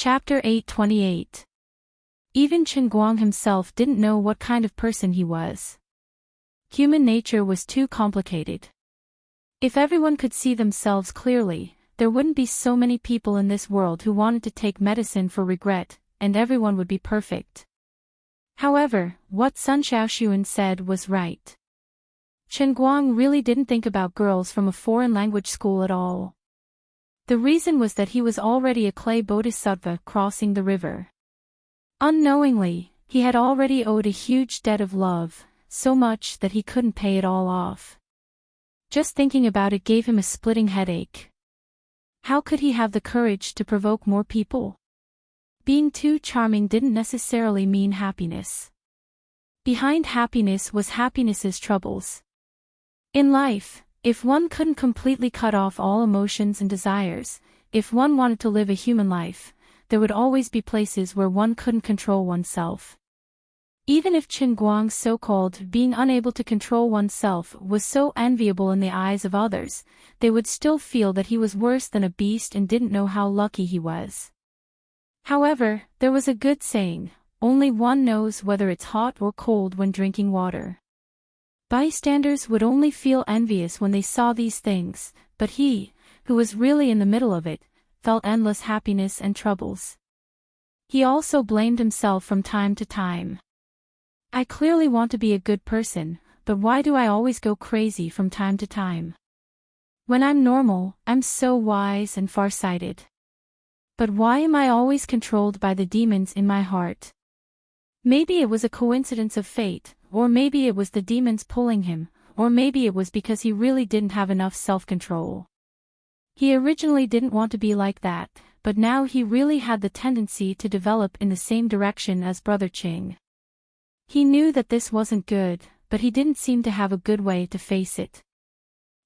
Chapter 828. Even Chen Guang himself didn't know what kind of person he was. Human nature was too complicated. If everyone could see themselves clearly, there wouldn't be so many people in this world who wanted to take medicine for regret, and everyone would be perfect. However, what Sun Xiaoxuan said was right. Chen Guang really didn't think about girls from a foreign language school at all. The reason was that he was already a clay bodhisattva crossing the river. Unknowingly, he had already owed a huge debt of love, so much that he couldn't pay it all off. Just thinking about it gave him a splitting headache. How could he have the courage to provoke more people? Being too charming didn't necessarily mean happiness. Behind happiness was happiness's troubles. In life, if one couldn't completely cut off all emotions and desires, if one wanted to live a human life, there would always be places where one couldn't control oneself. Even if Chen Guang's so-called being unable to control oneself was so enviable in the eyes of others, they would still feel that he was worse than a beast and didn't know how lucky he was. However, there was a good saying, only one knows whether it's hot or cold when drinking water. Bystanders would only feel envious when they saw these things, but he, who was really in the middle of it, felt endless happiness and troubles. He also blamed himself from time to time. I clearly want to be a good person, but why do I always go crazy from time to time? When I'm normal, I'm so wise and far-sighted. But why am I always controlled by the demons in my heart? Maybe it was a coincidence of fate, or maybe it was the demons pulling him, or maybe it was because he really didn't have enough self-control. He originally didn't want to be like that, but now he really had the tendency to develop in the same direction as Brother Qing. He knew that this wasn't good, but he didn't seem to have a good way to face it.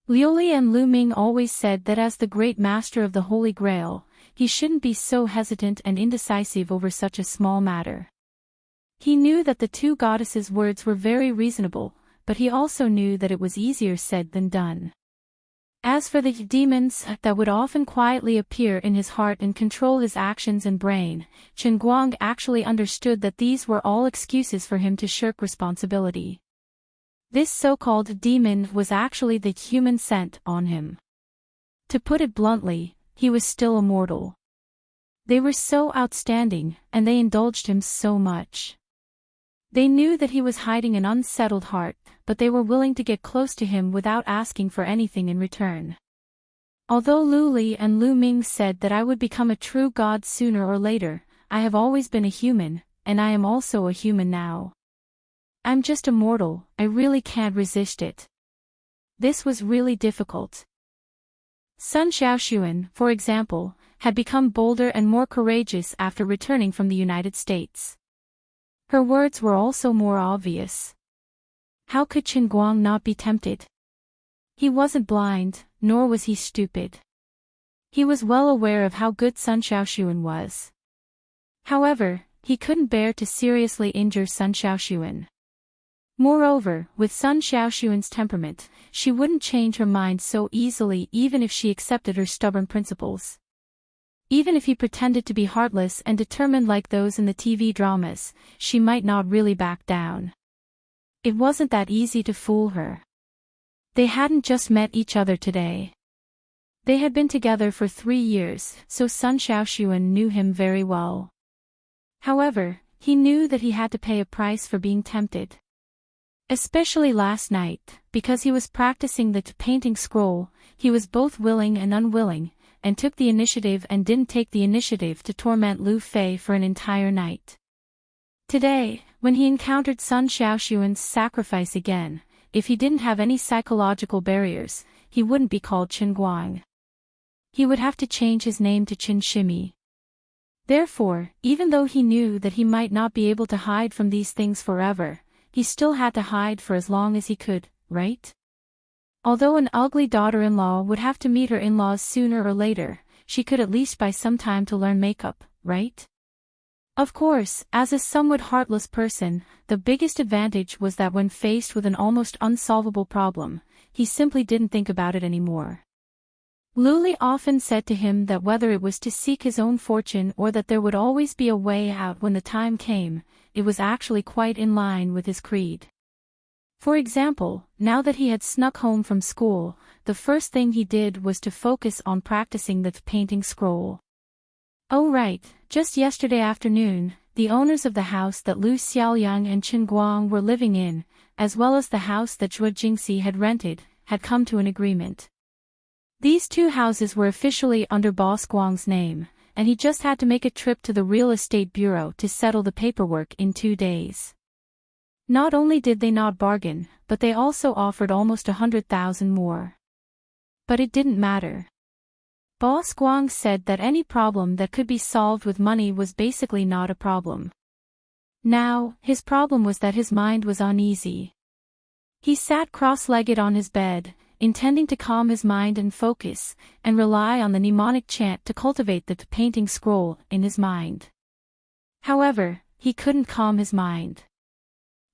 Liuli and Lu Ming always said that as the great master of the Holy Grail, he shouldn't be so hesitant and indecisive over such a small matter. He knew that the two goddesses' words were very reasonable, but he also knew that it was easier said than done. As for the demons that would often quietly appear in his heart and control his actions and brain, Chen Guang actually understood that these were all excuses for him to shirk responsibility. This so-called demon was actually the human scent on him. To put it bluntly, he was still a mortal. They were so outstanding, and they indulged him so much. They knew that he was hiding an unsettled heart, but they were willing to get close to him without asking for anything in return. Although Lu Li and Lu Ming said that I would become a true god sooner or later, I have always been a human, and I am also a human now. I'm just a mortal, I really can't resist it. This was really difficult. Sun Xiaoxuan, for example, had become bolder and more courageous after returning from the United States. Her words were also more obvious. How could Chen Guang not be tempted? He wasn't blind, nor was he stupid. He was well aware of how good Sun Xiaoxuan was. However, he couldn't bear to seriously injure Sun Xiaoxuan. Moreover, with Sun Xiaoxuan's temperament, she wouldn't change her mind so easily even if she accepted her stubborn principles. Even if he pretended to be heartless and determined like those in the TV dramas, she might not really back down. It wasn't that easy to fool her. They hadn't just met each other today. They had been together for 3 years, so Sun Xiaoxuan knew him very well. However, he knew that he had to pay a price for being tempted. Especially last night, because he was practicing the painting scroll, he was both willing and unwilling, and took the initiative and didn't take the initiative to torment Lu Fei for an entire night. Today, when he encountered Sun Xiaoxuan's sacrifice again, if he didn't have any psychological barriers, he wouldn't be called Chen Guang. He would have to change his name to Chen Shimi. Therefore, even though he knew that he might not be able to hide from these things forever, he still had to hide for as long as he could, right? Although an ugly daughter-in-law would have to meet her in-laws sooner or later, she could at least buy some time to learn makeup, right? Of course, as a somewhat heartless person, the biggest advantage was that when faced with an almost unsolvable problem, he simply didn't think about it anymore. Luli often said to him that whether it was to seek his own fortune or that there would always be a way out when the time came, it was actually quite in line with his creed. For example, now that he had snuck home from school, the first thing he did was to focus on practicing the painting scroll. Oh right, just yesterday afternoon, the owners of the house that Lu Xiaoyang and Chen Guang were living in, as well as the house that Zhuo Jingxi had rented, had come to an agreement. These two houses were officially under Boss Guang's name, and he just had to make a trip to the real estate bureau to settle the paperwork in 2 days. Not only did they not bargain, but they also offered almost 100,000 more. But it didn't matter. Boss Guang said that any problem that could be solved with money was basically not a problem. Now, his problem was that his mind was uneasy. He sat cross-legged on his bed, intending to calm his mind and focus, and rely on the mnemonic chant to cultivate the painting scroll in his mind. However, he couldn't calm his mind.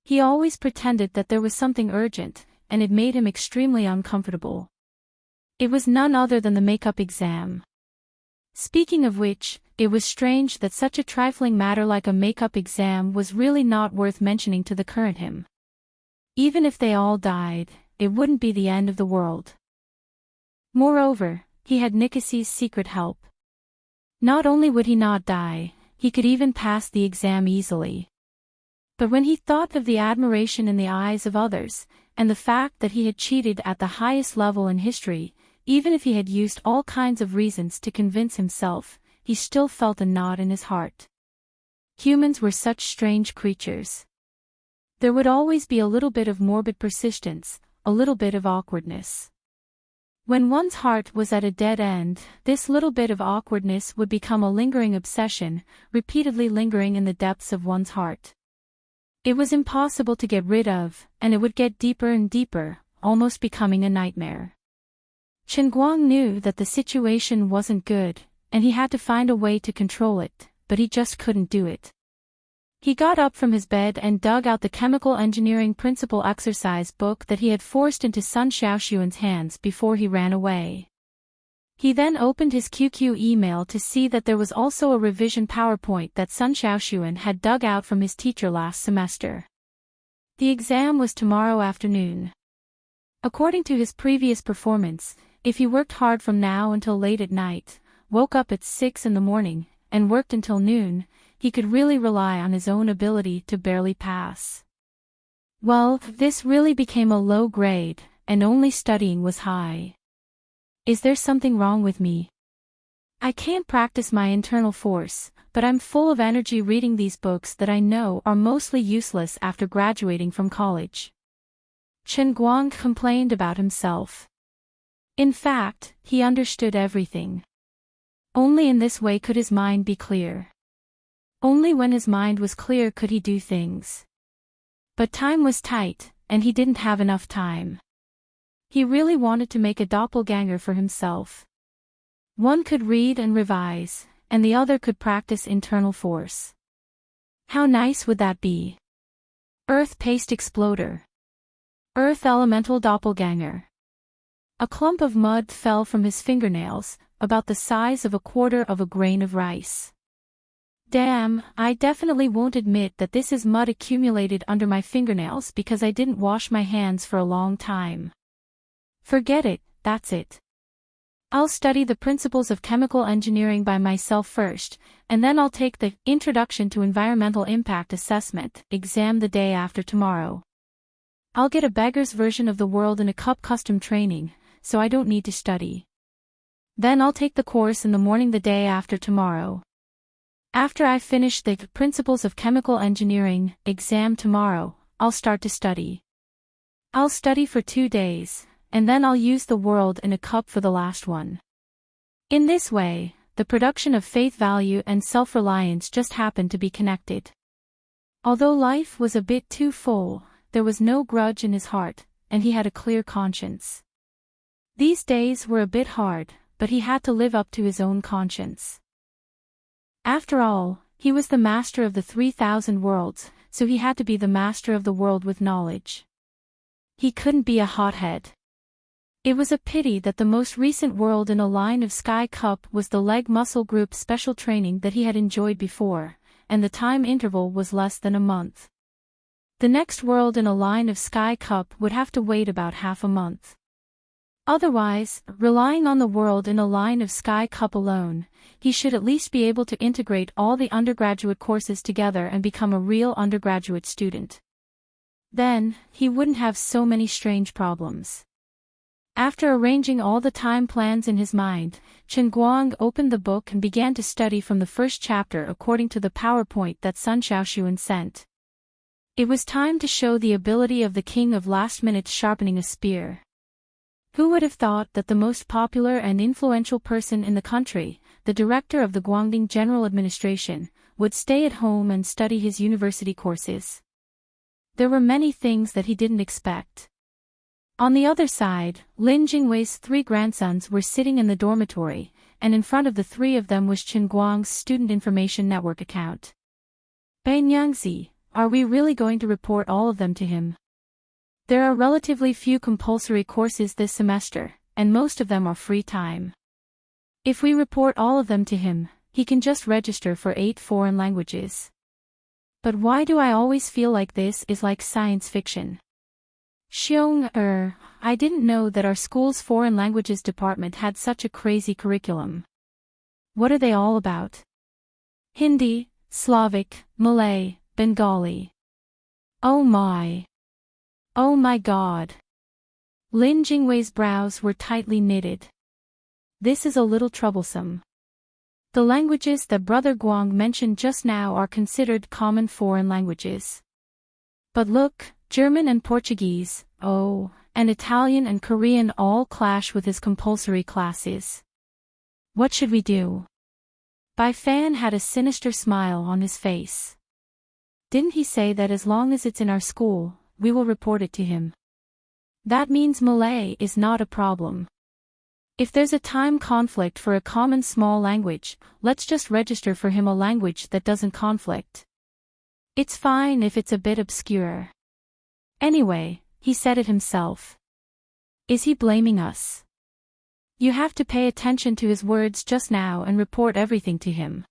He always pretended that there was something urgent, and it made him extremely uncomfortable. It was none other than the makeup exam. Speaking of which, it was strange that such a trifling matter like a makeup exam was really not worth mentioning to the current him. Even if they all died, it wouldn't be the end of the world. Moreover, he had Nikasi's secret help. Not only would he not die, he could even pass the exam easily. But when he thought of the admiration in the eyes of others, and the fact that he had cheated at the highest level in history, even if he had used all kinds of reasons to convince himself, he still felt a knot in his heart. Humans were such strange creatures. There would always be a little bit of morbid persistence, a little bit of awkwardness. When one's heart was at a dead end, this little bit of awkwardness would become a lingering obsession, repeatedly lingering in the depths of one's heart. It was impossible to get rid of, and it would get deeper and deeper, almost becoming a nightmare. Chen Guang knew that the situation wasn't good, and he had to find a way to control it, but he just couldn't do it. He got up from his bed and dug out the chemical engineering principle exercise book that he had forced into Sun Xiaoxuan's hands before he ran away. He then opened his QQ email to see that there was also a revision PowerPoint that Sun Xiaoxuan had dug out from his teacher last semester. The exam was tomorrow afternoon. According to his previous performance, if he worked hard from now until late at night, woke up at 6 in the morning, and worked until noon, he could really rely on his own ability to barely pass. Well, this really became a low grade, and only studying was high. Is there something wrong with me? I can't practice my internal force, but I'm full of energy reading these books that I know are mostly useless after graduating from college. Chen Guang complained about himself. In fact, he understood everything. Only in this way could his mind be clear. Only when his mind was clear could he do things. But time was tight, and he didn't have enough time. He really wanted to make a doppelganger for himself. One could read and revise, and the other could practice internal force. How nice would that be? Earth Paste Exploder. Earth Elemental Doppelganger. A clump of mud fell from his fingernails, about the size of a quarter of a grain of rice. Damn, I definitely won't admit that this is mud accumulated under my fingernails because I didn't wash my hands for a long time. Forget it, that's it. I'll study the principles of chemical engineering by myself first, and then I'll take the Introduction to Environmental Impact Assessment exam the day after tomorrow. I'll get a beggar's version of the world in a cup custom training, so I don't need to study. Then I'll take the course in the morning the day after tomorrow. After I finish the Principles of Chemical Engineering exam tomorrow, I'll start to study. I'll study for 2 days, and then I'll use the world in a cup for the last one. In this way, the production of faith value and self-reliance just happened to be connected. Although life was a bit too full, there was no grudge in his heart, and he had a clear conscience. These days were a bit hard, but he had to live up to his own conscience. After all, he was the master of the 3,000 worlds, so he had to be the master of the world with knowledge. He couldn't be a hothead. It was a pity that the most recent world in a line of Sky Cup was the leg muscle group special training that he had enjoyed before, and the time interval was less than a month. The next world in a line of Sky Cup would have to wait about half a month. Otherwise, relying on the world in a line of Sky Cup alone, he should at least be able to integrate all the undergraduate courses together and become a real undergraduate student. Then, he wouldn't have so many strange problems. After arranging all the time plans in his mind, Chen Guang opened the book and began to study from the first chapter according to the PowerPoint that Sun Xiaoxuan sent. It was time to show the ability of the king of last-minute sharpening a spear. Who would have thought that the most popular and influential person in the country, the director of the Guangdong General Administration, would stay at home and study his university courses? There were many things that he didn't expect. On the other side, Lin Jingwei's 3 grandsons were sitting in the dormitory, and in front of the 3 of them was Chen Guang's Student Information Network account. Bai Nyangzi, are we really going to report all of them to him? There are relatively few compulsory courses this semester, and most of them are free time. If we report all of them to him, he can just register for 8 foreign languages. But why do I always feel like this is like science fiction? I didn't know that our school's foreign languages department had such a crazy curriculum. What are they all about? Hindi, Slavic, Malay, Bengali. Oh my God. Lin Jingwei's brows were tightly knitted. This is a little troublesome. The languages that Brother Guang mentioned just now are considered common foreign languages. But look, German and Portuguese, and Italian and Korean all clash with his compulsory classes. What should we do? Bai Fan had a sinister smile on his face. Didn't he say that as long as it's in our school, we will report it to him? That means Malay is not a problem. If there's a time conflict for a common small language, let's just register for him a language that doesn't conflict. It's fine if it's a bit obscure. Anyway, he said it himself. Is he blaming us? You have to pay attention to his words just now and report everything to him.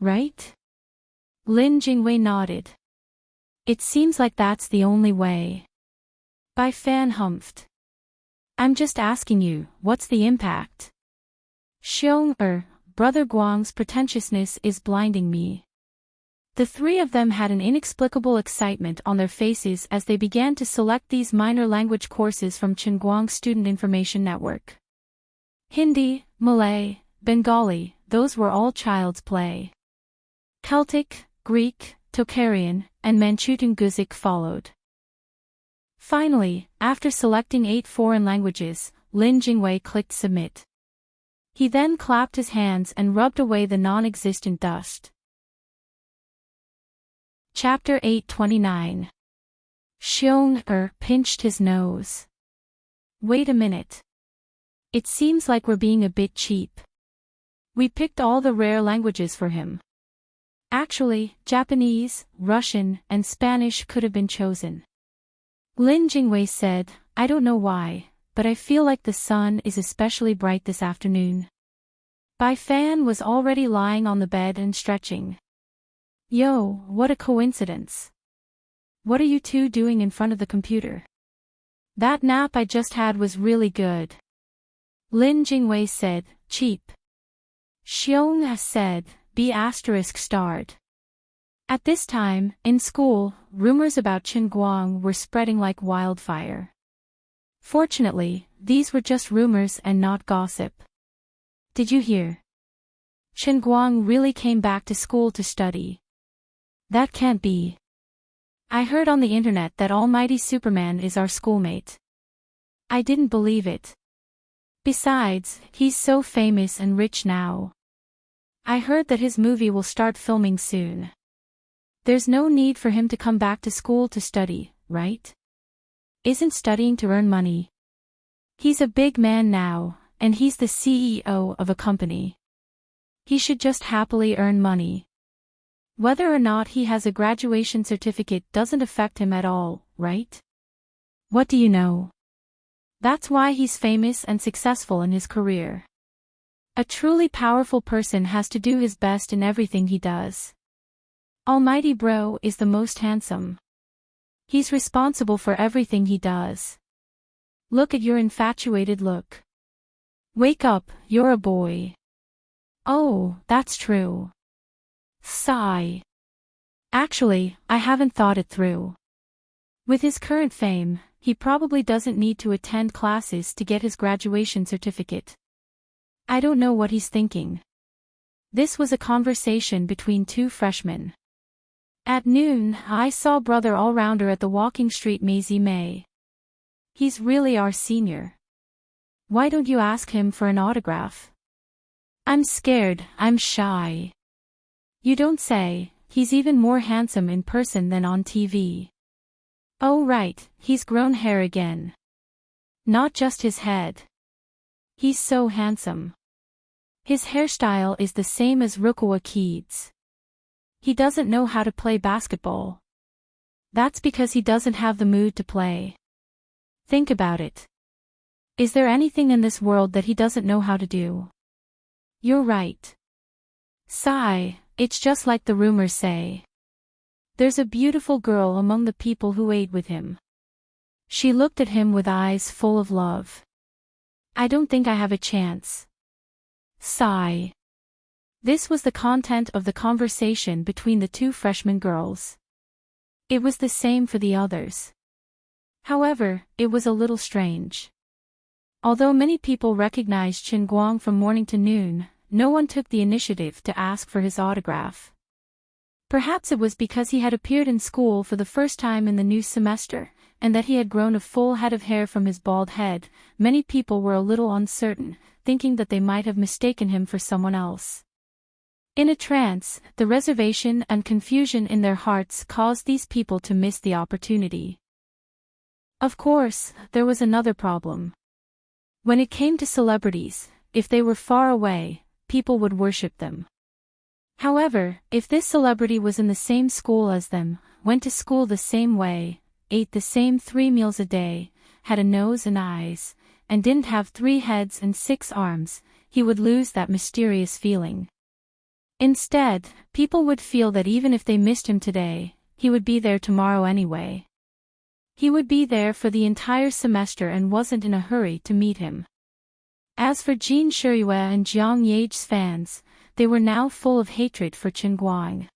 Right? Lin Jingwei nodded. It seems like that's the only way. Bai Fan humphed. I'm just asking you, what's the impact? Brother Guang's pretentiousness is blinding me. The 3 of them had an inexplicable excitement on their faces as they began to select these minor language courses from Chen Guang's Student Information Network. Hindi, Malay, Bengali, those were all child's play. Celtic, Greek, Tocharian, and Manchu-Tungusic followed. Finally, after selecting 8 foreign languages, Lin Jingwei clicked submit. He then clapped his hands and rubbed away the non-existent dust. Chapter 829. Pinched his nose. Wait a minute. It seems like we're being a bit cheap. We picked all the rare languages for him. Actually, Japanese, Russian, and Spanish could have been chosen. Lin Jingwei said, I don't know why, but I feel like the sun is especially bright this afternoon. Bai Fan was already lying on the bed and stretching. Yo, what a coincidence. What are you 2 doing in front of the computer? That nap I just had was really good. Lin Jingwei said, cheap. Xiong said, B****. At this time, in school, rumors about Chen Guang were spreading like wildfire. Fortunately, these were just rumors and not gossip. Did you hear? Chen Guang really came back to school to study. That can't be. I heard on the internet that Almighty Superman is our schoolmate. I didn't believe it. Besides, he's so famous and rich now. I heard that his movie will start filming soon. There's no need for him to come back to school to study, right? Isn't studying to earn money? He's a big man now, and he's the CEO of a company. He should just happily earn money. Whether or not he has a graduation certificate doesn't affect him at all, right? What do you know? That's why he's famous and successful in his career. A truly powerful person has to do his best in everything he does. Almighty Bro is the most handsome. He's responsible for everything he does. Look at your infatuated look. Wake up, you're a boy. Oh, that's true. Sigh. Actually, I haven't thought it through. With his current fame, he probably doesn't need to attend classes to get his graduation certificate. I don't know what he's thinking. This was a conversation between two freshmen. At noon, I saw Brother Allrounder at the walking street Maisie May. He's really our senior. Why don't you ask him for an autograph? I'm scared, I'm shy. You don't say, he's even more handsome in person than on TV. Oh right, he's grown hair again. Not just his head. He's so handsome. His hairstyle is the same as Rukawa Keeds. He doesn't know how to play basketball. That's because he doesn't have the mood to play. Think about it. Is there anything in this world that he doesn't know how to do? You're right. Sigh, it's just like the rumors say. There's a beautiful girl among the people who ate with him. She looked at him with eyes full of love. I don't think I have a chance. Sigh. This was the content of the conversation between the two freshman girls. It was the same for the others. However, it was a little strange. Although many people recognized Chen Guang from morning to noon, no one took the initiative to ask for his autograph. Perhaps it was because he had appeared in school for the first time in the new semester, and that he had grown a full head of hair from his bald head. Many people were a little uncertain, thinking that they might have mistaken him for someone else. In a trance, the reservation and confusion in their hearts caused these people to miss the opportunity. Of course, there was another problem. When it came to celebrities, if they were far away, people would worship them. However, if this celebrity was in the same school as them, went to school the same way, ate the same 3 meals a day, had a nose and eyes, and didn't have 3 heads and 6 arms, he would lose that mysterious feeling. Instead, people would feel that even if they missed him today, he would be there tomorrow anyway. He would be there for the entire semester and wasn't in a hurry to meet him. As for Jin Shiyue and Jiang Yage's fans, they were now full of hatred for Chen Guang.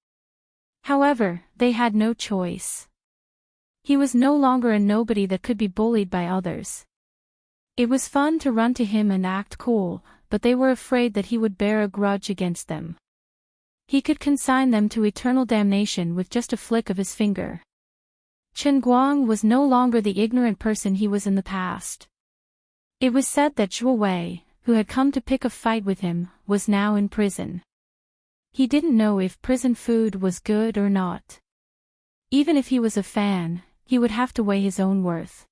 However, they had no choice. He was no longer a nobody that could be bullied by others. It was fun to run to him and act cool, but they were afraid that he would bear a grudge against them. He could consign them to eternal damnation with just a flick of his finger. Chen Guang was no longer the ignorant person he was in the past. It was said that Zhuo Wei, who had come to pick a fight with him, was now in prison. He didn't know if prison food was good or not. Even if he was a fan, he would have to weigh his own worth.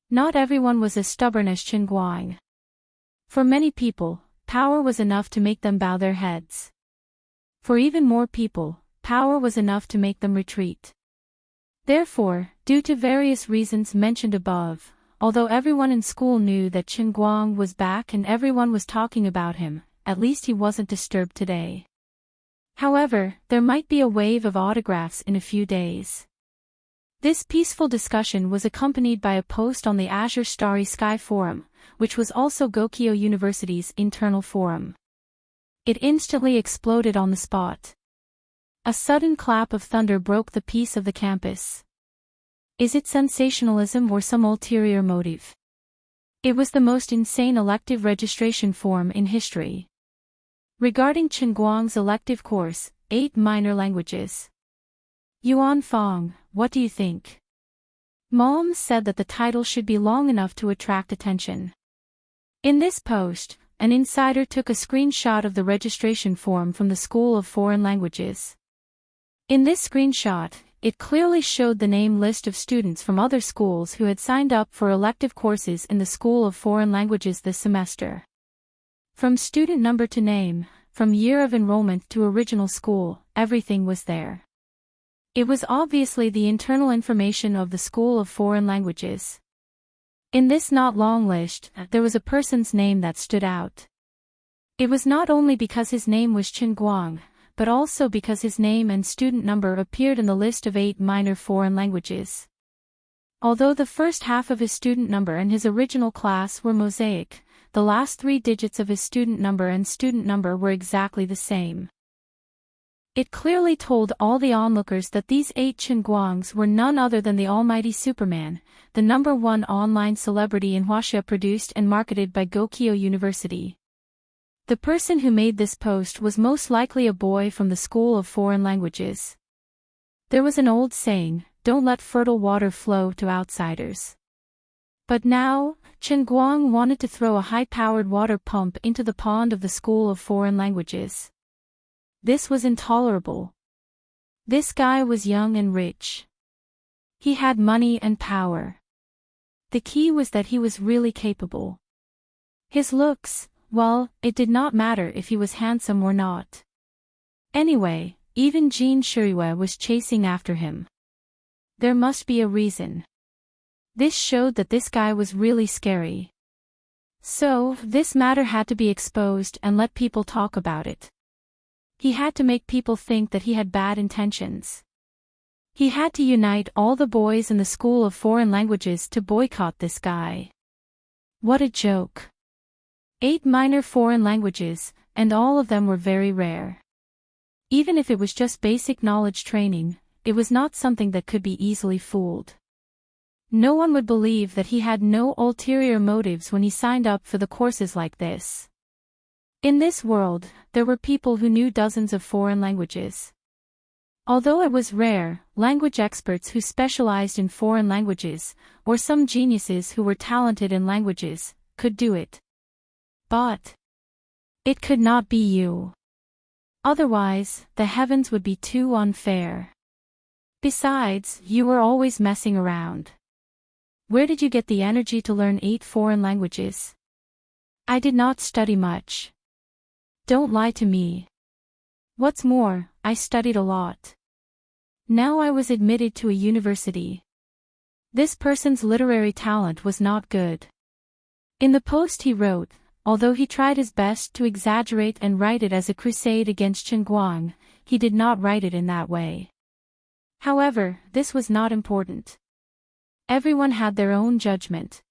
Not everyone was as stubborn as Chen Guang. For many people, power was enough to make them bow their heads. For even more people, power was enough to make them retreat. Therefore, due to various reasons mentioned above, although everyone in school knew that Chen Guang was back and everyone was talking about him, at least he wasn't disturbed today. However, there might be a wave of autographs in a few days. This peaceful discussion was accompanied by a post on the Azure Starry Sky Forum, which was also Gokyo University's internal forum. It instantly exploded on the spot. A sudden clap of thunder broke the peace of the campus. Is it sensationalism or some ulterior motive? It was the most insane elective registration form in history. Regarding Chen Guang's elective course, 8 minor languages. Yuan Fong, what do you think? Mom said that the title should be long enough to attract attention. In this post, an insider took a screenshot of the registration form from the School of Foreign Languages. In this screenshot, it clearly showed the name list of students from other schools who had signed up for elective courses in the School of Foreign Languages this semester. From student number to name, from year of enrollment to original school, everything was there. It was obviously the internal information of the School of Foreign Languages. In this not long list, there was a person's name that stood out. It was not only because his name was Chen Guang, but also because his name and student number appeared in the list of 8 minor foreign languages. Although the first half of his student number and his original class were mosaic, the last 3 digits of his student number were exactly the same. It clearly told all the onlookers that these 8 Chen Guangs were none other than the almighty Superman, the #1 online celebrity in Huaxia, produced and marketed by Gokyo University. The person who made this post was most likely a boy from the School of Foreign Languages. There was an old saying, "Don't let fertile water flow to outsiders." But now, Chen Guang wanted to throw a high-powered water pump into the pond of the School of Foreign Languages. This was intolerable. This guy was young and rich. He had money and power. The key was that he was really capable. His looks, well, it did not matter if he was handsome or not. Anyway, even Jin Shuiwe was chasing after him. There must be a reason. This showed that this guy was really scary. So, this matter had to be exposed and let people talk about it. He had to make people think that he had bad intentions. He had to unite all the boys in the School of Foreign Languages to boycott this guy. What a joke. 8 minor foreign languages, and all of them were very rare. Even if it was just basic knowledge training, it was not something that could be easily fooled. No one would believe that he had no ulterior motives when he signed up for the courses like this. In this world, there were people who knew dozens of foreign languages. Although it was rare, language experts who specialized in foreign languages, or some geniuses who were talented in languages, could do it. But it could not be you. Otherwise, the heavens would be too unfair. Besides, you were always messing around. Where did you get the energy to learn 8 foreign languages? I did not study much. Don't lie to me. What's more, I studied a lot. Now I was admitted to a university. This person's literary talent was not good. In the post he wrote, although he tried his best to exaggerate and write it as a crusade against Chen Guang, he did not write it in that way. However, this was not important. Everyone had their own judgment.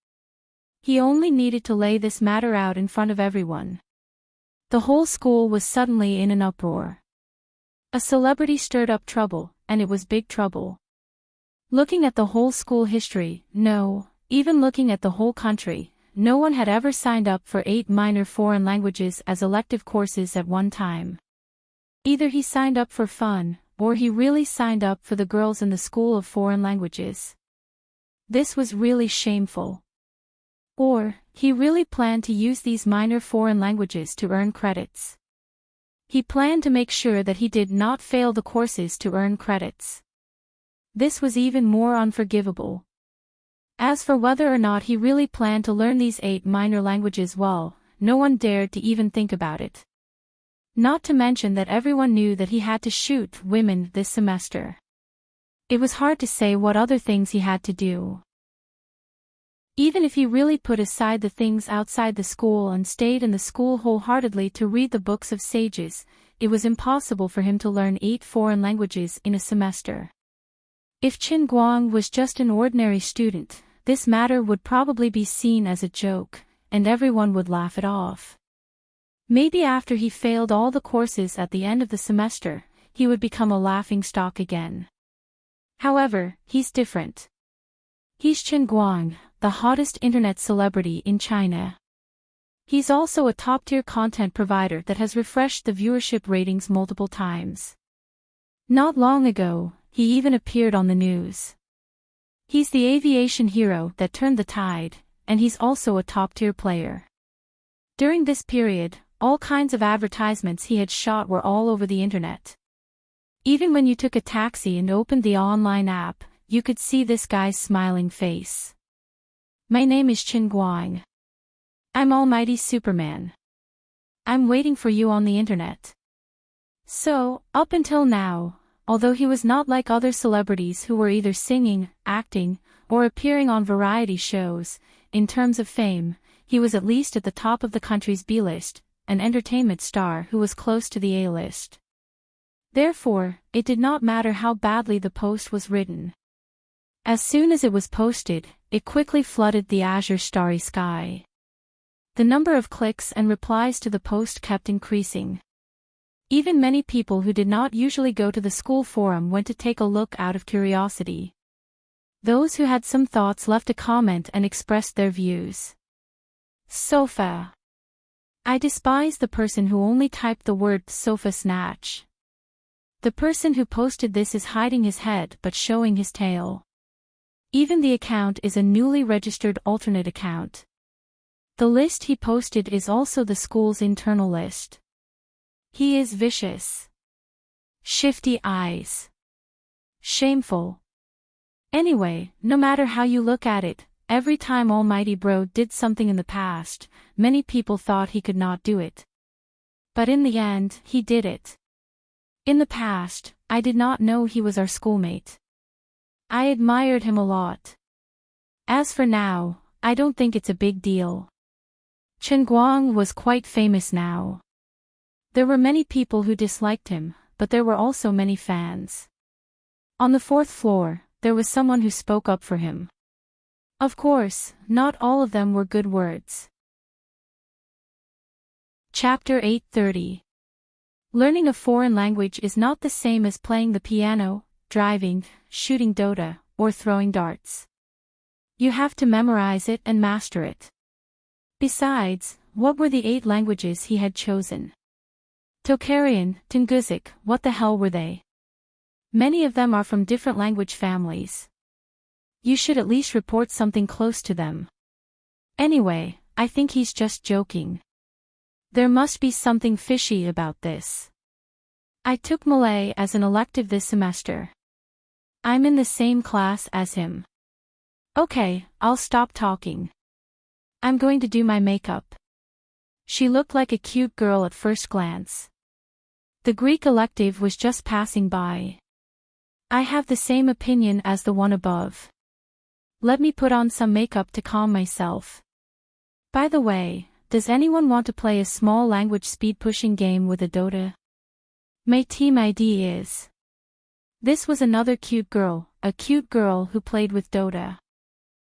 He only needed to lay this matter out in front of everyone. The whole school was suddenly in an uproar. A celebrity stirred up trouble, and it was big trouble. Looking at the whole school history, no, even looking at the whole country, no one had ever signed up for 8 minor foreign languages as elective courses at one time. Either he signed up for fun, or he really signed up for the girls in the School of Foreign Languages. This was really shameful. Or, he really planned to use these minor foreign languages to earn credits. He planned to make sure that he did not fail the courses to earn credits. This was even more unforgivable. As for whether or not he really planned to learn these 8 minor languages well, no one dared to even think about it. Not to mention that everyone knew that he had to shoot women this semester. It was hard to say what other things he had to do. Even if he really put aside the things outside the school and stayed in the school wholeheartedly to read the books of sages, it was impossible for him to learn 8 foreign languages in a semester. If Chen Guang was just an ordinary student, this matter would probably be seen as a joke, and everyone would laugh it off. Maybe after he failed all the courses at the end of the semester, he would become a laughingstock again. However, he's different. He's Chen Guang, the hottest internet celebrity in China. He's also a top-tier content provider that has refreshed the viewership ratings multiple times. Not long ago, he even appeared on the news. He's the aviation hero that turned the tide, and he's also a top-tier player. During this period, all kinds of advertisements he had shot were all over the internet. Even when you took a taxi and opened the online app, you could see this guy's smiling face. My name is Chen Guang. I'm Almighty Superman. I'm waiting for you on the internet. So, up until now, although he was not like other celebrities who were either singing, acting, or appearing on variety shows, in terms of fame, he was at least at the top of the country's B-list, an entertainment star who was close to the A-list. Therefore, it did not matter how badly the post was written. As soon as it was posted, it quickly flooded the azure starry sky. The number of clicks and replies to the post kept increasing. Even many people who did not usually go to the school forum went to take a look out of curiosity. Those who had some thoughts left a comment and expressed their views. Sofa. I despise the person who only typed the word sofa snatch. The person who posted this is hiding his head but showing his tail. Even the account is a newly registered alternate account. The list he posted is also the school's internal list. He is vicious. Shifty eyes. Shameful. Anyway, no matter how you look at it, every time Almighty Bro did something in the past, many people thought he could not do it. But in the end, he did it. In the past, I did not know he was our schoolmate. I admired him a lot. As for now, I don't think it's a big deal. Chen Guang was quite famous now. There were many people who disliked him, but there were also many fans. On the 4th floor, there was someone who spoke up for him. Of course, not all of them were good words. Chapter 830. Learning a foreign language is not the same as playing the piano, driving, shooting Dota, or throwing darts. You have to memorize it and master it. Besides, what were the 8 languages he had chosen? Tocharian, Tungusic, what the hell were they? Many of them are from different language families. You should at least report something close to them. Anyway, I think he's just joking. There must be something fishy about this. I took Malay as an elective this semester. I'm in the same class as him. Okay, I'll stop talking. I'm going to do my makeup. She looked like a cute girl at first glance. The Greek elective was just passing by. I have the same opinion as the one above. Let me put on some makeup to calm myself. By the way, does anyone want to play a small language speed-pushing game with a Dota? My team ID is. This was another cute girl, a cute girl who played with Dota.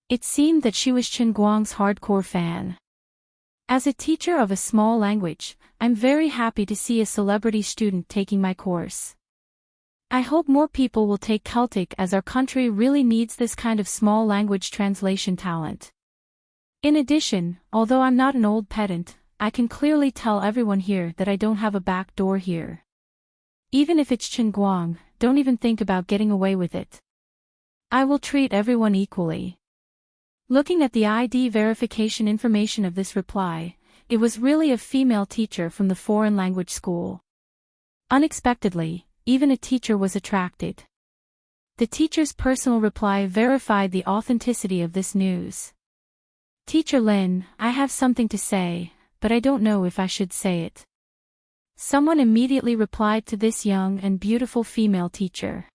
It seemed that she was Chen Guang's hardcore fan. As a teacher of a small language, I'm very happy to see a celebrity student taking my course. I hope more people will take Celtic as our country really needs this kind of small language translation talent. In addition, although I'm not an old pedant, I can clearly tell everyone here that I don't have a back door here. Even if it's Chen Guang, don't even think about getting away with it. I will treat everyone equally. Looking at the ID verification information of this reply, it was really a female teacher from the foreign language school. Unexpectedly, even a teacher was attracted. The teacher's personal reply verified the authenticity of this news. Teacher Lin, I have something to say, but I don't know if I should say it. Someone immediately replied to this young and beautiful female teacher.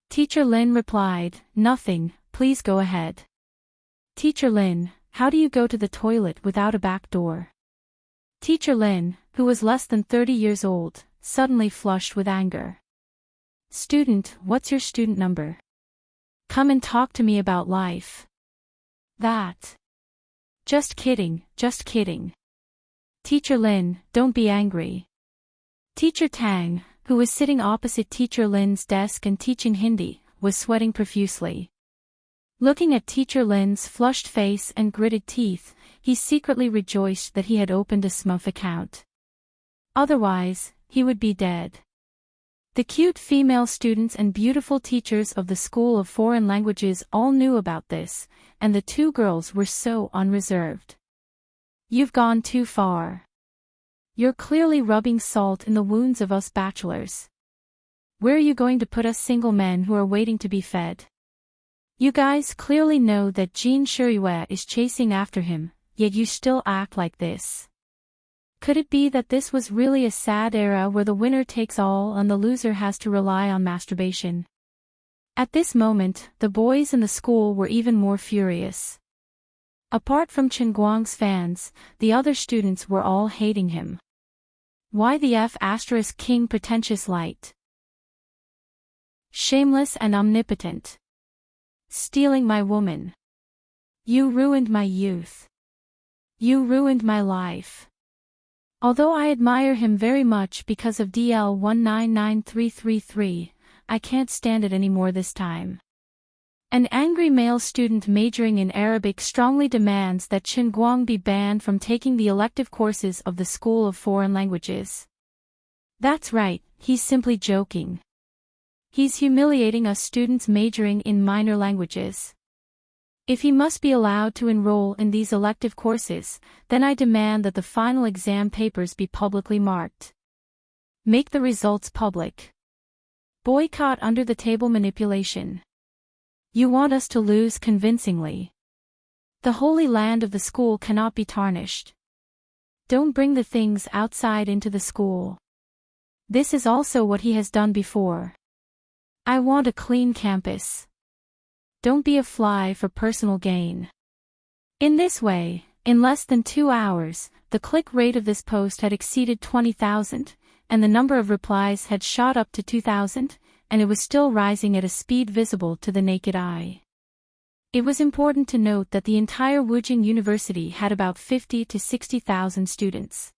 Teacher Lin replied, nothing, please go ahead. Teacher Lin, how do you go to the toilet without a back door? Teacher Lin, who was less than 30 years old, suddenly flushed with anger. Student, what's your student number? Come and talk to me about life. That. Just kidding, just kidding. Teacher Lin, don't be angry. Teacher Tang, who was sitting opposite Teacher Lin's desk and teaching Hindi, was sweating profusely. Looking at Teacher Lin's flushed face and gritted teeth, he secretly rejoiced that he had opened a Smurf account. Otherwise, he would be dead. The cute female students and beautiful teachers of the School of Foreign Languages all knew about this, and the 2 girls were so unreserved. You've gone too far. You're clearly rubbing salt in the wounds of us bachelors. Where are you going to put us single men who are waiting to be fed? You guys clearly know that Jean Shirue is chasing after him, yet you still act like this. Could it be that this was really a sad era where the winner takes all and the loser has to rely on masturbation? At this moment, the boys in the school were even more furious. Apart from Chen Guang's fans, the other students were all hating him. Why the F** king pretentious light? Shameless and omnipotent. Stealing my woman. You ruined my youth. You ruined my life. Although I admire him very much because of DL 199333, I can't stand it anymore this time. An angry male student majoring in Arabic strongly demands that Chen Guang be banned from taking the elective courses of the School of Foreign Languages. That's right, he's simply joking. He's humiliating us students majoring in minor languages. If he must be allowed to enroll in these elective courses, then I demand that the final exam papers be publicly marked. Make the results public. Boycott under-the-table manipulation. You want us to lose convincingly. The holy land of the school cannot be tarnished. Don't bring the things outside into the school. This is also what he has done before. I want a clean campus. Don't be a fly for personal gain. In this way, in less than 2 hours, the click rate of this post had exceeded 20,000, and the number of replies had shot up to 2,000, and it was still rising at a speed visible to the naked eye. It was important to note that the entire Wujing University had about 50 to 60,000 students.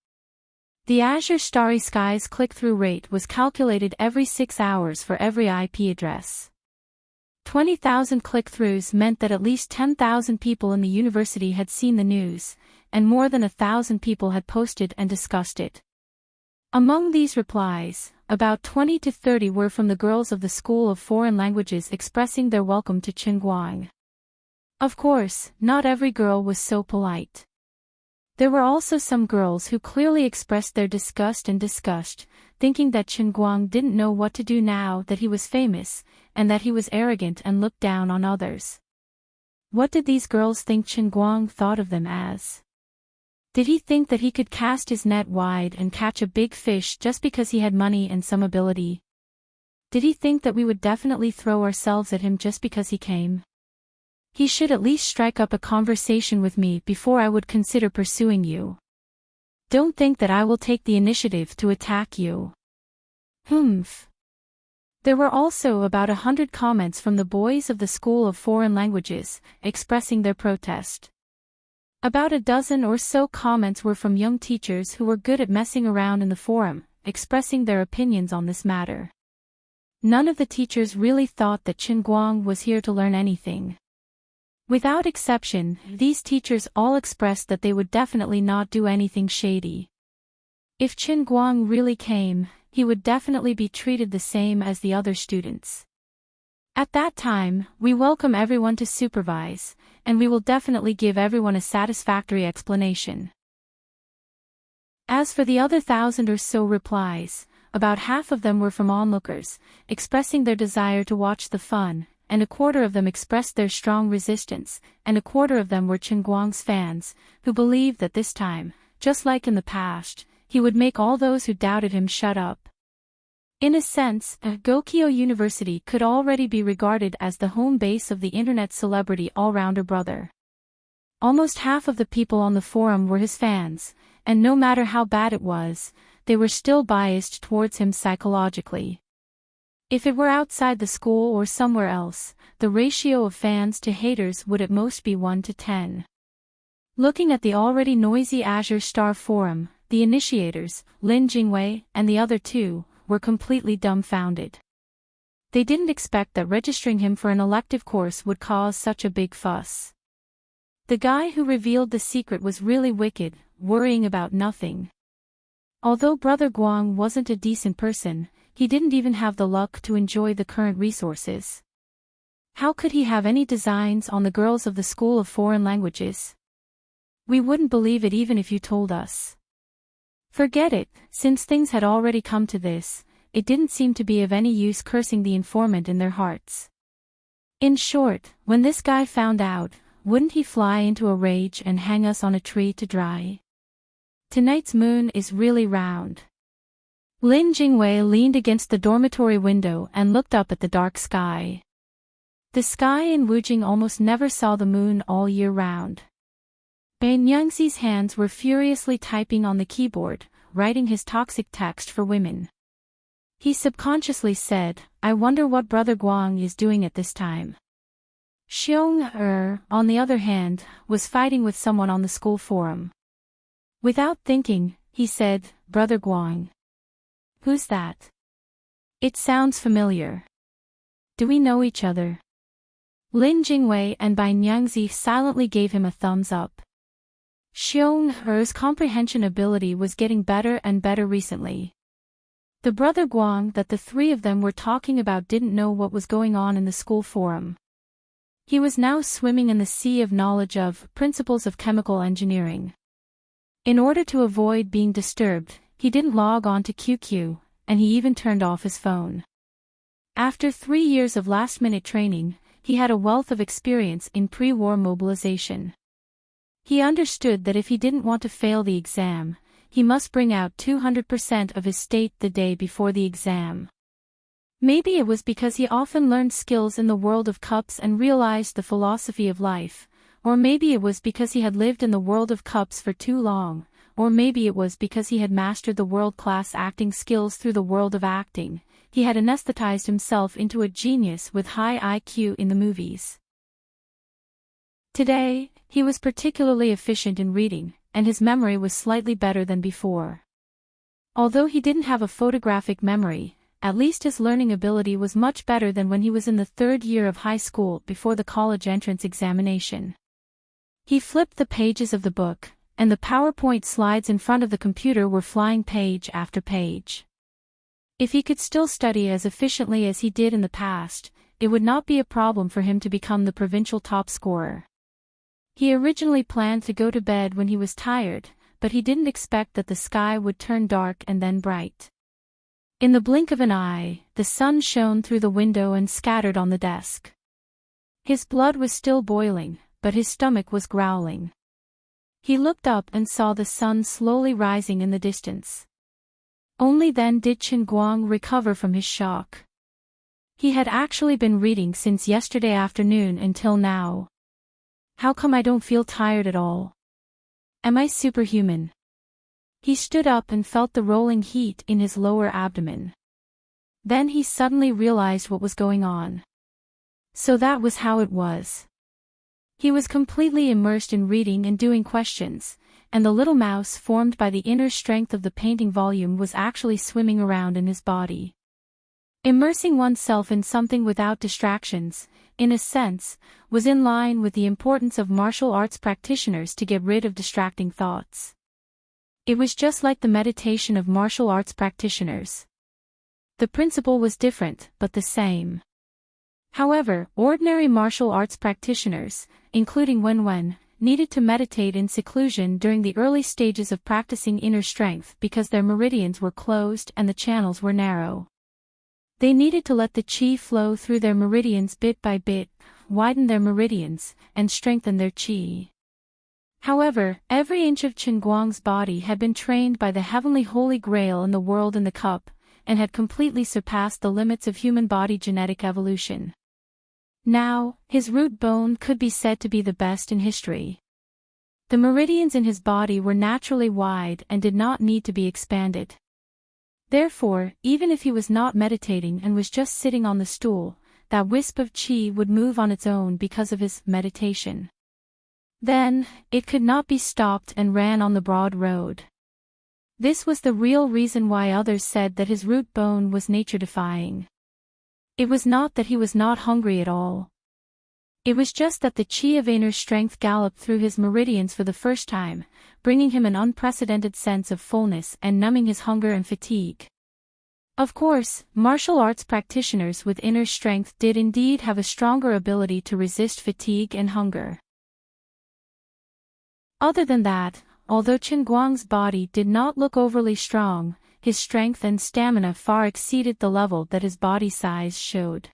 The Azure Starry Skies click-through rate was calculated every 6 hours for every IP address. 20,000 click-throughs meant that at least 10,000 people in the university had seen the news, and more than 1,000 people had posted and discussed it. Among these replies, about 20 to 30 were from the girls of the School of Foreign Languages expressing their welcome to Chen Guang. Of course, not every girl was so polite. There were also some girls who clearly expressed their disgust, thinking that Chen Guang didn't know what to do now that he was famous, and that he was arrogant and looked down on others. What did these girls think Chen Guang thought of them as? Did he think that he could cast his net wide and catch a big fish just because he had money and some ability? Did he think that we would definitely throw ourselves at him just because he came? He should at least strike up a conversation with me before I would consider pursuing you. Don't think that I will take the initiative to attack you. Humph. There were also about 100 comments from the boys of the School of Foreign Languages, expressing their protest. About a dozen or so comments were from young teachers who were good at messing around in the forum, expressing their opinions on this matter. None of the teachers really thought that Chen Guang was here to learn anything. Without exception, these teachers all expressed that they would definitely not do anything shady. If Chen Guang really came, he would definitely be treated the same as the other students. At that time, we welcome everyone to supervise, and we will definitely give everyone a satisfactory explanation. As for the other 1,000 or so replies, about half of them were from onlookers, expressing their desire to watch the fun, and a quarter of them expressed their strong resistance, and a quarter of them were Chen Guang's fans, who believed that this time, just like in the past, he would make all those who doubted him shut up. In a sense, Gokyo University could already be regarded as the home base of the internet celebrity all-rounder brother. Almost half of the people on the forum were his fans, and no matter how bad it was, they were still biased towards him psychologically. If it were outside the school or somewhere else, the ratio of fans to haters would at most be 1 to 10. Looking at the already noisy Azure Star forum, the initiators, Lin Jingwei, and the other two, were completely dumbfounded. They didn't expect that registering him for an elective course would cause such a big fuss. The guy who revealed the secret was really wicked, worrying about nothing. Although Brother Guang wasn't a decent person, he didn't even have the luck to enjoy the current resources. How could he have any designs on the girls of the School of Foreign Languages? We wouldn't believe it even if you told us. Forget it, since things had already come to this, it didn't seem to be of any use cursing the informant in their hearts. In short, when this guy found out, wouldn't he fly into a rage and hang us on a tree to dry? Tonight's moon is really round. Lin Jingwei leaned against the dormitory window and looked up at the dark sky. The sky in Wujing almost never saw the moon all year round. Nyangxi's hands were furiously typing on the keyboard, writing his toxic text for women. He subconsciously said, I wonder what Brother Guang is doing at this time. Xiong on the other hand, was fighting with someone on the school forum. Without thinking, he said, Brother Guang. Who's that? It sounds familiar. Do we know each other? Lin Jingwei and Bai Nyangzi silently gave him a thumbs up. Xiong-er's comprehension ability was getting better and better recently. The Brother Guang that the three of them were talking about didn't know what was going on in the school forum. He was now swimming in the sea of knowledge of principles of chemical engineering. In order to avoid being disturbed, he didn't log on to QQ, and he even turned off his phone. After 3 years of last-minute training, he had a wealth of experience in pre-war mobilization. He understood that if he didn't want to fail the exam, he must bring out 200% of his state the day before the exam. Maybe it was because he often learned skills in the world of cups and realized the philosophy of life, or maybe it was because he had lived in the world of cups for too long, or maybe it was because he had mastered the world-class acting skills through the world of acting. He had anesthetized himself into a genius with high IQ in the movies. Today, he was particularly efficient in reading, and his memory was slightly better than before. Although he didn't have a photographic memory, at least his learning ability was much better than when he was in the 3rd year of high school before the college entrance examination. He flipped the pages of the book, and the PowerPoint slides in front of the computer were flying page after page. If he could still study as efficiently as he did in the past, it would not be a problem for him to become the provincial top scorer. He originally planned to go to bed when he was tired, but he didn't expect that the sky would turn dark and then bright. In the blink of an eye, the sun shone through the window and scattered on the desk. His blood was still boiling, but his stomach was growling. He looked up and saw the sun slowly rising in the distance. Only then did Qin Guang recover from his shock. He had actually been reading since yesterday afternoon until now. How come I don't feel tired at all? Am I superhuman? He stood up and felt the rolling heat in his lower abdomen. Then he suddenly realized what was going on. So that was how it was. He was completely immersed in reading and doing questions, and the little mouse formed by the inner strength of the painting volume was actually swimming around in his body. Immersing oneself in something without distractions, in a sense, was in line with the importance of martial arts practitioners to get rid of distracting thoughts. It was just like the meditation of martial arts practitioners. The principle was different, but the same. However, ordinary martial arts practitioners, including Wen, needed to meditate in seclusion during the early stages of practicing inner strength because their meridians were closed and the channels were narrow. They needed to let the qi flow through their meridians bit by bit, widen their meridians, and strengthen their qi. However, every inch of Qin Guang's body had been trained by the heavenly holy grail in the world in the cup, and had completely surpassed the limits of human body genetic evolution. Now, his root bone could be said to be the best in history. The meridians in his body were naturally wide and did not need to be expanded. Therefore, even if he was not meditating and was just sitting on the stool, that wisp of qi would move on its own because of his meditation. Then, it could not be stopped and ran on the broad road. This was the real reason why others said that his root bone was nature-defying. It was not that he was not hungry at all. It was just that the qi of inner strength galloped through his meridians for the first time, bringing him an unprecedented sense of fullness and numbing his hunger and fatigue. Of course, martial arts practitioners with inner strength did indeed have a stronger ability to resist fatigue and hunger. Other than that, although Qin Guang's body did not look overly strong, his strength and stamina far exceeded the level that his body size showed.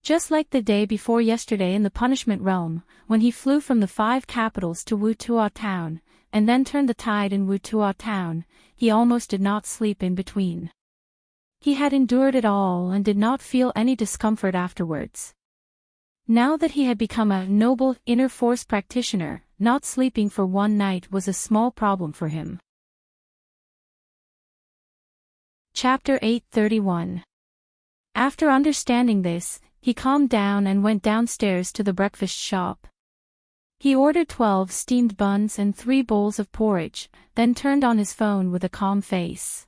Just like the day before yesterday in the punishment realm, when he flew from the 5 capitals to Wutua town, and then turned the tide in Wutua town, he almost did not sleep in between. He had endured it all and did not feel any discomfort afterwards. Now that he had become a noble inner force practitioner, not sleeping for one night was a small problem for him. Chapter 831. After understanding this, he calmed down and went downstairs to the breakfast shop. He ordered 12 steamed buns and 3 bowls of porridge, then turned on his phone with a calm face.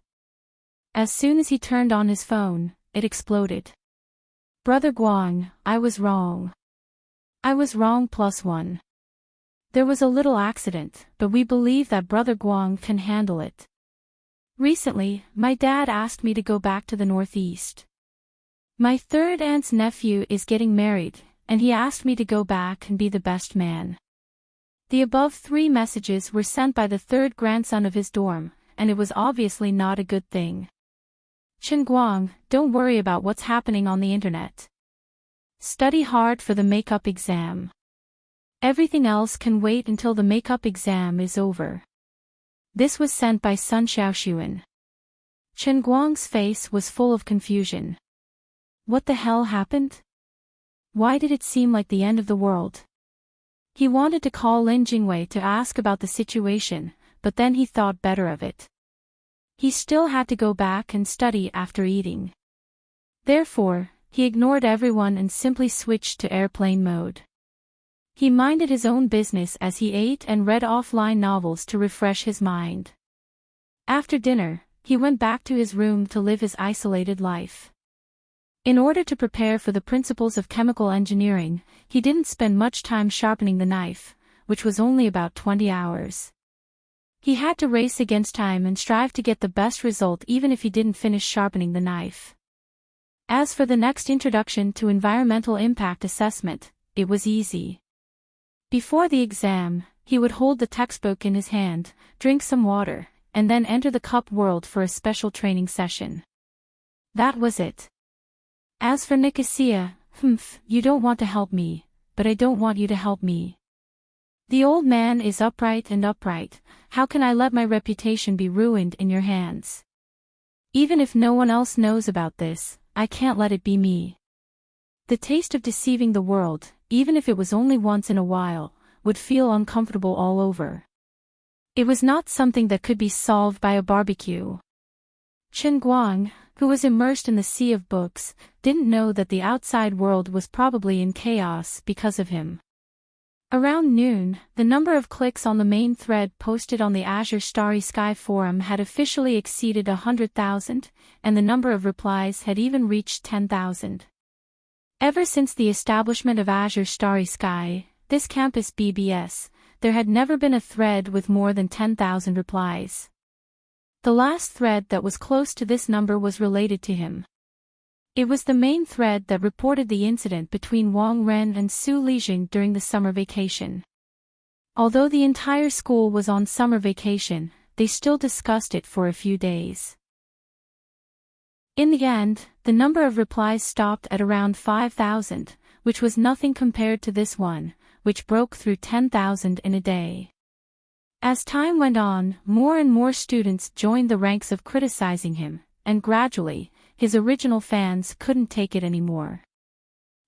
As soon as he turned on his phone, it exploded. "Brother Guang, I was wrong. I was wrong +1. There was a little accident, but we believe that Brother Guang can handle it. Recently, my dad asked me to go back to the Northeast. My third aunt's nephew is getting married, and he asked me to go back and be the best man." The above 3 messages were sent by the third grandson of his dorm, and it was obviously not a good thing. "Chen Guang, don't worry about what's happening on the internet. Study hard for the makeup exam. Everything else can wait until the makeup exam is over." This was sent by Sun Xiaoxuan. Chen Guang's face was full of confusion. What the hell happened? Why did it seem like the end of the world? He wanted to call Lin Jingwei to ask about the situation, but then he thought better of it. He still had to go back and study after eating. Therefore, he ignored everyone and simply switched to airplane mode. He minded his own business as he ate and read offline novels to refresh his mind. After dinner, he went back to his room to live his isolated life. In order to prepare for the principles of chemical engineering, he didn't spend much time sharpening the knife, which was only about 20 hours. He had to race against time and strive to get the best result even if he didn't finish sharpening the knife. As for the next introduction to environmental impact assessment, it was easy. Before the exam, he would hold the textbook in his hand, drink some water, and then enter the cup world for a special training session. That was it. As for Nicosia, you don't want to help me, but I don't want you to help me. The old man is upright and upright, how can I let my reputation be ruined in your hands? Even if no one else knows about this, I can't let it be me. The taste of deceiving the world, even if it was only once in a while, would feel uncomfortable all over. It was not something that could be solved by a barbecue. Chen Guang, who was immersed in the sea of books, didn't know that the outside world was probably in chaos because of him. Around noon, the number of clicks on the main thread posted on the Azure Starry Sky forum had officially exceeded 100,000, and the number of replies had even reached 10,000. Ever since the establishment of Azure Starry Sky, this campus BBS, there had never been a thread with more than 10,000 replies. The last thread that was close to this number was related to him. It was the main thread that reported the incident between Wang Ren and Su Lijing during the summer vacation. Although the entire school was on summer vacation, they still discussed it for a few days. In the end, the number of replies stopped at around 5,000, which was nothing compared to this one, which broke through 10,000 in a day. As time went on, more and more students joined the ranks of criticizing him, and gradually, his original fans couldn't take it anymore.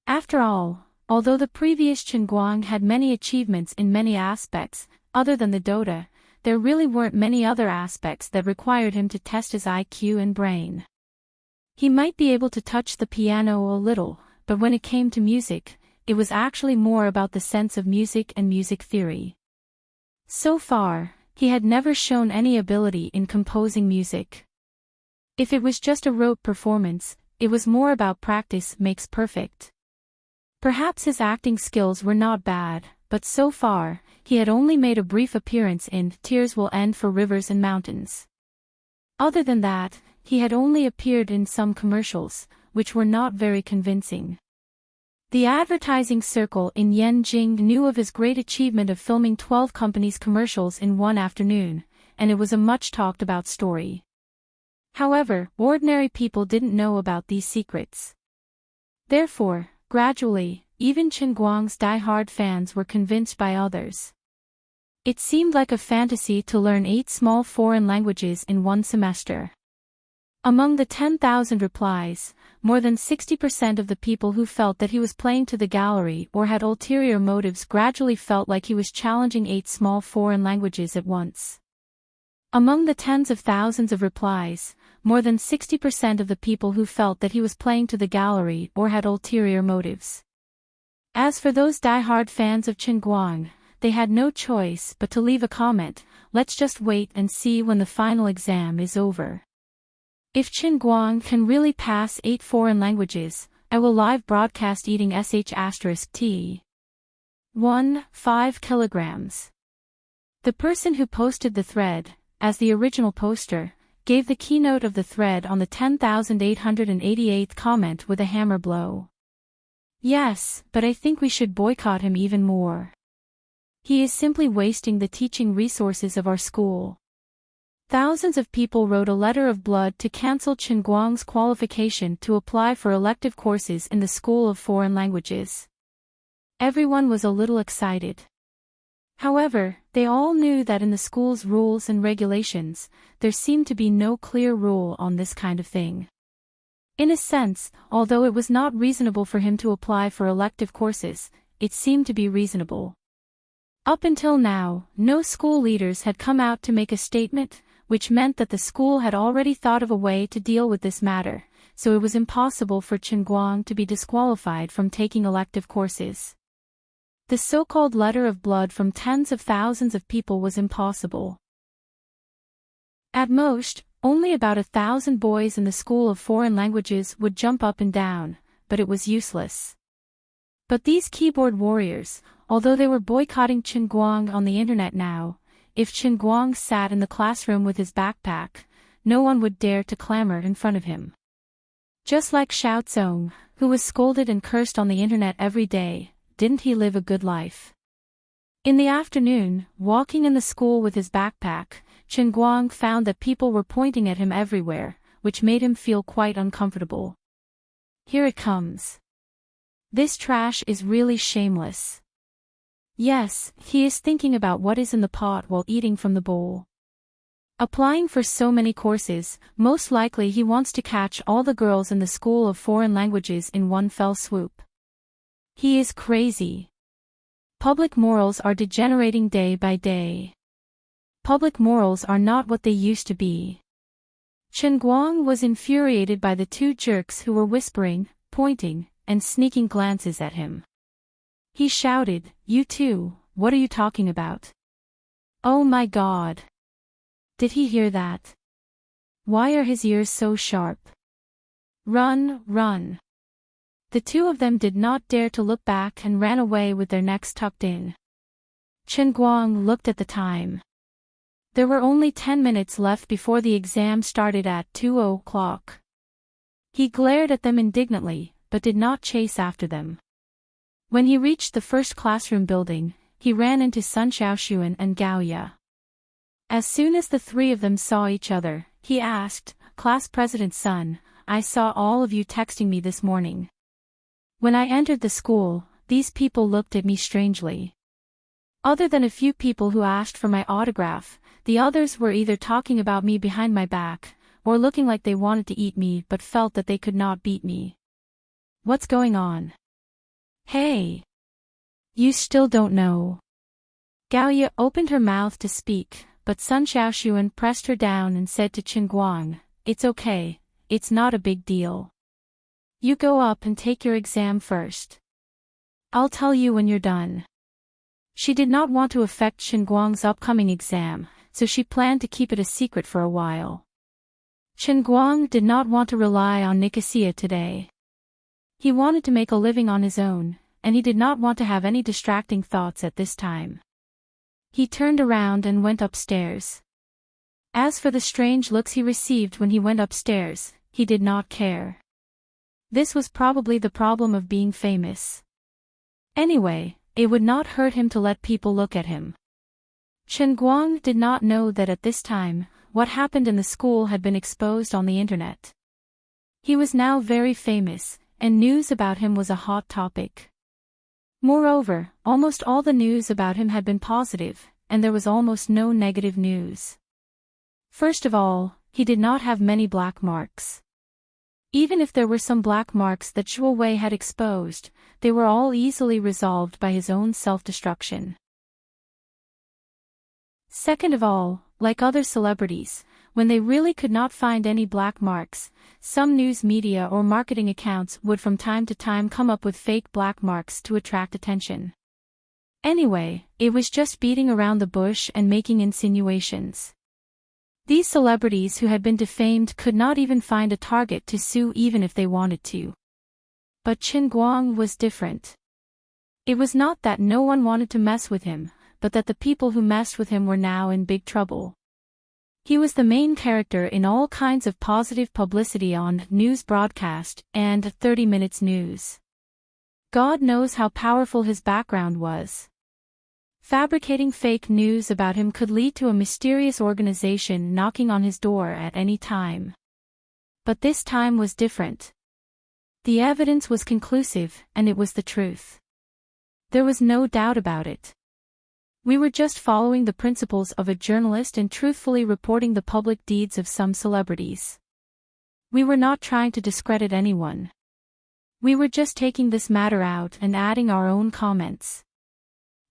After all, although the previous Chen Guang had many achievements in many aspects, other than the Dota, there really weren't many other aspects that required him to test his IQ and brain. He might be able to touch the piano a little, but when it came to music, it was actually more about the sense of music and music theory. So far, he had never shown any ability in composing music. If it was just a rote performance, it was more about practice makes perfect. Perhaps his acting skills were not bad, but so far, he had only made a brief appearance in Tears Will End for Rivers and Mountains. Other than that, he had only appeared in some commercials, which were not very convincing. The advertising circle in Yanjing knew of his great achievement of filming 12 companies' commercials in one afternoon, and it was a much talked about story. However, ordinary people didn't know about these secrets. Therefore, gradually, even Chen Guang's die-hard fans were convinced by others. It seemed like a fantasy to learn 8 small foreign languages in one semester. Among the 10,000 replies, more than 60% of the people who felt that he was playing to the gallery or had ulterior motives gradually felt like he was challenging 8 small foreign languages at once. Among the tens of thousands of replies, more than 60% of the people who felt that he was playing to the gallery or had ulterior motives. As for those die-hard fans of Chen Guang, they had no choice but to leave a comment, "Let's just wait and see when the final exam is over. If Chen Guang can really pass 8 foreign languages, I will live broadcast eating sh*t. 5 kilograms. The person who posted the thread, as the original poster, gave the keynote of the thread on the 10,888th comment with a hammer blow. Yes, but I think we should boycott him even more. He is simply wasting the teaching resources of our school. Thousands of people wrote a letter of blood to cancel Chen Guang's qualification to apply for elective courses in the School of Foreign Languages. Everyone was a little excited. However, they all knew that in the school's rules and regulations, there seemed to be no clear rule on this kind of thing. In a sense, although it was not reasonable for him to apply for elective courses, it seemed to be reasonable. Up until now, no school leaders had come out to make a statement, which meant that the school had already thought of a way to deal with this matter, so it was impossible for Chen Guang to be disqualified from taking elective courses. The so-called letter of blood from tens of thousands of people was impossible. At most, only about 1,000 boys in the School of Foreign Languages would jump up and down, but it was useless. But these keyboard warriors, although they were boycotting Chen Guang on the internet now, if Chen Guang sat in the classroom with his backpack, no one would dare to clamor in front of him. Just like Xiao Zong, who was scolded and cursed on the internet every day, didn't he live a good life? In the afternoon, walking in the school with his backpack, Chen Guang found that people were pointing at him everywhere, which made him feel quite uncomfortable. Here it comes. This trash is really shameless. Yes, he is thinking about what is in the pot while eating from the bowl. Applying for so many courses, most likely he wants to catch all the girls in the School of Foreign Languages in one fell swoop. He is crazy. Public morals are degenerating day by day. Public morals are not what they used to be. Chen Guang was infuriated by the 2 jerks who were whispering, pointing, and sneaking glances at him. He shouted, "You two, what are you talking about? Oh my God! Did he hear that? Why are his ears so sharp? Run, run!" The 2 of them did not dare to look back and ran away with their necks tucked in. Chen Guang looked at the time. There were only 10 minutes left before the exam started at 2:00. He glared at them indignantly, but did not chase after them. When he reached the first classroom building, he ran into Sun Xiaoxuan and Gao Ya. As soon as the 3 of them saw each other, he asked, "Class President Sun, I saw all of you texting me this morning. When I entered the school, these people looked at me strangely. Other than a few people who asked for my autograph, the others were either talking about me behind my back, or looking like they wanted to eat me but felt that they could not beat me. What's going on? Hey! You still don't know." Gao Ya opened her mouth to speak, but Sun Xiaoxuan pressed her down and said to Chen Guang, "It's okay, it's not a big deal. You go up and take your exam first. I'll tell you when you're done." She did not want to affect Chen Guang's upcoming exam, so she planned to keep it a secret for a while. Chen Guang did not want to rely on Nicosia today. He wanted to make a living on his own, and he did not want to have any distracting thoughts at this time. He turned around and went upstairs. As for the strange looks he received when he went upstairs, he did not care. This was probably the problem of being famous. Anyway, it would not hurt him to let people look at him. Chen Guang did not know that at this time, what happened in the school had been exposed on the internet. He was now very famous, and news about him was a hot topic. Moreover, almost all the news about him had been positive, and there was almost no negative news. First of all, he did not have many black marks. Even if there were some black marks that Shuo Wei had exposed, they were all easily resolved by his own self-destruction. Second of all, like other celebrities, when they really could not find any black marks, some news media or marketing accounts would from time to time come up with fake black marks to attract attention. Anyway, it was just beating around the bush and making insinuations. These celebrities who had been defamed could not even find a target to sue even if they wanted to. But Qin Guang was different. It was not that no one wanted to mess with him, but that the people who messed with him were now in big trouble. He was the main character in all kinds of positive publicity on news broadcast and 30 Minutes News. God knows how powerful his background was. Fabricating fake news about him could lead to a mysterious organization knocking on his door at any time. But this time was different. The evidence was conclusive, and it was the truth. There was no doubt about it. We were just following the principles of a journalist and truthfully reporting the public deeds of some celebrities. We were not trying to discredit anyone. We were just taking this matter out and adding our own comments.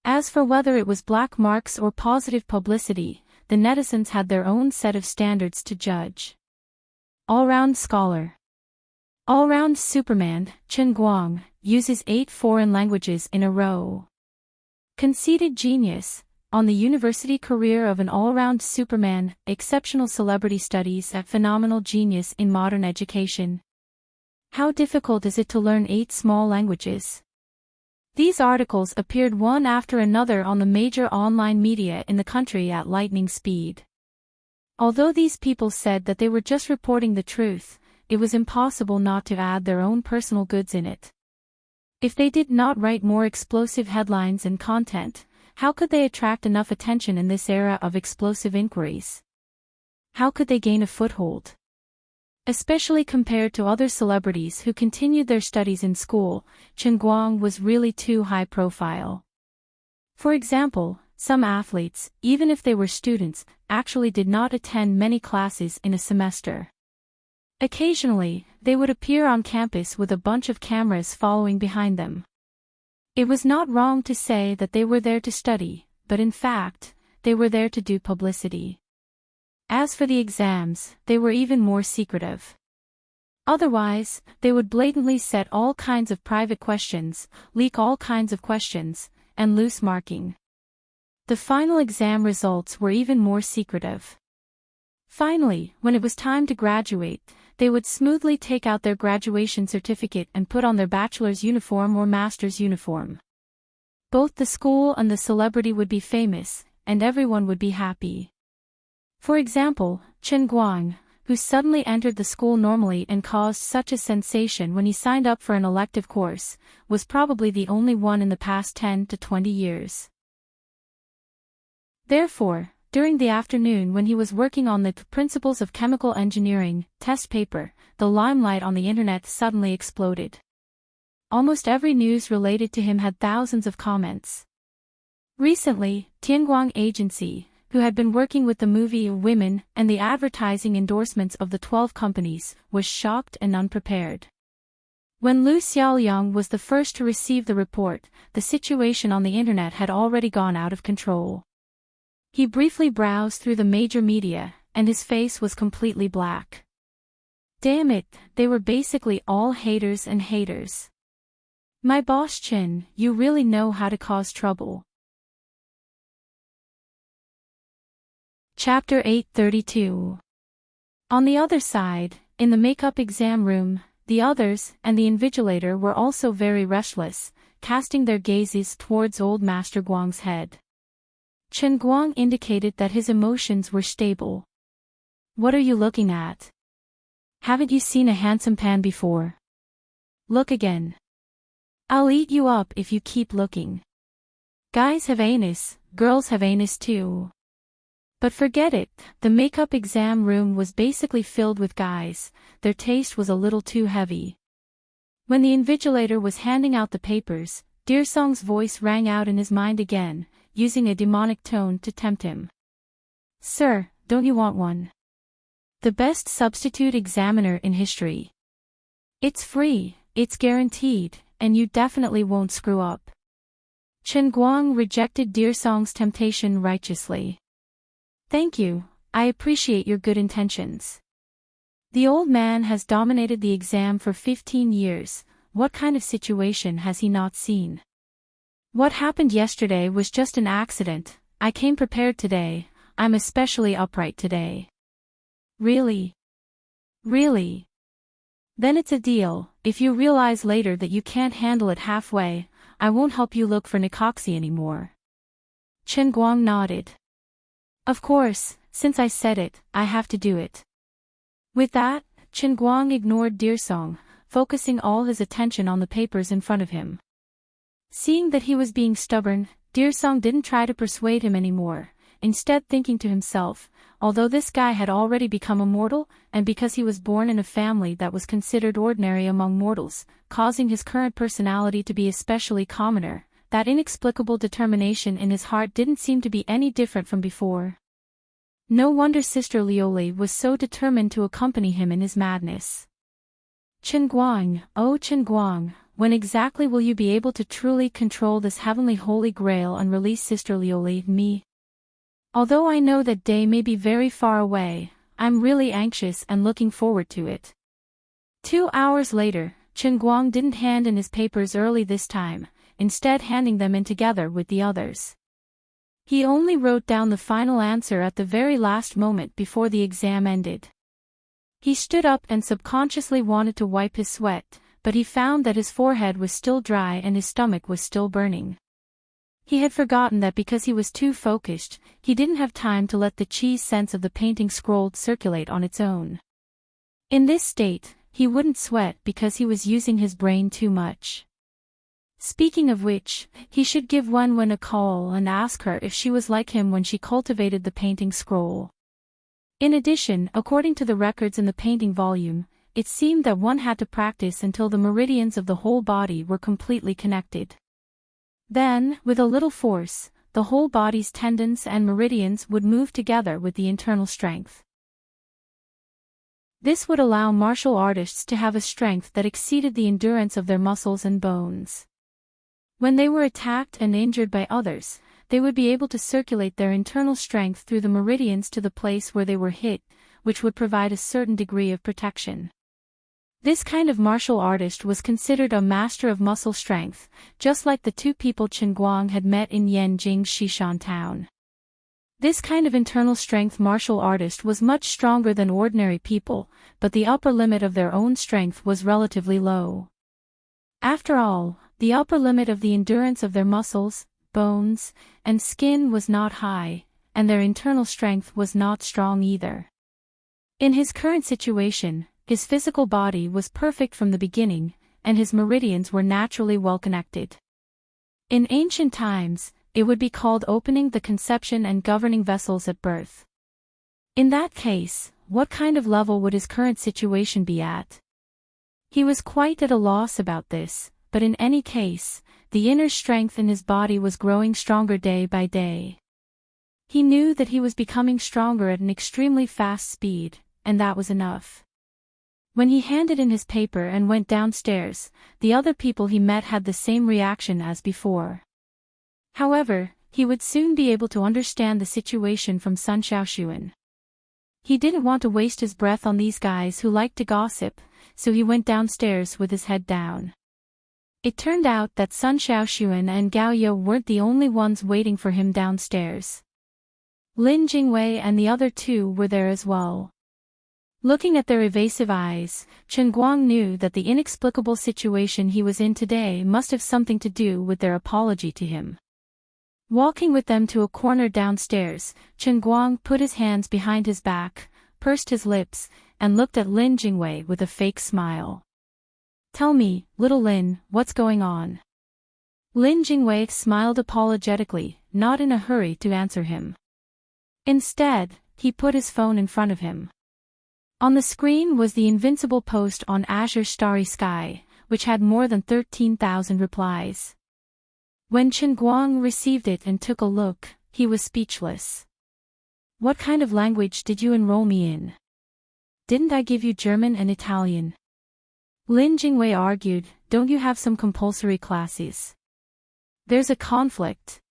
As for whether it was black marks or positive publicity, the netizens had their own set of standards to judge. All-round scholar. All-round Superman, Qin Guang, uses 8 foreign languages in a row. Conceited genius, on the university career of an all-round Superman, exceptional celebrity studies at phenomenal genius in modern education. How difficult is it to learn 8 small languages? These articles appeared one after another on the major online media in the country at lightning speed. Although these people said that they were just reporting the truth, it was impossible not to add their own personal goods in it. If they did not write more explosive headlines and content, how could they attract enough attention in this era of explosive inquiries? How could they gain a foothold? Especially compared to other celebrities who continued their studies in school, Qin Guang was really too high profile. For example, some athletes, even if they were students, actually did not attend many classes in a semester. Occasionally, they would appear on campus with a bunch of cameras following behind them. It was not wrong to say that they were there to study, but in fact, they were there to do publicity. As for the exams, they were even more secretive. Otherwise, they would blatantly set all kinds of private questions, leak all kinds of questions, and loose marking. The final exam results were even more secretive. Finally, when it was time to graduate, they would smoothly take out their graduation certificate and put on their bachelor's uniform or master's uniform. Both the school and the celebrity would be famous, and everyone would be happy. For example, Qin Guang, who suddenly entered the school normally and caused such a sensation when he signed up for an elective course, was probably the only one in the past 10 to 20 years. Therefore, during the afternoon when he was working on the Principles of Chemical Engineering test paper, the limelight on the internet suddenly exploded. Almost every news related to him had thousands of comments. Recently, Tianguang Agency, who had been working with the movie Women and the advertising endorsements of the 12 companies, was shocked and unprepared. When Lu Xiaoliang was the first to receive the report, the situation on the internet had already gone out of control. He briefly browsed through the major media, and his face was completely black. Damn it, they were basically all haters and haters. My boss Qin, you really know how to cause trouble. Chapter 832. On the other side, in the makeup exam room, the others and the invigilator were also very restless, casting their gazes towards old Master Guang's head. Qin Guang indicated that his emotions were stable. What are you looking at? Haven't you seen a handsome pan before? Look again. I'll eat you up if you keep looking. Guys have anus, girls have anus too. But forget it, the makeup exam room was basically filled with guys, their taste was a little too heavy. When the invigilator was handing out the papers, Dearsong's voice rang out in his mind again, using a demonic tone to tempt him. Sir, don't you want one? The best substitute examiner in history. It's free, it's guaranteed, and you definitely won't screw up. Chen Guang rejected Dearsong's temptation righteously. Thank you, I appreciate your good intentions. The old man has dominated the exam for 15 years, what kind of situation has he not seen? What happened yesterday was just an accident, I came prepared today, I'm especially upright today. Really? Really? Then it's a deal, if you realize later that you can't handle it halfway, I won't help you look for Nikoxy anymore. Chen Guang nodded. Of course, since I said it, I have to do it. With that, Chen Guang ignored Dearsong, focusing all his attention on the papers in front of him. Seeing that he was being stubborn, Dearsong didn't try to persuade him anymore, instead thinking to himself, although this guy had already become immortal, and because he was born in a family that was considered ordinary among mortals, causing his current personality to be especially commoner, that inexplicable determination in his heart didn't seem to be any different from before. No wonder Sister Lioli was so determined to accompany him in his madness. Chen Guang, oh Chen Guang, when exactly will you be able to truly control this heavenly holy grail and release Sister Lioli, me? Although I know that day may be very far away, I'm really anxious and looking forward to it. 2 hours later, Chen Guang didn't hand in his papers early this time, instead handing them in together with the others. He only wrote down the final answer at the very last moment before the exam ended. He stood up and subconsciously wanted to wipe his sweat, but he found that his forehead was still dry and his stomach was still burning. He had forgotten that because he was too focused, he didn't have time to let the cheese sense of the painting scroll circulate on its own. In this state, he wouldn't sweat because he was using his brain too much. Speaking of which, he should give Wenwen a call and ask her if she was like him when she cultivated the painting scroll. In addition, according to the records in the painting volume, it seemed that one had to practice until the meridians of the whole body were completely connected. Then, with a little force, the whole body's tendons and meridians would move together with the internal strength. This would allow martial artists to have a strength that exceeded the endurance of their muscles and bones. When they were attacked and injured by others, they would be able to circulate their internal strength through the meridians to the place where they were hit, which would provide a certain degree of protection. This kind of martial artist was considered a master of muscle strength, just like the two people Chen Guang had met in Yanjing's Xishan town. This kind of internal strength martial artist was much stronger than ordinary people, but the upper limit of their own strength was relatively low. After all, the upper limit of the endurance of their muscles, bones, and skin was not high, and their internal strength was not strong either. In his current situation, his physical body was perfect from the beginning, and his meridians were naturally well connected. In ancient times, it would be called opening the conception and governing vessels at birth. In that case, what kind of level would his current situation be at? He was quite at a loss about this, but in any case, the inner strength in his body was growing stronger day by day. He knew that he was becoming stronger at an extremely fast speed, and that was enough. When he handed in his paper and went downstairs, the other people he met had the same reaction as before. However, he would soon be able to understand the situation from Sun Xiaoxuan. He didn't want to waste his breath on these guys who liked to gossip, so he went downstairs with his head down. It turned out that Sun Xiaoxuan and Gao Yo weren't the only ones waiting for him downstairs. Lin Jingwei and the other two were there as well. Looking at their evasive eyes, Chen Guang knew that the inexplicable situation he was in today must have something to do with their apology to him. Walking with them to a corner downstairs, Chen Guang put his hands behind his back, pursed his lips, and looked at Lin Jingwei with a fake smile. "Tell me, little Lin, what's going on?" Lin Jingwei smiled apologetically, not in a hurry to answer him. Instead, he put his phone in front of him. On the screen was the invincible post on Azure Starry Sky, which had more than 13,000 replies. When Chen Guang received it and took a look, he was speechless. "What kind of language did you enroll me in?" Didn't I give you German and Italian? Lin Jingwei argued, don't you have some compulsory classes? There's a conflict.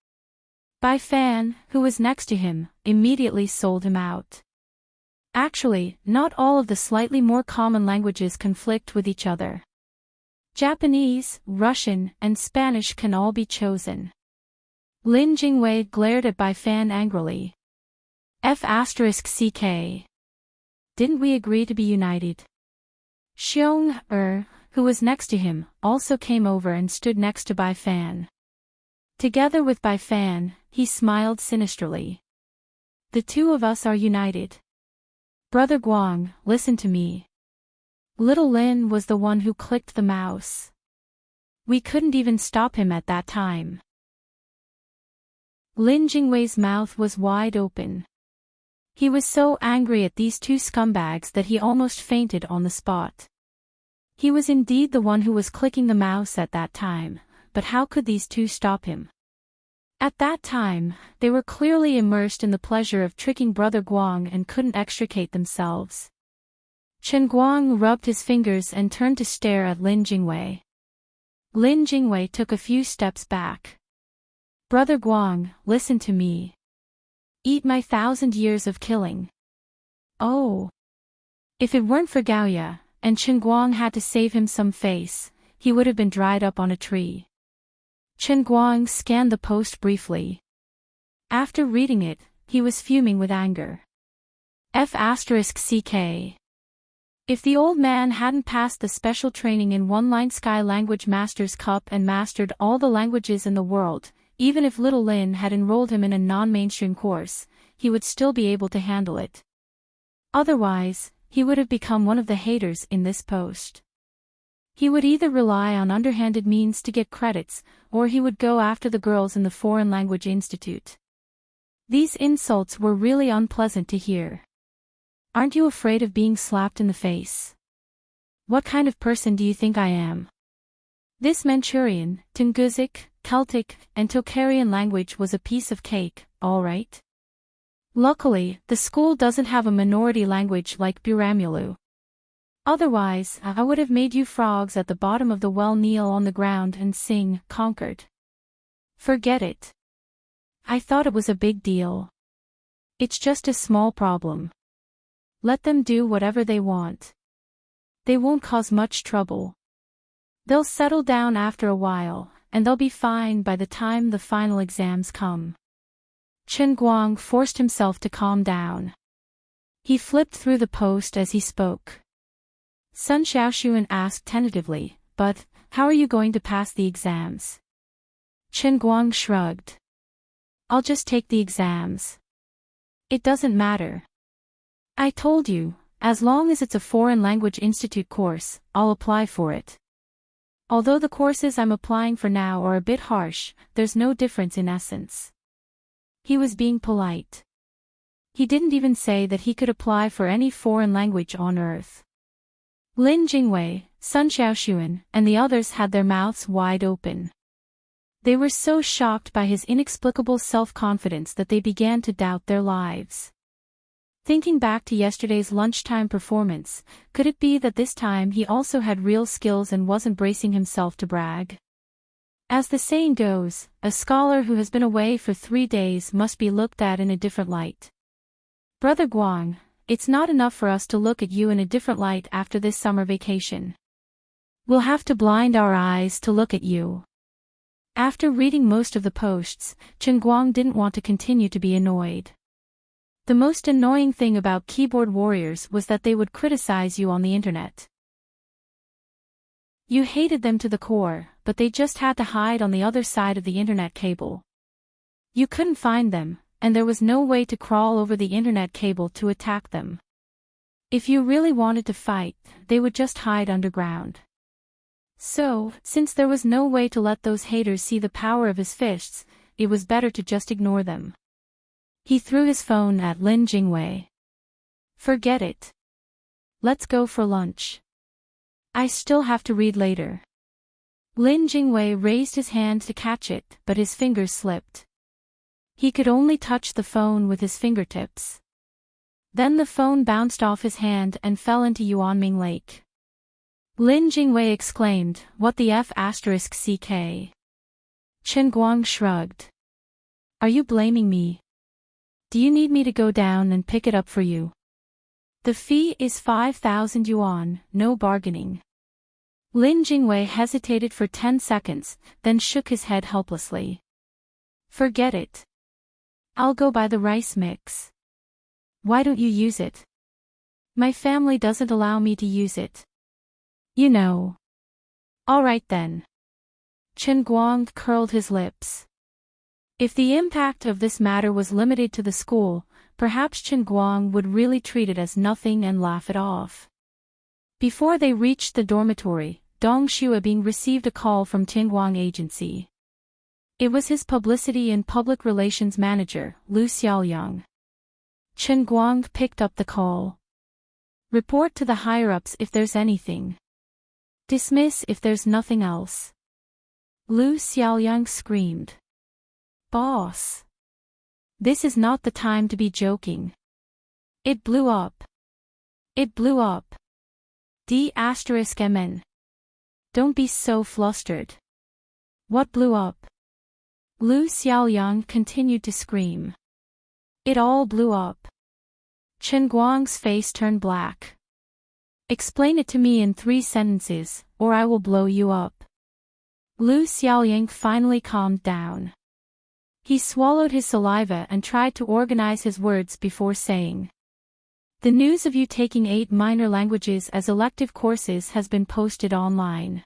Bai Fan, who was next to him, immediately sold him out. Actually, not all of the slightly more common languages conflict with each other. Japanese, Russian, and Spanish can all be chosen. Lin Jingwei glared at Bai Fan angrily. F***CK. Didn't we agree to be united? Xiong, who was next to him, also came over and stood next to Bai Fan. Together with Bai Fan, he smiled sinisterly. The two of us are united. Brother Guang, listen to me. Little Lin was the one who clicked the mouse. We couldn't even stop him at that time. Lin Jingwei's mouth was wide open. He was so angry at these two scumbags that he almost fainted on the spot. He was indeed the one who was clicking the mouse at that time, but how could these two stop him? At that time, they were clearly immersed in the pleasure of tricking Brother Guang and couldn't extricate themselves. Chen Guang rubbed his fingers and turned to stare at Lin Jingwei. Lin Jingwei took a few steps back. Brother Guang, listen to me. Eat my 1,000 years of killing. Oh. If it weren't for Gaoya, and Chen Guang had to save him some face, he would have been dried up on a tree. Chen Guang scanned the post briefly. After reading it, he was fuming with anger. F***CK. If the old man hadn't passed the special training in One-Line Sky Language Masters Cup and mastered all the languages in the world, even if Little Lin had enrolled him in a non-mainstream course, he would still be able to handle it. Otherwise, he would have become one of the haters in this post. He would either rely on underhanded means to get credits, or he would go after the girls in the Foreign Language Institute. These insults were really unpleasant to hear. Aren't you afraid of being slapped in the face? What kind of person do you think I am? This Manchurian, Tungusic, Celtic, and Tocharian language was a piece of cake, all right? Luckily, the school doesn't have a minority language like Biramulu. Otherwise, I would have made you frogs at the bottom of the well kneel on the ground and sing, conquered. Forget it. I thought it was a big deal. It's just a small problem. Let them do whatever they want. They won't cause much trouble. They'll settle down after a while, and they'll be fine by the time the final exams come. Chen Guang forced himself to calm down. He flipped through the post as he spoke. Sun Xiaoxuan asked tentatively, but, how are you going to pass the exams? Chen Guang shrugged. I'll just take the exams. It doesn't matter. I told you, as long as it's a Foreign Language Institute course, I'll apply for it. Although the courses I'm applying for now are a bit harsh, there's no difference in essence. He was being polite. He didn't even say that he could apply for any foreign language on earth. Lin Jingwei, Sun Xiaoxuan, and the others had their mouths wide open. They were so shocked by his inexplicable self-confidence that they began to doubt their lives. Thinking back to yesterday's lunchtime performance, could it be that this time he also had real skills and wasn't bracing himself to brag? As the saying goes, a scholar who has been away for 3 days must be looked at in a different light. Brother Guang, it's not enough for us to look at you in a different light after this summer vacation. We'll have to blind our eyes to look at you. After reading most of the posts, Chen Guang didn't want to continue to be annoyed. The most annoying thing about keyboard warriors was that they would criticize you on the internet. You hated them to the core, but they just had to hide on the other side of the internet cable. You couldn't find them, and there was no way to crawl over the internet cable to attack them. If you really wanted to fight, they would just hide underground. So, since there was no way to let those haters see the power of his fists, it was better to just ignore them. He threw his phone at Lin Jingwei. Forget it. Let's go for lunch. I still have to read later. Lin Jingwei raised his hand to catch it, but his fingers slipped. He could only touch the phone with his fingertips. Then the phone bounced off his hand and fell into Yuanming Lake. Lin Jingwei exclaimed, "What the F***? Chen Guang shrugged. "Are you blaming me? Do you need me to go down and pick it up for you? The fee is 5,000 yuan, no bargaining." Lin Jingwei hesitated for 10 seconds, then shook his head helplessly. "Forget it. I'll go buy the rice mix." "Why don't you use it?" "My family doesn't allow me to use it. You know." "All right then." Chen Guang curled his lips. If the impact of this matter was limited to the school, perhaps Chen Guang would really treat it as nothing and laugh it off. Before they reached the dormitory, Dong Xuebing received a call from Tingguang Agency. It was his publicity and public relations manager, Lu Xiaoyang. Chen Guang picked up the call. "Report to the higher-ups if there's anything. Dismiss if there's nothing else." Lu Xiaoyang screamed. "Boss! This is not the time to be joking. It blew up. It blew up. D*MN. Don't be so flustered. What blew up?" Lu Xiaoyang continued to scream. "It all blew up." Chen Guang's face turned black. "Explain it to me in 3 sentences, or I will blow you up." Lu Xiaoyang finally calmed down. He swallowed his saliva and tried to organize his words before saying, "The news of you taking 8 minor languages as elective courses has been posted online.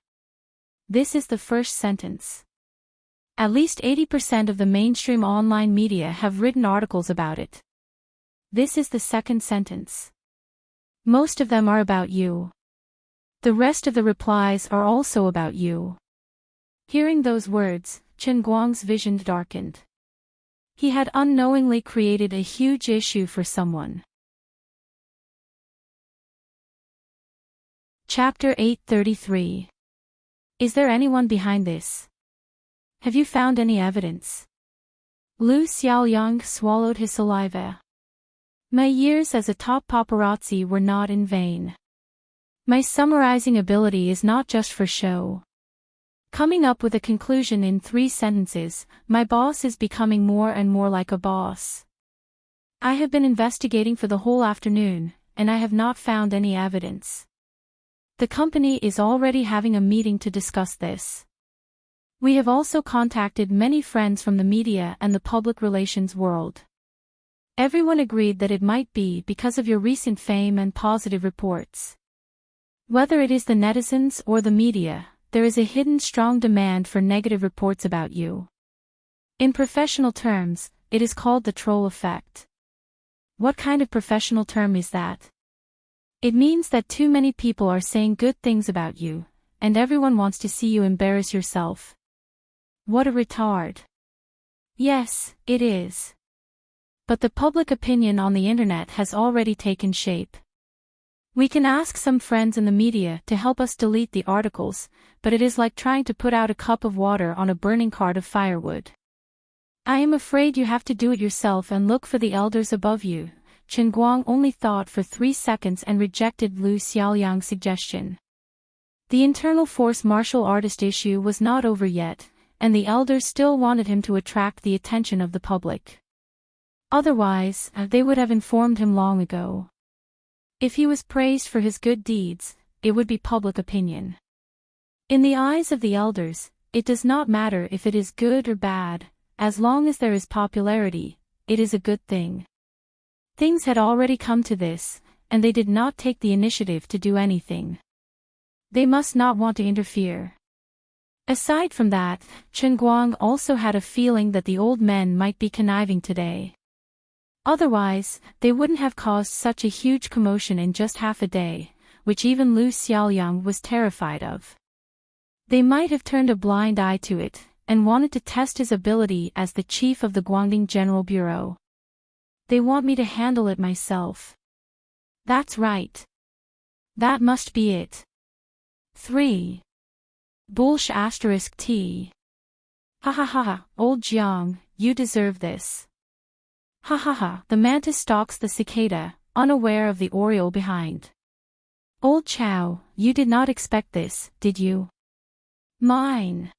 This is the first sentence. At least 80% of the mainstream online media have written articles about it. This is the second sentence. Most of them are about you. The rest of the replies are also about you." Hearing those words, Chen Guang's vision darkened. He had unknowingly created a huge issue for someone. Chapter 833. Is there anyone behind this? Have you found any evidence? Lu Xiaoyang swallowed his saliva. "My years as a top paparazzi were not in vain. My summarizing ability is not just for show. Coming up with a conclusion in 3 sentences, my boss is becoming more and more like a boss. I have been investigating for the whole afternoon, and I have not found any evidence. The company is already having a meeting to discuss this. We have also contacted many friends from the media and the public relations world. Everyone agreed that it might be because of your recent fame and positive reports. Whether it is the netizens or the media, there is a hidden strong demand for negative reports about you. In professional terms, it is called the troll effect." "What kind of professional term is that?" "It means that too many people are saying good things about you, and everyone wants to see you embarrass yourself." "What a retard." "Yes, it is. But the public opinion on the internet has already taken shape. We can ask some friends in the media to help us delete the articles, but it is like trying to put out a cup of water on a burning cart of firewood. I am afraid you have to do it yourself and look for the elders above you." Chen Guang only thought for 3 seconds and rejected Lu Xiaoyang's suggestion. The internal force martial artist issue was not over yet, and the elders still wanted him to attract the attention of the public. Otherwise, they would have informed him long ago. If he was praised for his good deeds, it would be public opinion. In the eyes of the elders, it does not matter if it is good or bad, as long as there is popularity, it is a good thing. Things had already come to this, and they did not take the initiative to do anything. They must not want to interfere. Aside from that, Chen Guang also had a feeling that the old men might be conniving today. Otherwise, they wouldn't have caused such a huge commotion in just half a day, which even Lu Xiaoyang was terrified of. They might have turned a blind eye to it, and wanted to test his ability as the chief of the Guangdong General Bureau. They want me to handle it myself. That's right. That must be it. 3. T. Ha ha ha ha, old Jiang, you deserve this. Ha ha ha, the mantis stalks the cicada, unaware of the aureole behind. Old Chow, you did not expect this, did you? Mine.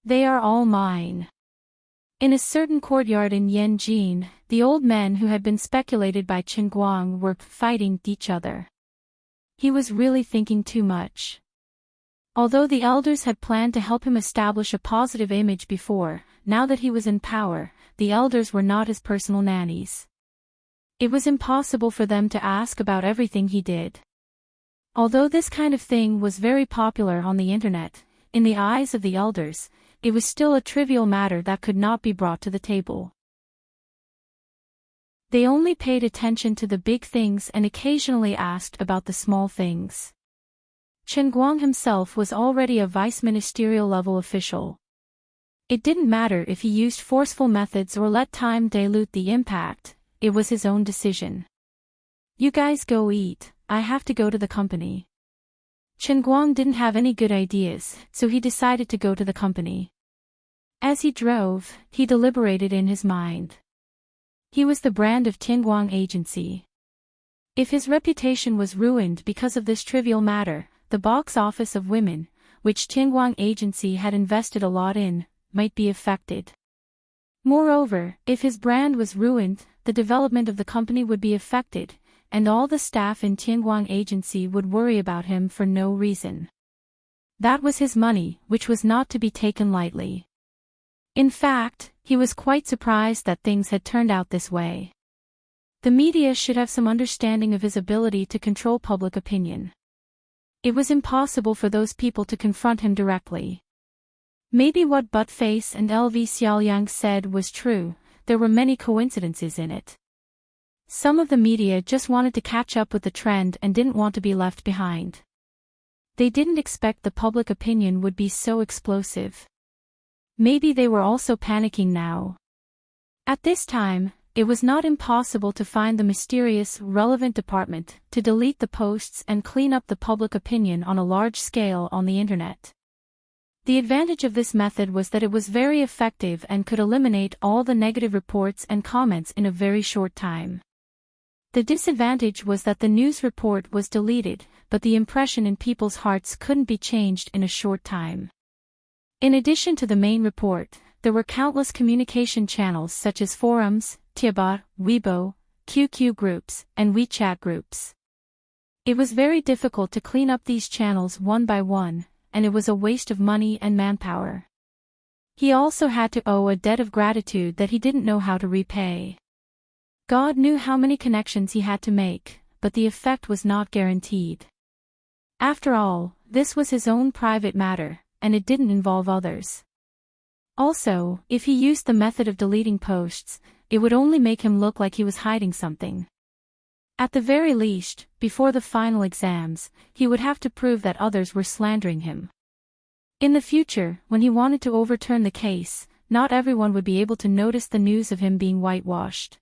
They are all mine. In a certain courtyard in Yanjin, the old men who had been speculated by Chen Guang were fighting each other. He was really thinking too much. Although the elders had planned to help him establish a positive image before, now that he was in power, the elders were not his personal nannies. It was impossible for them to ask about everything he did. Although this kind of thing was very popular on the internet, in the eyes of the elders, it was still a trivial matter that could not be brought to the table. They only paid attention to the big things and occasionally asked about the small things. Chen Guang himself was already a vice-ministerial level official. It didn't matter if he used forceful methods or let time dilute the impact, it was his own decision. You guys go eat, I have to go to the company. Chen Guang didn't have any good ideas, so he decided to go to the company. As he drove, he deliberated in his mind. He was the brand of Tianguang Agency. If his reputation was ruined because of this trivial matter, the box office of women, which Tianguang Agency had invested a lot in, might be affected. Moreover, if his brand was ruined, the development of the company would be affected, and all the staff in Tianguang Agency would worry about him for no reason. That was his money, which was not to be taken lightly. In fact, he was quite surprised that things had turned out this way. The media should have some understanding of his ability to control public opinion. It was impossible for those people to confront him directly. Maybe what Buttface and LV Xiaoyang said was true, there were many coincidences in it. Some of the media just wanted to catch up with the trend and didn't want to be left behind. They didn't expect the public opinion would be so explosive. Maybe they were also panicking now. At this time, it was not impossible to find the mysterious, relevant department to delete the posts and clean up the public opinion on a large scale on the internet. The advantage of this method was that it was very effective and could eliminate all the negative reports and comments in a very short time. The disadvantage was that the news report was deleted, but the impression in people's hearts couldn't be changed in a short time. In addition to the main report, there were countless communication channels such as forums, Tieba, Weibo, QQ groups, and WeChat groups. It was very difficult to clean up these channels one by one, and it was a waste of money and manpower. He also had to owe a debt of gratitude that he didn't know how to repay. God knew how many connections he had to make, but the effect was not guaranteed. After all, this was his own private matter, and it didn't involve others. Also, if he used the method of deleting posts, it would only make him look like he was hiding something. At the very least, before the final exams, he would have to prove that others were slandering him. In the future, when he wanted to overturn the case, not everyone would be able to notice the news of him being whitewashed.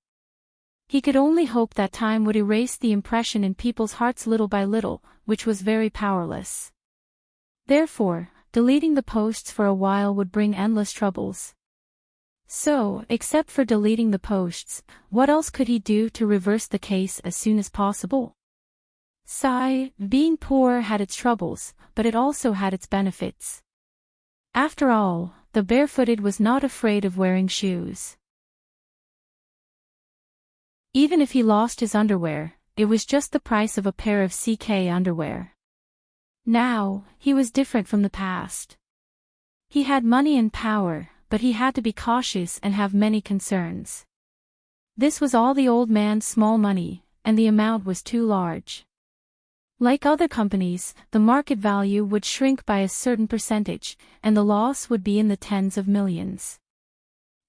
He could only hope that time would erase the impression in people's hearts little by little, which was very powerless. Therefore, deleting the posts for a while would bring endless troubles. So, except for deleting the posts, what else could he do to reverse the case as soon as possible? Being poor had its troubles, but it also had its benefits. After all, the barefooted was not afraid of wearing shoes. Even if he lost his underwear, it was just the price of a pair of CK underwear. Now, he was different from the past. He had money and power, but he had to be cautious and have many concerns. This was all the old man's small money, and the amount was too large. Like other companies, the market value would shrink by a certain percentage, and the loss would be in the tens of millions.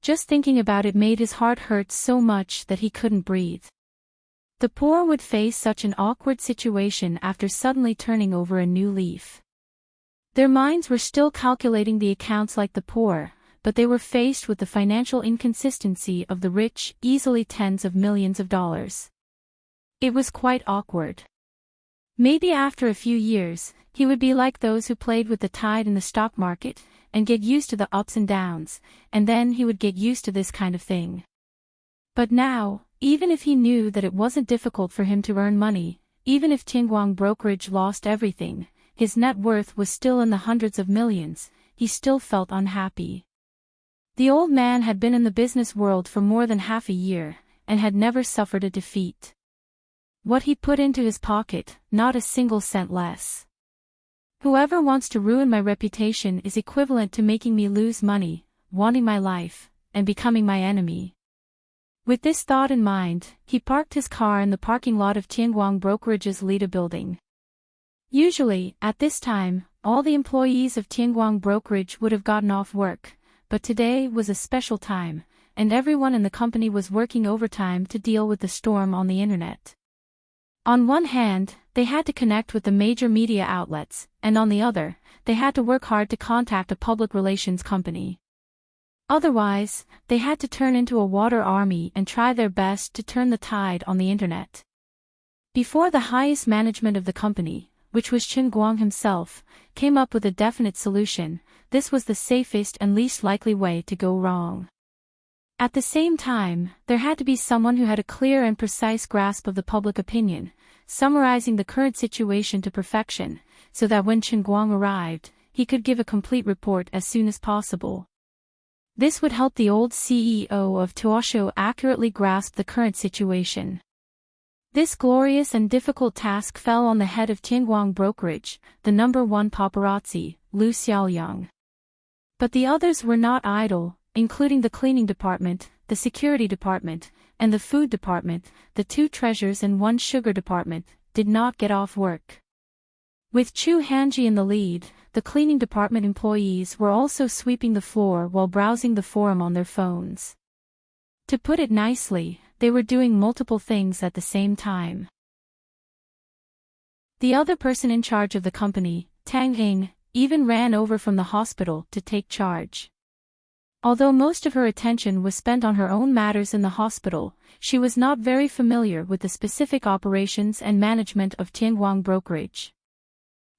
Just thinking about it made his heart hurt so much that he couldn't breathe. The poor would face such an awkward situation after suddenly turning over a new leaf. Their minds were still calculating the accounts like the poor, but they were faced with the financial inconsistency of the rich, easily tens of millions of dollars. It was quite awkward. Maybe after a few years, he would be like those who played with the tide in the stock market, and get used to the ups and downs, and then he would get used to this kind of thing. But now, even if he knew that it wasn't difficult for him to earn money, even if Tianguang Brokerage lost everything, his net worth was still in the hundreds of millions, he still felt unhappy. The old man had been in the business world for more than half a year, and had never suffered a defeat. What he put into his pocket, not a single cent less. Whoever wants to ruin my reputation is equivalent to making me lose money, wanting my life, and becoming my enemy. With this thought in mind, he parked his car in the parking lot of Tianguang Brokerage's Lida building. Usually, at this time, all the employees of Tianguang Brokerage would have gotten off work, but today was a special time, and everyone in the company was working overtime to deal with the storm on the internet. On one hand, they had to connect with the major media outlets, and on the other, they had to work hard to contact a public relations company. Otherwise, they had to turn into a water army and try their best to turn the tide on the internet. Before the highest management of the company, which was Chen Guang himself, came up with a definite solution, this was the safest and least likely way to go wrong. At the same time, there had to be someone who had a clear and precise grasp of the public opinion, summarizing the current situation to perfection, so that when Chen Guang arrived, he could give a complete report as soon as possible. This would help the old CEO of Tuosho accurately grasp the current situation. This glorious and difficult task fell on the head of Tianguang Brokerage, the #1 paparazzi, Lu Xiaoyang. But the others were not idle, including the cleaning department, the security department, and the food department. The 2 treasures and 1 sugar department did not get off work. With Chu Hanji in the lead, the cleaning department employees were also sweeping the floor while browsing the forum on their phones. To put it nicely, they were doing multiple things at the same time. The other person in charge of the company, Tang Ying, even ran over from the hospital to take charge. Although most of her attention was spent on her own matters in the hospital, she was not very familiar with the specific operations and management of Tianguang Brokerage.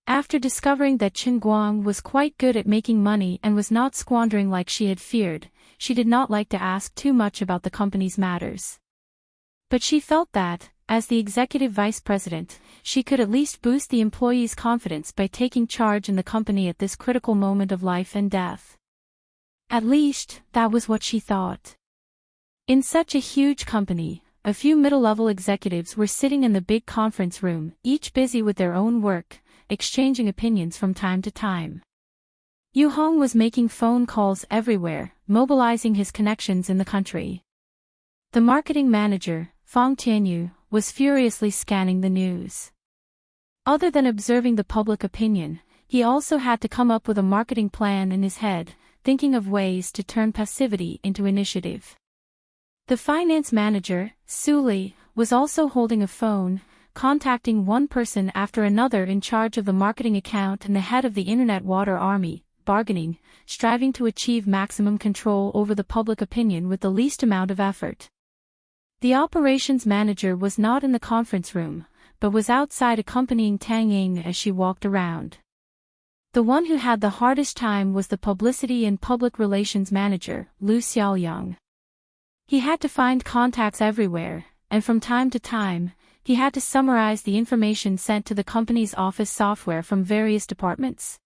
After discovering that Chen Guang was quite good at making money and was not squandering like she had feared, she did not like to ask too much about the company's matters. But she felt that, as the executive vice president, she could at least boost the employees' confidence by taking charge in the company at this critical moment of life and death. At least, that was what she thought. In such a huge company, a few middle-level executives were sitting in the big conference room, each busy with their own work, exchanging opinions from time to time. Yu Hong was making phone calls everywhere, mobilizing his connections in the country. The marketing manager, Fang Tianyu, was furiously scanning the news. Other than observing the public opinion, he also had to come up with a marketing plan in his head, thinking of ways to turn passivity into initiative. The finance manager, Su Li, was also holding a phone, contacting one person after another in charge of the marketing account and the head of the Internet Water Army, bargaining, striving to achieve maximum control over the public opinion with the least amount of effort. The operations manager was not in the conference room, but was outside accompanying Tang Ying as she walked around. The one who had the hardest time was the publicity and public relations manager, Lu Xiaoyang. He had to find contacts everywhere, and from time to time, he had to summarize the information sent to the company's office software from various departments.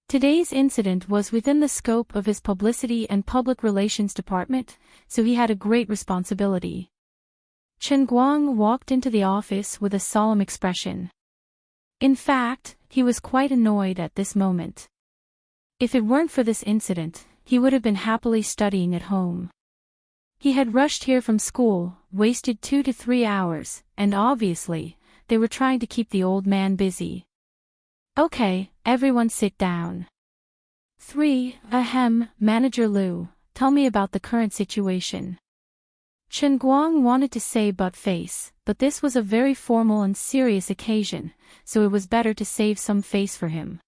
Today's incident was within the scope of his publicity and public relations department, so he had a great responsibility. Chen Guang walked into the office with a solemn expression. In fact, he was quite annoyed at this moment. If it weren't for this incident, he would have been happily studying at home. He had rushed here from school, wasted 2 to 3 hours, and obviously, they were trying to keep the old man busy. Okay, everyone sit down. 3. Manager Lu, tell me about the current situation. Chen Guang wanted to say face, but this was a very formal and serious occasion, so it was better to save some face for him.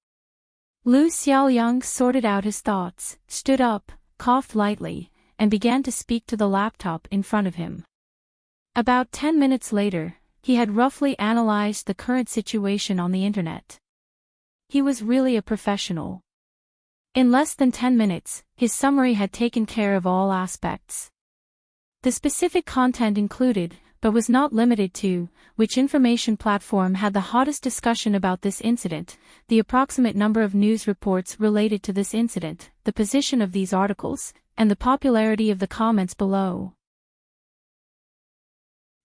Lu Xiaoyang sorted out his thoughts, stood up, coughed lightly, and began to speak to the laptop in front of him. About 10 minutes later, he had roughly analyzed the current situation on the internet. He was really a professional. In less than 10 minutes, his summary had taken care of all aspects. The specific content included, but was not limited to, which information platform had the hottest discussion about this incident, the approximate number of news reports related to this incident, the position of these articles, and the popularity of the comments below.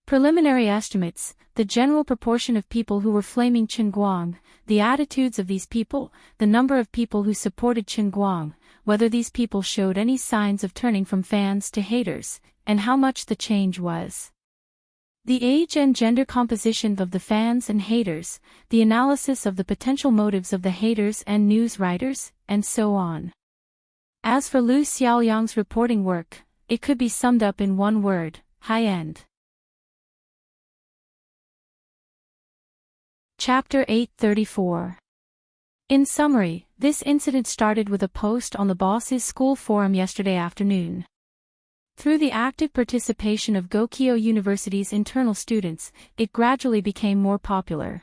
Preliminary estimates, the general proportion of people who were flaming Chen Guang, the attitudes of these people, the number of people who supported Chen Guang, whether these people showed any signs of turning from fans to haters, and how much the change was. The age and gender composition of the fans and haters, the analysis of the potential motives of the haters and news writers, and so on. As for Lu Xiaoyang's reporting work, it could be summed up in one word: high-end. Chapter 834. In summary, this incident started with a post on the boss's school forum yesterday afternoon. Through the active participation of Gokyo University's internal students, it gradually became more popular.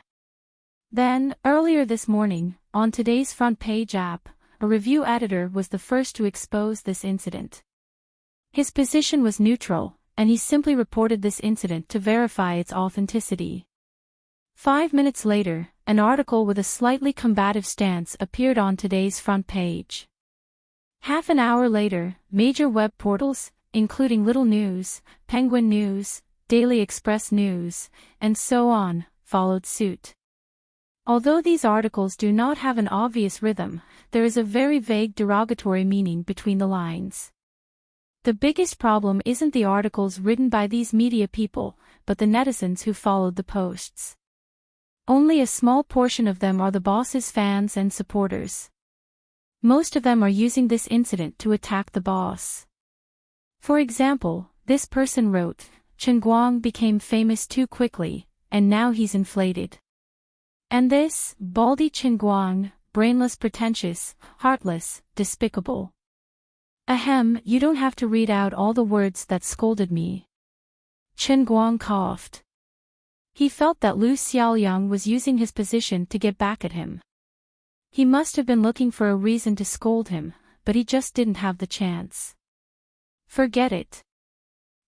Then, earlier this morning, on today's front page app, a review editor was the first to expose this incident. His position was neutral, and he simply reported this incident to verify its authenticity. 5 minutes later, an article with a slightly combative stance appeared on today's front page. Half an hour later, major web portals, including Little News, Penguin News, Daily Express News, and so on, followed suit. Although these articles do not have an obvious rhythm, there is a very vague derogatory meaning between the lines. The biggest problem isn't the articles written by these media people, but the netizens who followed the posts. Only a small portion of them are the boss's fans and supporters. Most of them are using this incident to attack the boss. For example, this person wrote, "Chen Guang became famous too quickly, and now he's inflated." And this, "Baldy Chen Guang, brainless, pretentious, heartless, despicable." Ahem, you don't have to read out all the words that scolded me. Chen Guang coughed. He felt that Lu Xiaoyang was using his position to get back at him. He must have been looking for a reason to scold him, but he just didn't have the chance. Forget it.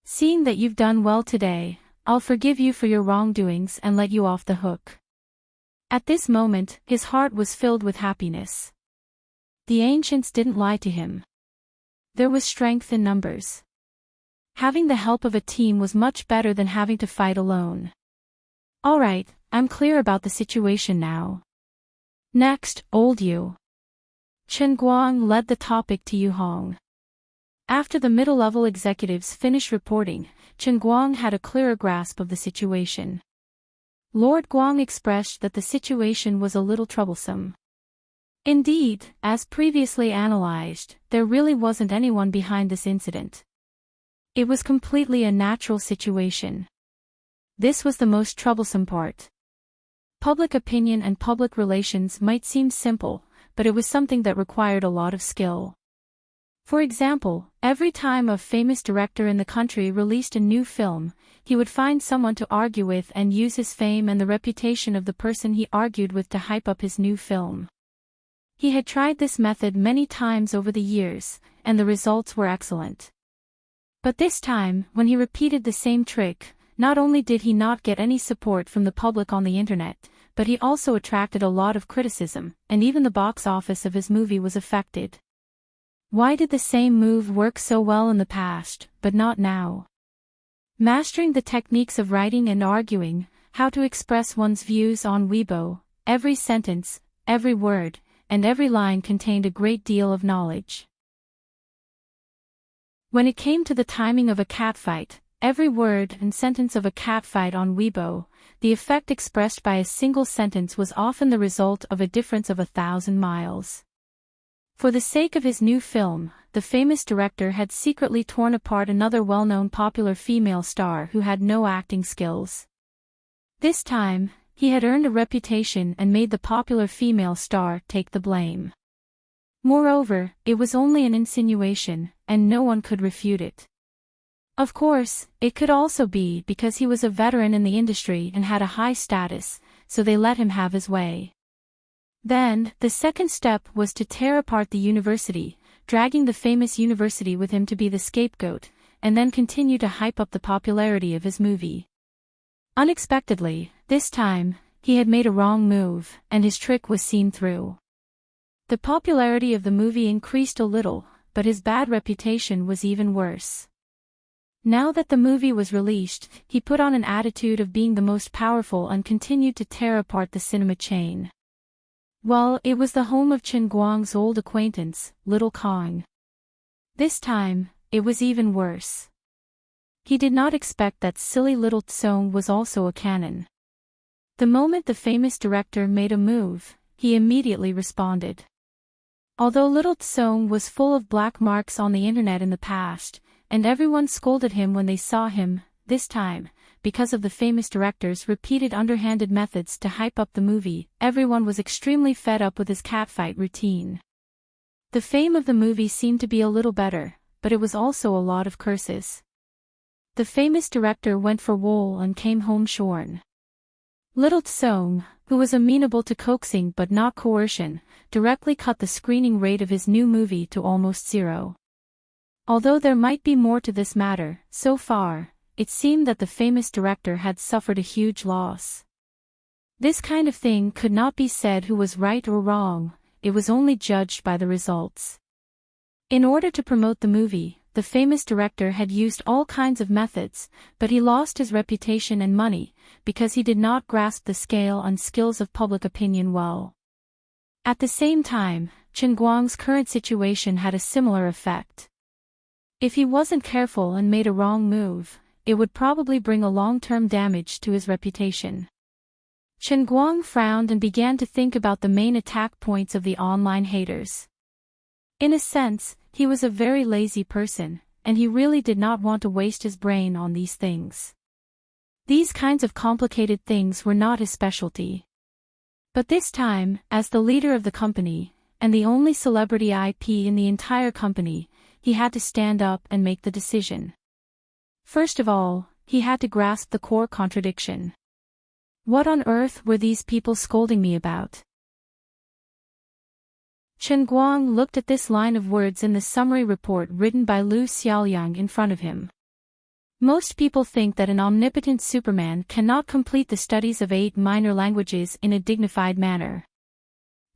Seeing that you've done well today, I'll forgive you for your wrongdoings and let you off the hook. At this moment, his heart was filled with happiness. The ancients didn't lie to him. There was strength in numbers. Having the help of a team was much better than having to fight alone. Alright, I'm clear about the situation now. Next, old Yu. Chen Guang led the topic to Yu Hong. After the middle-level executives finished reporting, Chen Guang had a clearer grasp of the situation. Lord Guang expressed that the situation was a little troublesome. Indeed, as previously analyzed, there really wasn't anyone behind this incident. It was completely a natural situation. This was the most troublesome part. Public opinion and public relations might seem simple, but it was something that required a lot of skill. For example, every time a famous director in the country released a new film, he would find someone to argue with and use his fame and the reputation of the person he argued with to hype up his new film. He had tried this method many times over the years, and the results were excellent. But this time, when he repeated the same trick, not only did he not get any support from the public on the internet, but he also attracted a lot of criticism, and even the box office of his movie was affected. Why did the same move work so well in the past, but not now? Mastering the techniques of writing and arguing, how to express one's views on Weibo, every sentence, every word, and every line contained a great deal of knowledge. When it came to the timing of a catfight, every word and sentence of a catfight on Weibo, the effect expressed by a single sentence was often the result of a difference of 1,000 miles. For the sake of his new film, the famous director had secretly torn apart another well-known popular female star who had no acting skills. This time, he had earned a reputation and made the popular female star take the blame. Moreover, it was only an insinuation, and no one could refute it. Of course, it could also be because he was a veteran in the industry and had a high status, so they let him have his way. Then, the second step was to tear apart the university, dragging the famous university with him to be the scapegoat, and then continue to hype up the popularity of his movie. Unexpectedly, this time, he had made a wrong move, and his trick was seen through. The popularity of the movie increased a little, but his bad reputation was even worse. Now that the movie was released, he put on an attitude of being the most powerful and continued to tear apart the cinema chain. Well, it was the home of Chen Guang's old acquaintance, Little Kong. This time, it was even worse. He did not expect that silly little Tsong was also a canon. The moment the famous director made a move, he immediately responded. Although little Tsong was full of black marks on the internet in the past, and everyone scolded him when they saw him, this time, because of the famous director's repeated underhanded methods to hype up the movie, everyone was extremely fed up with his catfight routine. The fame of the movie seemed to be a little better, but it was also a lot of curses. The famous director went for wool and came home shorn. Little Tsong, who was amenable to coaxing but not coercion, directly cut the screening rate of his new movie to almost zero. Although there might be more to this matter, so far, it seemed that the famous director had suffered a huge loss. This kind of thing could not be said who was right or wrong, it was only judged by the results. In order to promote the movie, the famous director had used all kinds of methods, but he lost his reputation and money, because he did not grasp the scale and skills of public opinion well. At the same time, Chen Guang's current situation had a similar effect. If he wasn't careful and made a wrong move, it would probably bring a long-term damage to his reputation. Chen Guang frowned and began to think about the main attack points of the online haters. In a sense, he was a very lazy person, and he really did not want to waste his brain on these things. These kinds of complicated things were not his specialty. But this time, as the leader of the company, and the only celebrity IP in the entire company, he had to stand up and make the decision. First of all, he had to grasp the core contradiction. What on earth were these people scolding me about? Chen Guang looked at this line of words in the summary report written by Lu Xiaoliang in front of him. Most people think that an omnipotent Superman cannot complete the studies of 8 minor languages in a dignified manner.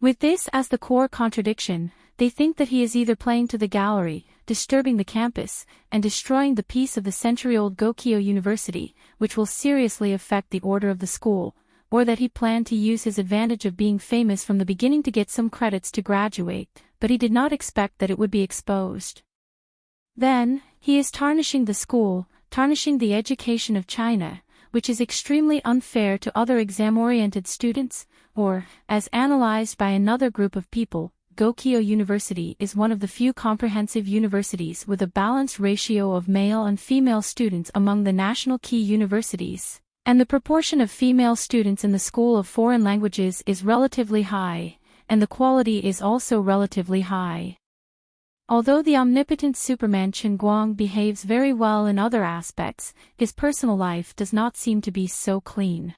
With this as the core contradiction, they think that he is either playing to the gallery, disturbing the campus, and destroying the peace of the century-old Gokyo University, which will seriously affect the order of the school, or that he planned to use his advantage of being famous from the beginning to get some credits to graduate, but he did not expect that it would be exposed. Then, he is tarnishing the school, tarnishing the education of China, which is extremely unfair to other exam-oriented students, or, as analyzed by another group of people, Gokyo University is one of the few comprehensive universities with a balanced ratio of male and female students among the national key universities, and the proportion of female students in the School of Foreign Languages is relatively high, and the quality is also relatively high. Although the omnipotent Superman Chen Guang behaves very well in other aspects, his personal life does not seem to be so clean.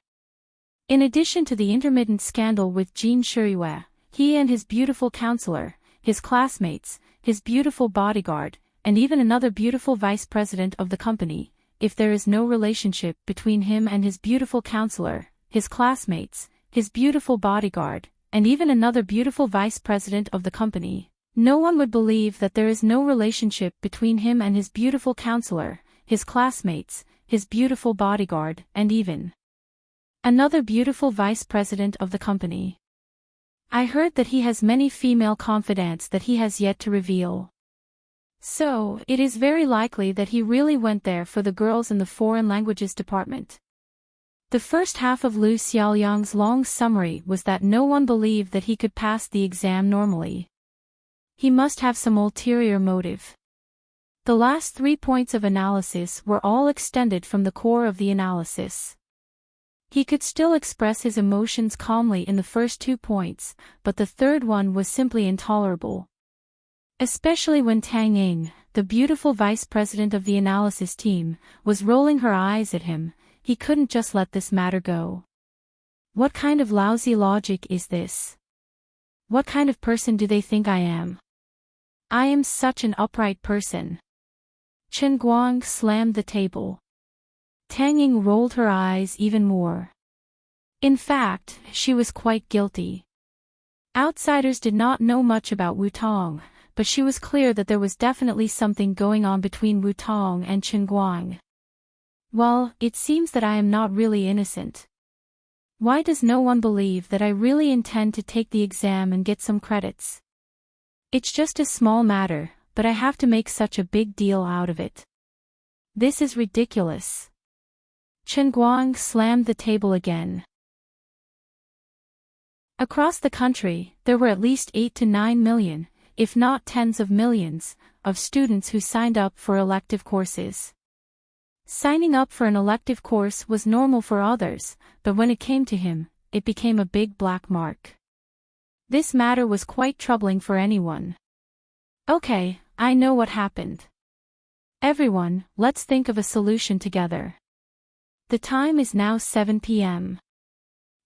In addition to the intermittent scandal with Jin Shuriyue, he and his beautiful counselor, his classmates, his beautiful bodyguard, and even another beautiful vice president of the company, if there is no relationship between him and his beautiful counselor, his classmates, his beautiful bodyguard, and even another beautiful vice president of the company, no one would believe that there is no relationship between him and his beautiful counselor, his classmates, his beautiful bodyguard, and even another beautiful vice president of the company. I heard that he has many female confidantes that he has yet to reveal. So, it is very likely that he really went there for the girls in the foreign languages department. The first half of Lu Xiaoliang's long summary was that no one believed that he could pass the exam normally. He must have some ulterior motive. The last 3 points of analysis were all extended from the core of the analysis. He could still express his emotions calmly in the first 2 points, but the third one was simply intolerable. Especially when Tang Ying, the beautiful vice president of the analysis team, was rolling her eyes at him, he couldn't just let this matter go. What kind of lousy logic is this? What kind of person do they think I am? I am such an upright person. Chen Guang slammed the table. Tang Ying rolled her eyes even more. In fact, she was quite guilty. Outsiders did not know much about Wu Tong, but she was clear that there was definitely something going on between Wu Tong and Chen Guang. Well, it seems that I am not really innocent. Why does no one believe that I really intend to take the exam and get some credits? It's just a small matter, but I have to make such a big deal out of it. This is ridiculous. Chen Guang slammed the table again. Across the country, there were at least 8 to 9 million, if not tens of millions, of students who signed up for elective courses. Signing up for an elective course was normal for others, but when it came to him, it became a big black mark. This matter was quite troubling for anyone. Okay, I know what happened. Everyone, let's think of a solution together. The time is now 7 p.m.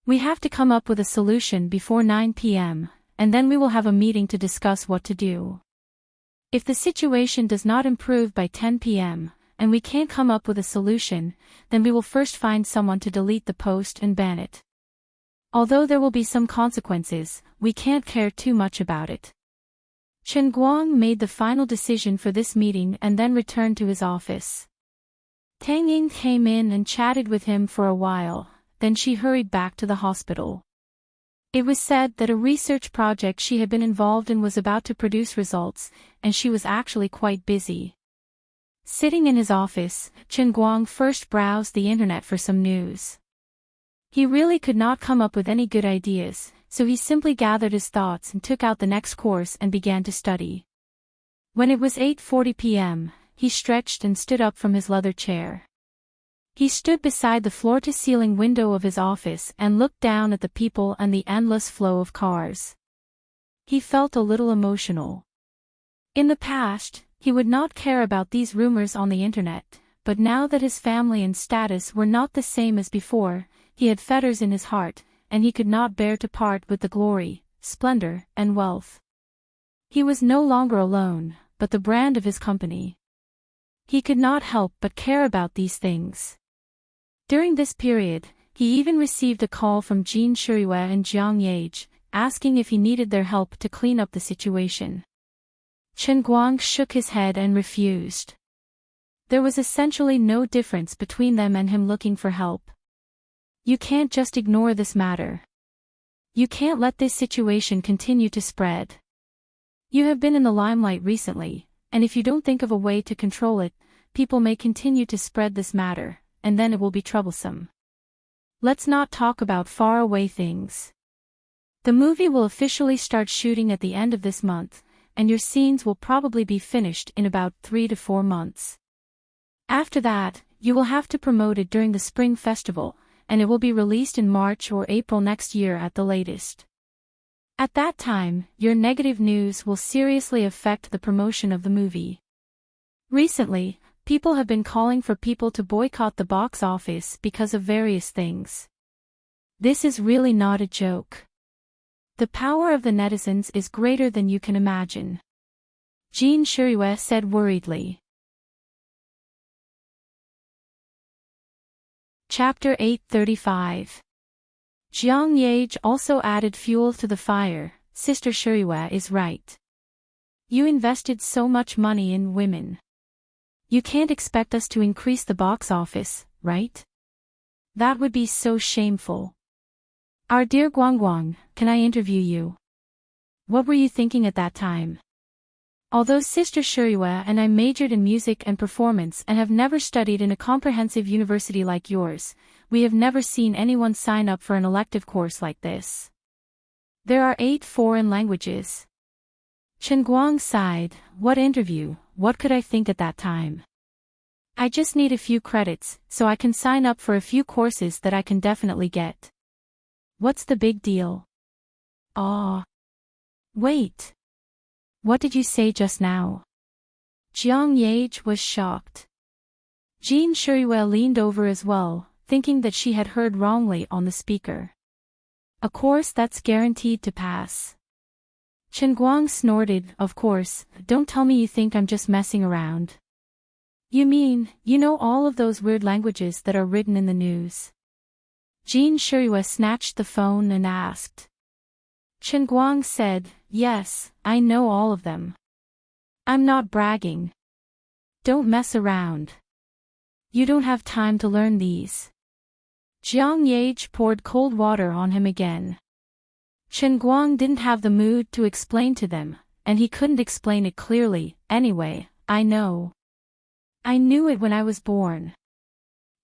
We have to come up with a solution before 9 p.m., and then we will have a meeting to discuss what to do. If the situation does not improve by 10 p.m., and we can't come up with a solution, then we will first find someone to delete the post and ban it. Although there will be some consequences, we can't care too much about it. Chen Guang made the final decision for this meeting and then returned to his office. Tang Ying came in and chatted with him for a while, then she hurried back to the hospital. It was said that a research project she had been involved in was about to produce results, and she was actually quite busy. Sitting in his office, Chen Guang first browsed the internet for some news. He really could not come up with any good ideas, so he simply gathered his thoughts and took out the next course and began to study. When it was 8:40 p.m., he stretched and stood up from his leather chair. He stood beside the floor-to-ceiling window of his office and looked down at the people and the endless flow of cars. He felt a little emotional. In the past, he would not care about these rumors on the internet, but now that his family and status were not the same as before, he had fetters in his heart, and he could not bear to part with the glory, splendor, and wealth. He was no longer alone, but the brand of his company. He could not help but care about these things. During this period, he even received a call from Jin Shuriyue and Jiang Yage, asking if he needed their help to clean up the situation. Chen Guang shook his head and refused. There was essentially no difference between them and him looking for help. You can't just ignore this matter. You can't let this situation continue to spread. You have been in the limelight recently, and if you don't think of a way to control it, people may continue to spread this matter, and then it will be troublesome. Let's not talk about faraway things. The movie will officially start shooting at the end of this month, and your scenes will probably be finished in about 3 to 4 months. After that, you will have to promote it during the Spring Festival, and it will be released in March or April next year at the latest. At that time, your negative news will seriously affect the promotion of the movie. Recently, people have been calling for people to boycott the box office because of various things. This is really not a joke. The power of the netizens is greater than you can imagine. Jin Shuriyue said worriedly. Chapter 835. Jiang Yage also added fuel to the fire. Sister Shuriyue is right. You invested so much money in women. You can't expect us to increase the box office, right? That would be so shameful. Our dear Guangguang, can I interview you? What were you thinking at that time? Although Sister Shuriyue and I majored in music and performance and have never studied in a comprehensive university like yours, we have never seen anyone sign up for an elective course like this. There are 8 foreign languages. Chen Guang sighed. What interview? What could I think at that time? I just need a few credits, so I can sign up for a few courses that I can definitely get. What's the big deal? Ah. Wait. What did you say just now? Jiang Yage was shocked. Jin Shuriyue leaned over as well, thinking that she had heard wrongly on the speaker. A course that's guaranteed to pass. Chen Guang snorted. Of course, don't tell me you think I'm just messing around. You mean, you know all of those weird languages that are written in the news? Jean Shuiwa snatched the phone and asked. Chen Guang said, yes, I know all of them. I'm not bragging. Don't mess around. You don't have time to learn these. Jiang Yage poured cold water on him again. Chen Guang didn't have the mood to explain to them, and he couldn't explain it clearly. Anyway, I know. I knew it when I was born.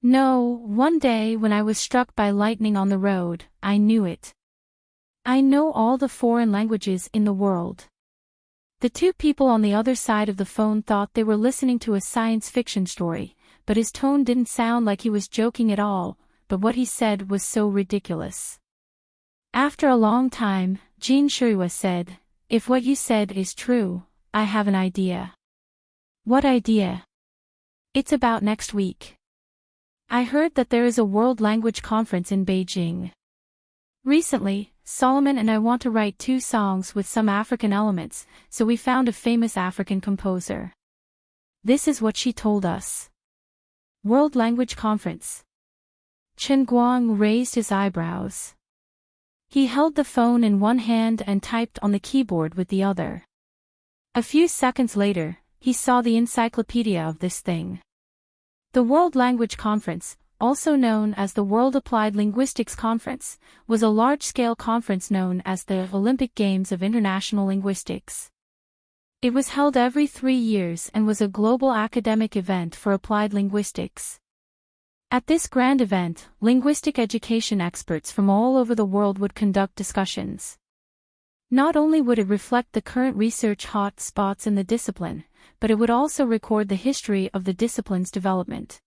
No, one day when I was struck by lightning on the road, I knew it. I know all the foreign languages in the world. The two people on the other side of the phone thought they were listening to a science fiction story, but his tone didn't sound like he was joking at all, but what he said was so ridiculous. After a long time, Jean Shuiwa said, if what you said is true, I have an idea. What idea? It's about next week. I heard that there is a World Language Conference in Beijing. Recently, Solomon and I want to write 2 songs with some African elements, so we found a famous African composer. This is what she told us. World Language Conference. Chen Guang raised his eyebrows. He held the phone in one hand and typed on the keyboard with the other. A few seconds later, he saw the encyclopedia of this thing. The World Language Conference, also known as the World Applied Linguistics Conference, was a large-scale conference known as the Olympic Games of International Linguistics. It was held every 3 years and was a global academic event for applied linguistics. At this grand event, linguistic education experts from all over the world would conduct discussions. Not only would it reflect the current research hot spots in the discipline, but it would also record the history of the discipline's development.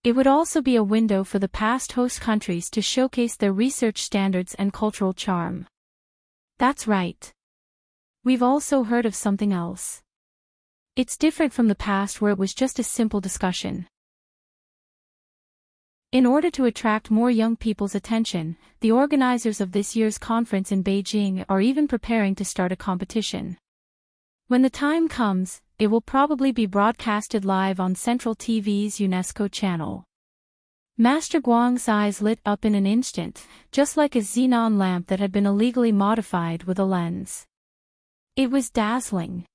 It would also be a window for the past host countries to showcase their research standards and cultural charm. That's right. We've also heard of something else. It's different from the past where it was just a simple discussion. In order to attract more young people's attention, the organizers of this year's conference in Beijing are even preparing to start a competition. When the time comes, it will probably be broadcasted live on Central TV's UNESCO channel. Master Guang's eyes lit up in an instant, just like a xenon lamp that had been illegally modified with a lens. It was dazzling.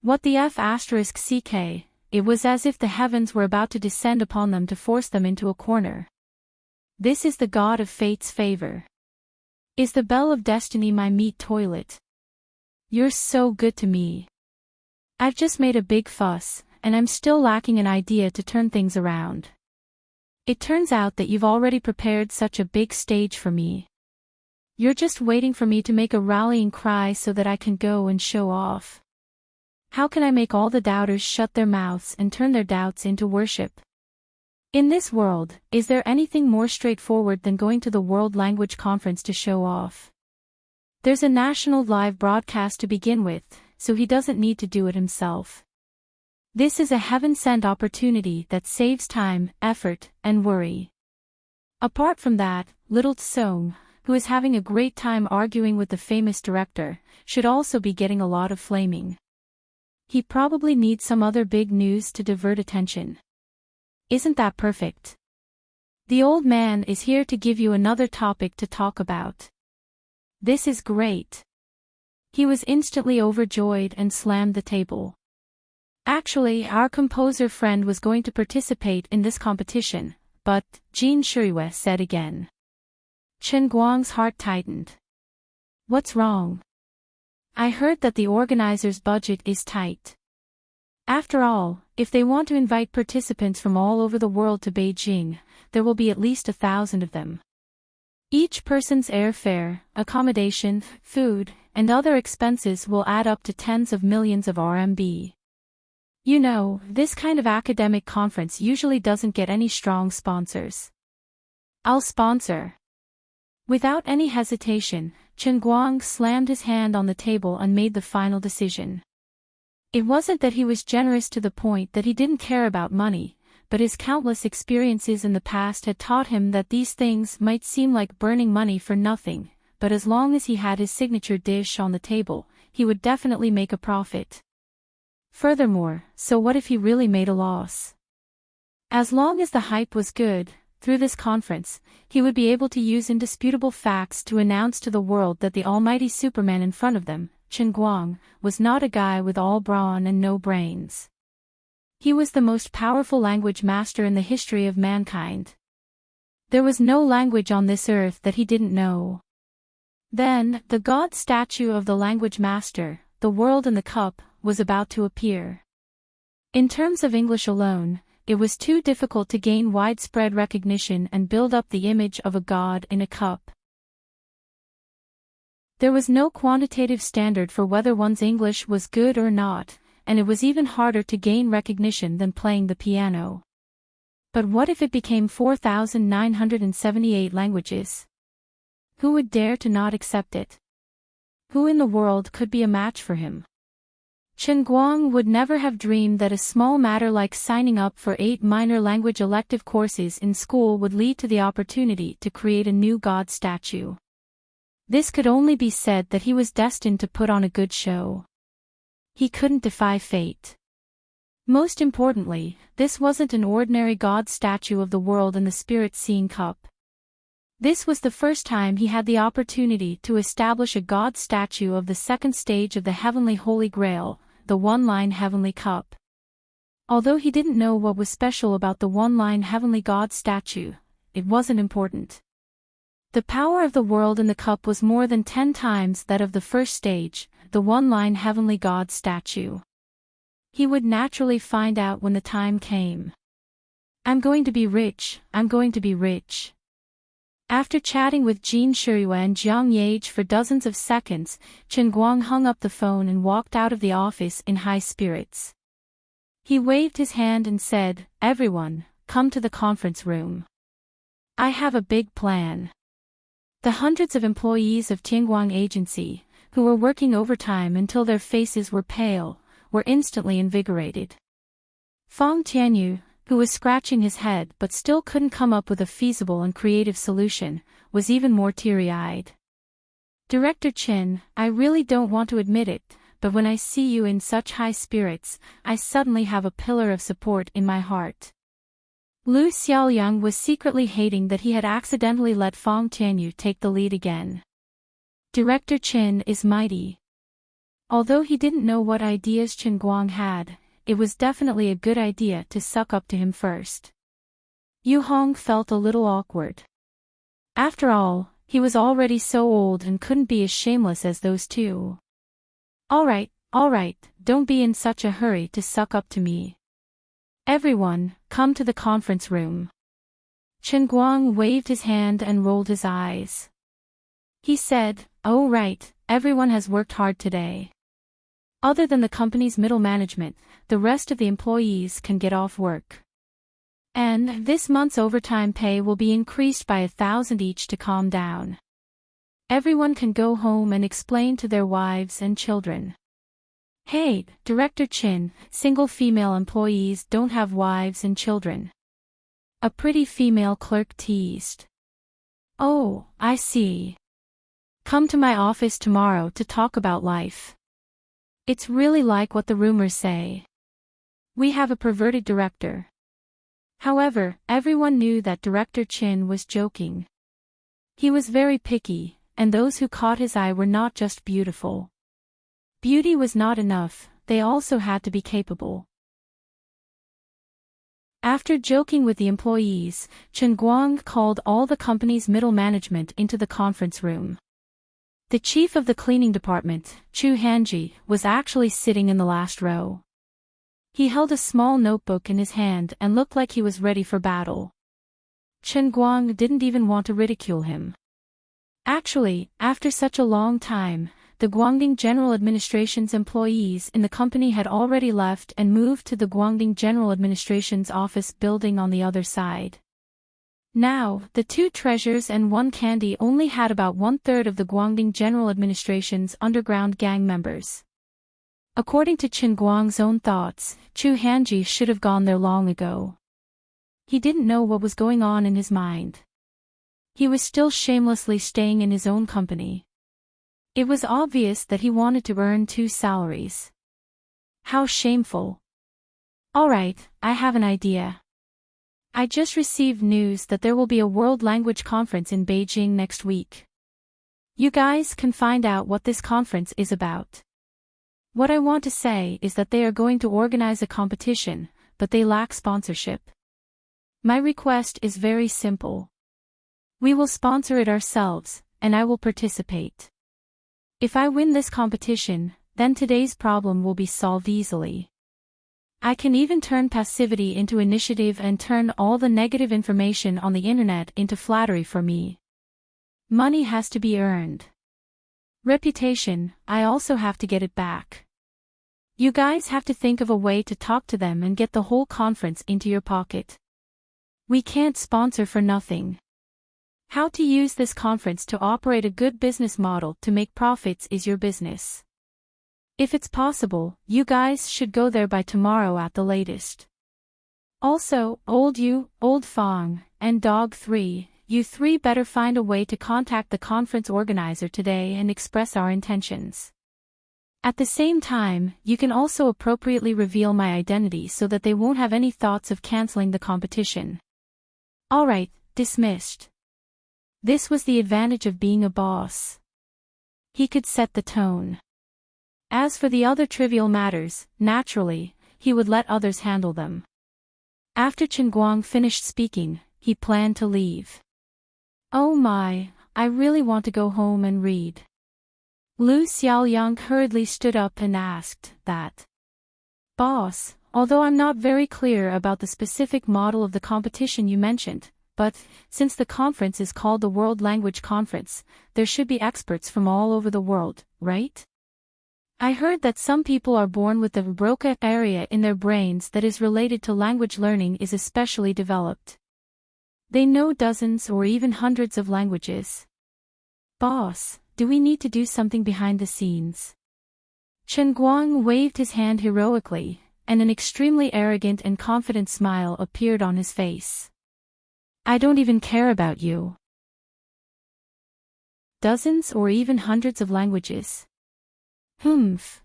What the F***ck, it was as if the heavens were about to descend upon them to force them into a corner. This is the god of fate's favor. Is the bell of destiny my meat toilet? You're so good to me. I've just made a big fuss, and I'm still lacking an idea to turn things around. It turns out that you've already prepared such a big stage for me. You're just waiting for me to make a rallying cry so that I can go and show off. How can I make all the doubters shut their mouths and turn their doubts into worship? In this world, is there anything more straightforward than going to the World Language Conference to show off? There's a national live broadcast to begin with, so he doesn't need to do it himself. This is a heaven-sent opportunity that saves time, effort, and worry. Apart from that, little Tsong, who is having a great time arguing with the famous director, should also be getting a lot of flaming. He probably needs some other big news to divert attention. Isn't that perfect? The old man is here to give you another topic to talk about. This is great. He was instantly overjoyed and slammed the table. Actually, our composer friend was going to participate in this competition, but, Jean Shuiwa said again. Chen Guang's heart tightened. What's wrong? I heard that the organizer's budget is tight. After all, if they want to invite participants from all over the world to Beijing, there will be at least 1,000 of them. Each person's airfare, accommodation, food, and other expenses will add up to tens of millions of RMB. You know, this kind of academic conference usually doesn't get any strong sponsors. I'll sponsor. Without any hesitation, Chen Guang slammed his hand on the table and made the final decision. It wasn't that he was generous to the point that he didn't care about money, but his countless experiences in the past had taught him that these things might seem like burning money for nothing, but as long as he had his signature dish on the table, he would definitely make a profit. Furthermore, so what if he really made a loss? As long as the hype was good, through this conference, he would be able to use indisputable facts to announce to the world that the almighty Superman in front of them, Chen Guang, was not a guy with all brawn and no brains. He was the most powerful language master in the history of mankind. There was no language on this earth that he didn't know. Then, the god statue of the language master, the world and the cup, was about to appear. In terms of English alone, it was too difficult to gain widespread recognition and build up the image of a god in a cup. There was no quantitative standard for whether one's English was good or not, and it was even harder to gain recognition than playing the piano. But what if it became 4,978 languages? Who would dare to not accept it? Who in the world could be a match for him? Chen Guang would never have dreamed that a small matter like signing up for 8 minor language elective courses in school would lead to the opportunity to create a new god statue. This could only be said that he was destined to put on a good show. He couldn't defy fate. Most importantly, this wasn't an ordinary god statue of the world and the spirit-seeing cup. This was the first time he had the opportunity to establish a god statue of the second stage of the heavenly Holy Grail, the one-line heavenly cup. Although he didn't know what was special about the one-line heavenly god statue, it wasn't important. The power of the world in the cup was more than 10 times that of the first stage, the one-line heavenly god statue. He would naturally find out when the time came. I'm going to be rich, I'm going to be rich. After chatting with Jin Shiyue and Jiang Yage for dozens of seconds, Chen Guang hung up the phone and walked out of the office in high spirits. He waved his hand and said, "Everyone, come to the conference room. I have a big plan." The hundreds of employees of Tianguang Agency, who were working overtime until their faces were pale, were instantly invigorated. Fang Tianyu, who was scratching his head but still couldn't come up with a feasible and creative solution, was even more teary-eyed. "Director Chin, I really don't want to admit it, but when I see you in such high spirits, I suddenly have a pillar of support in my heart." Lu Xiaoyang was secretly hating that he had accidentally let Fang Tianyu take the lead again. Director Chin is mighty. Although he didn't know what ideas Chen Guang had, it was definitely a good idea to suck up to him first. Yu Hong felt a little awkward. After all, he was already so old and couldn't be as shameless as those two. All right, don't be in such a hurry to suck up to me. Everyone, come to the conference room." Chen Guang waved his hand and rolled his eyes. He said, "Oh right, everyone has worked hard today. Other than the company's middle management, the rest of the employees can get off work. And this month's overtime pay will be increased by 1,000 each to calm down. Everyone can go home and explain to their wives and children." "Hey, Director Chin, single female employees don't have wives and children." A pretty female clerk teased. "Oh, I see. Come to my office tomorrow to talk about life. It's really like what the rumors say. We have a perverted director." However, everyone knew that Director Chin was joking. He was very picky, and those who caught his eye were not just beautiful. Beauty was not enough, they also had to be capable. After joking with the employees, Chen Guang called all the company's middle management into the conference room. The chief of the cleaning department, Chu Hanji, was actually sitting in the last row. He held a small notebook in his hand and looked like he was ready for battle. Chen Guang didn't even want to ridicule him. Actually, after such a long time, the Guangding General Administration's employees in the company had already left and moved to the Guangding General Administration's office building on the other side. Now, the two treasures and one candy only had about 1/3 of the Guangding General Administration's underground gang members. According to Chen Guang's own thoughts, Chu Hanji should have gone there long ago. He didn't know what was going on in his mind. He was still shamelessly staying in his own company. It was obvious that he wanted to earn 2 salaries. How shameful. Alright, I have an idea. I just received news that there will be a World Language Conference in Beijing next week. You guys can find out what this conference is about. What I want to say is that they are going to organize a competition, but they lack sponsorship. My request is very simple. We will sponsor it ourselves, and I will participate. If I win this competition, then today's problem will be solved easily. I can even turn passivity into initiative and turn all the negative information on the internet into flattery for me. Money has to be earned. Reputation, I also have to get it back. You guys have to think of a way to talk to them and get the whole conference into your pocket. We can't sponsor for nothing. How to use this conference to operate a good business model to make profits is your business. If it's possible, you guys should go there by tomorrow at the latest. Also, Old Fong, and Dog 3, you three better find a way to contact the conference organizer today and express our intentions. At the same time, you can also appropriately reveal my identity so that they won't have any thoughts of canceling the competition. Alright, dismissed. This was the advantage of being a boss. He could set the tone. As for the other trivial matters, naturally, he would let others handle them. After Chen Guang finished speaking, he planned to leave. Oh my, I really want to go home and read. Lu Xiaoyang hurriedly stood up and asked that. Boss, although I'm not very clear about the specific model of the competition you mentioned, but, since the conference is called the World Language Conference, there should be experts from all over the world, right? I heard that some people are born with the Broca area in their brains that is related to language learning is especially developed. They know dozens or even hundreds of languages. Boss, do we need to do something behind the scenes? Chen Guang waved his hand heroically, and an extremely arrogant and confident smile appeared on his face. I don't even care about you. Dozens or even hundreds of languages. Humph.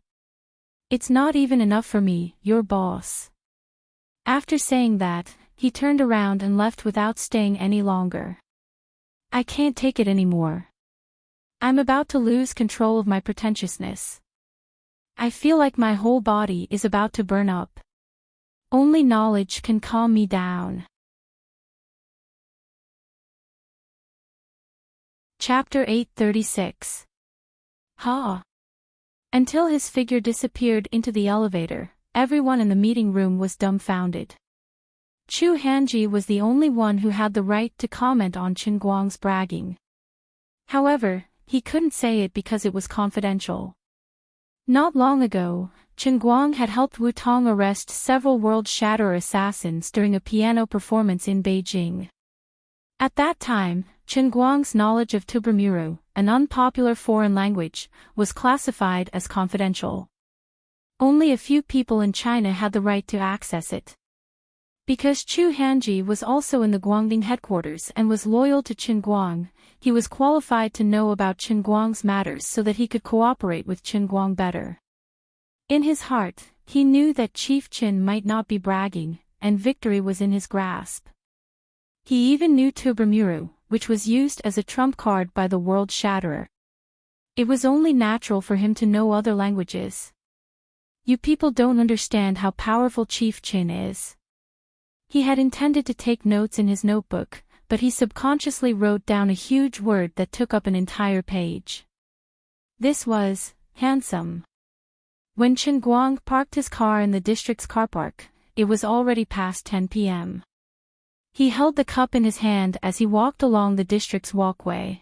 It's not even enough for me, your boss. After saying that, he turned around and left without staying any longer. I can't take it anymore. I'm about to lose control of my pretentiousness. I feel like my whole body is about to burn up. Only knowledge can calm me down. Chapter 836. Ha! Until his figure disappeared into the elevator, everyone in the meeting room was dumbfounded. Chu Hanji was the only one who had the right to comment on Chen Guang's bragging. However, he couldn't say it because it was confidential. Not long ago, Chen Guang had helped Wu Tong arrest several World Shatterer assassins during a piano performance in Beijing. At that time, Chen Guang's knowledge of Tubramuru, an unpopular foreign language, was classified as confidential. Only a few people in China had the right to access it. Because Chu Hanji was also in the Guangding headquarters and was loyal to Chen Guang, he was qualified to know about Chen Guang's matters so that he could cooperate with Chen Guang better. In his heart, he knew that Chief Chen might not be bragging, and victory was in his grasp. He even knew Tubramuru, which was used as a trump card by the World Shatterer. It was only natural for him to know other languages. You people don't understand how powerful Chief Chen is. He had intended to take notes in his notebook, but he subconsciously wrote down a huge word that took up an entire page. This was, handsome. When Chen Guang parked his car in the district's car park, it was already past 10 p.m. He held the cup in his hand as he walked along the district's walkway.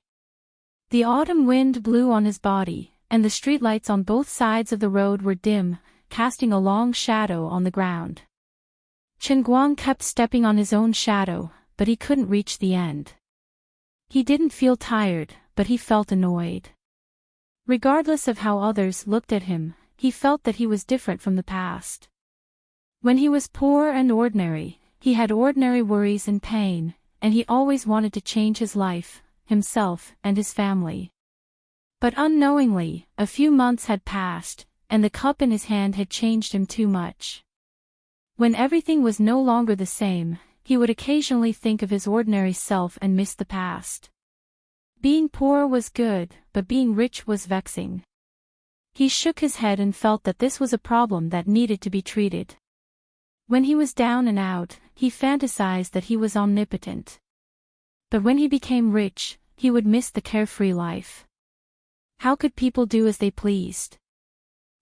The autumn wind blew on his body, and the streetlights on both sides of the road were dim, casting a long shadow on the ground. Chen Guang kept stepping on his own shadow, but he couldn't reach the end. He didn't feel tired, but he felt annoyed. Regardless of how others looked at him, he felt that he was different from the past. When he was poor and ordinary, he had ordinary worries and pain, and he always wanted to change his life, himself, and his family. But unknowingly, a few months had passed, and the cup in his hand had changed him too much. When everything was no longer the same, he would occasionally think of his ordinary self and miss the past. Being poor was good, but being rich was vexing. He shook his head and felt that this was a problem that needed to be treated. When he was down and out, he fantasized that he was omnipotent. But when he became rich, he would miss the carefree life. How could people do as they pleased?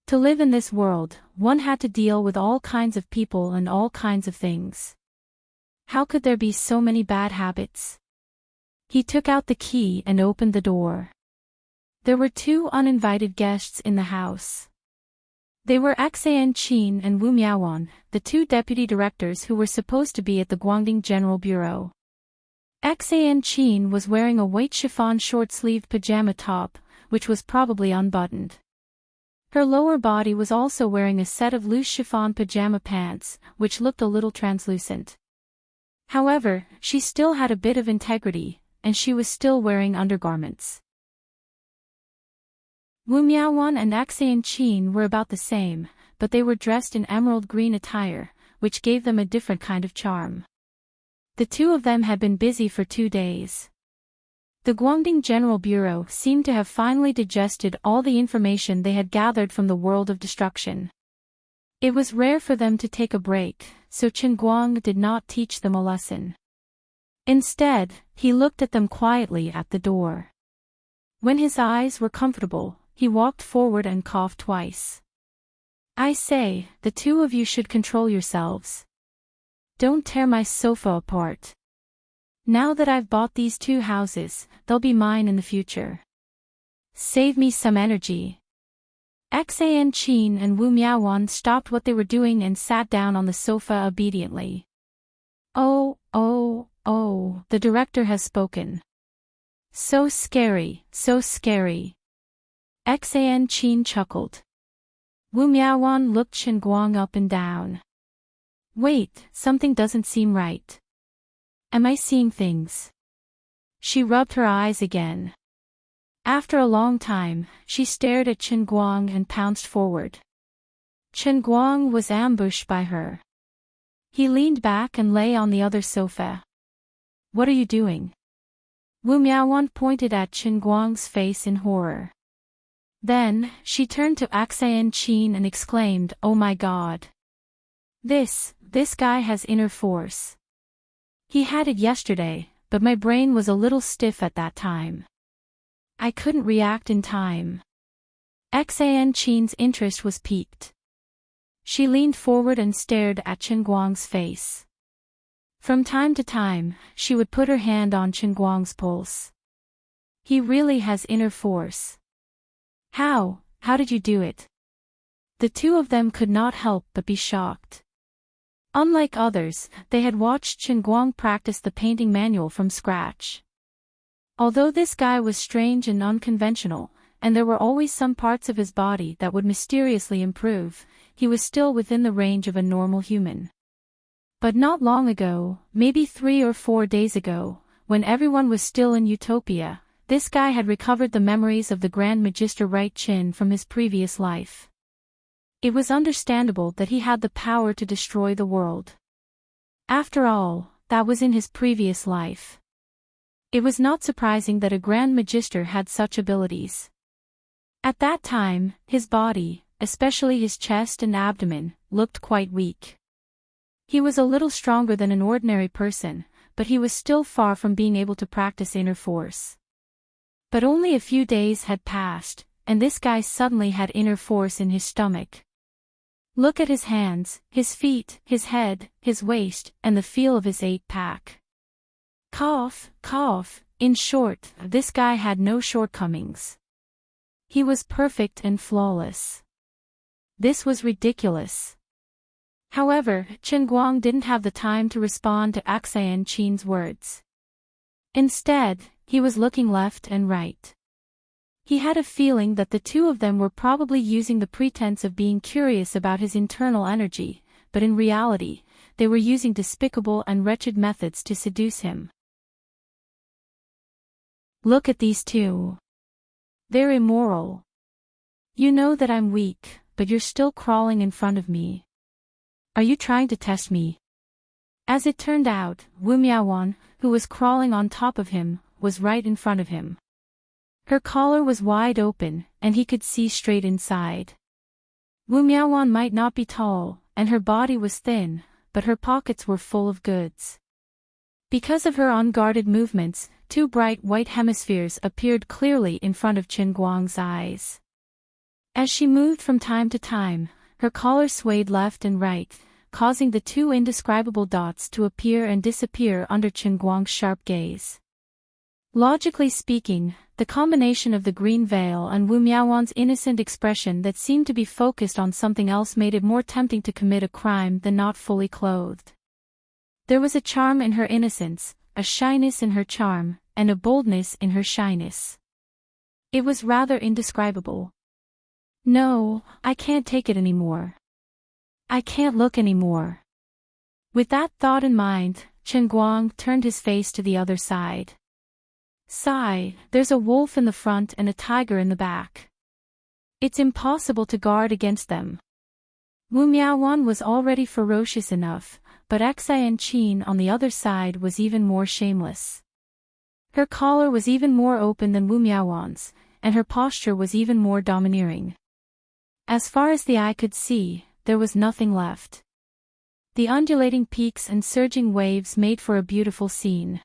To live in this world, one had to deal with all kinds of people and all kinds of things. How could there be so many bad habits? He took out the key and opened the door. There were two uninvited guests in the house. They were Enchanting and Wu Miaowan, the two deputy directors who were supposed to be at the Guangdong General Bureau. Enchanting was wearing a white chiffon short-sleeved pajama top, which was probably unbuttoned. Her lower body was also wearing a set of loose chiffon pajama pants, which looked a little translucent. However, she still had a bit of integrity, and she was still wearing undergarments. Wu Miaowan and Enchanting were about the same, but they were dressed in emerald green attire, which gave them a different kind of charm. The two of them had been busy for 2 days. The Guangdong General Bureau seemed to have finally digested all the information they had gathered from the world of destruction. It was rare for them to take a break, so Chen Guang did not teach them a lesson. Instead, he looked at them quietly at the door. When his eyes were comfortable, he walked forward and coughed twice. "I say, the two of you should control yourselves. Don't tear my sofa apart. Now that I've bought these 2 houses, they'll be mine in the future. Save me some energy." Enchanting and Wu Miaowan stopped what they were doing and sat down on the sofa obediently. Oh, the director has spoken. So scary, so scary. Enchanting chuckled. Wu Miaowan looked Chen Guang up and down. Wait, something doesn't seem right. Am I seeing things? She rubbed her eyes again. After a long time, she stared at Chen Guang and pounced forward. Chen Guang was ambushed by her. He leaned back and lay on the other sofa. "What are you doing?" Wu Miaowan pointed at Chen Guang's face in horror. Then, she turned to Enchanting and exclaimed, "Oh my God! This guy has inner force. He had it yesterday, but my brain was a little stiff at that time. I couldn't react in time." Enchanting's interest was piqued. She leaned forward and stared at Chen Guang's face. From time to time, she would put her hand on Chen Guang's pulse. "He really has inner force. How did you do it?" The two of them could not help but be shocked. Unlike others, they had watched Chen Guang practice the painting manual from scratch. Although this guy was strange and unconventional, and there were always some parts of his body that would mysteriously improve, he was still within the range of a normal human. But not long ago, maybe 3 or 4 days ago, when everyone was still in utopia, this guy had recovered the memories of the Grand Magister Right Chin from his previous life. It was understandable that he had the power to destroy the world. After all, that was in his previous life. It was not surprising that a Grand Magister had such abilities. At that time, his body, especially his chest and abdomen, looked quite weak. He was a little stronger than an ordinary person, but he was still far from being able to practice inner force. But only a few days had passed, and this guy suddenly had inner force in his stomach. Look at his hands, his feet, his head, his waist, and the feel of his 8-pack. Cough. In short, this guy had no shortcomings. He was perfect and flawless. This was ridiculous. However, Chen Guang didn't have the time to respond to Enchanting's words. Instead, he was looking left and right. He had a feeling that the two of them were probably using the pretense of being curious about his internal energy, but in reality, they were using despicable and wretched methods to seduce him. Look at these two. They're immoral. You know that I'm weak, but you're still crawling in front of me. Are you trying to test me? As it turned out, Wu Miaowan, who was crawling on top of him, was right in front of him. Her collar was wide open, and he could see straight inside. Wu Miaowan might not be tall, and her body was thin, but her pockets were full of goods. Because of her unguarded movements, two bright white hemispheres appeared clearly in front of Chen Guang's eyes. As she moved from time to time, her collar swayed left and right, causing the two indescribable dots to appear and disappear under Chen Guang's sharp gaze. Logically speaking, the combination of the green veil and Wu Miaowan's innocent expression that seemed to be focused on something else made it more tempting to commit a crime than not fully clothed. There was a charm in her innocence, a shyness in her charm, and a boldness in her shyness. It was rather indescribable. No, I can't take it anymore. I can't look anymore. With that thought in mind, Chen Guang turned his face to the other side. Sigh, there's a wolf in the front and a tiger in the back. It's impossible to guard against them. Wu Miaowan was already ferocious enough, but Enchanting on the other side was even more shameless. Her collar was even more open than Wu Miaowan's, and her posture was even more domineering. As far as the eye could see, there was nothing left. The undulating peaks and surging waves made for a beautiful scene.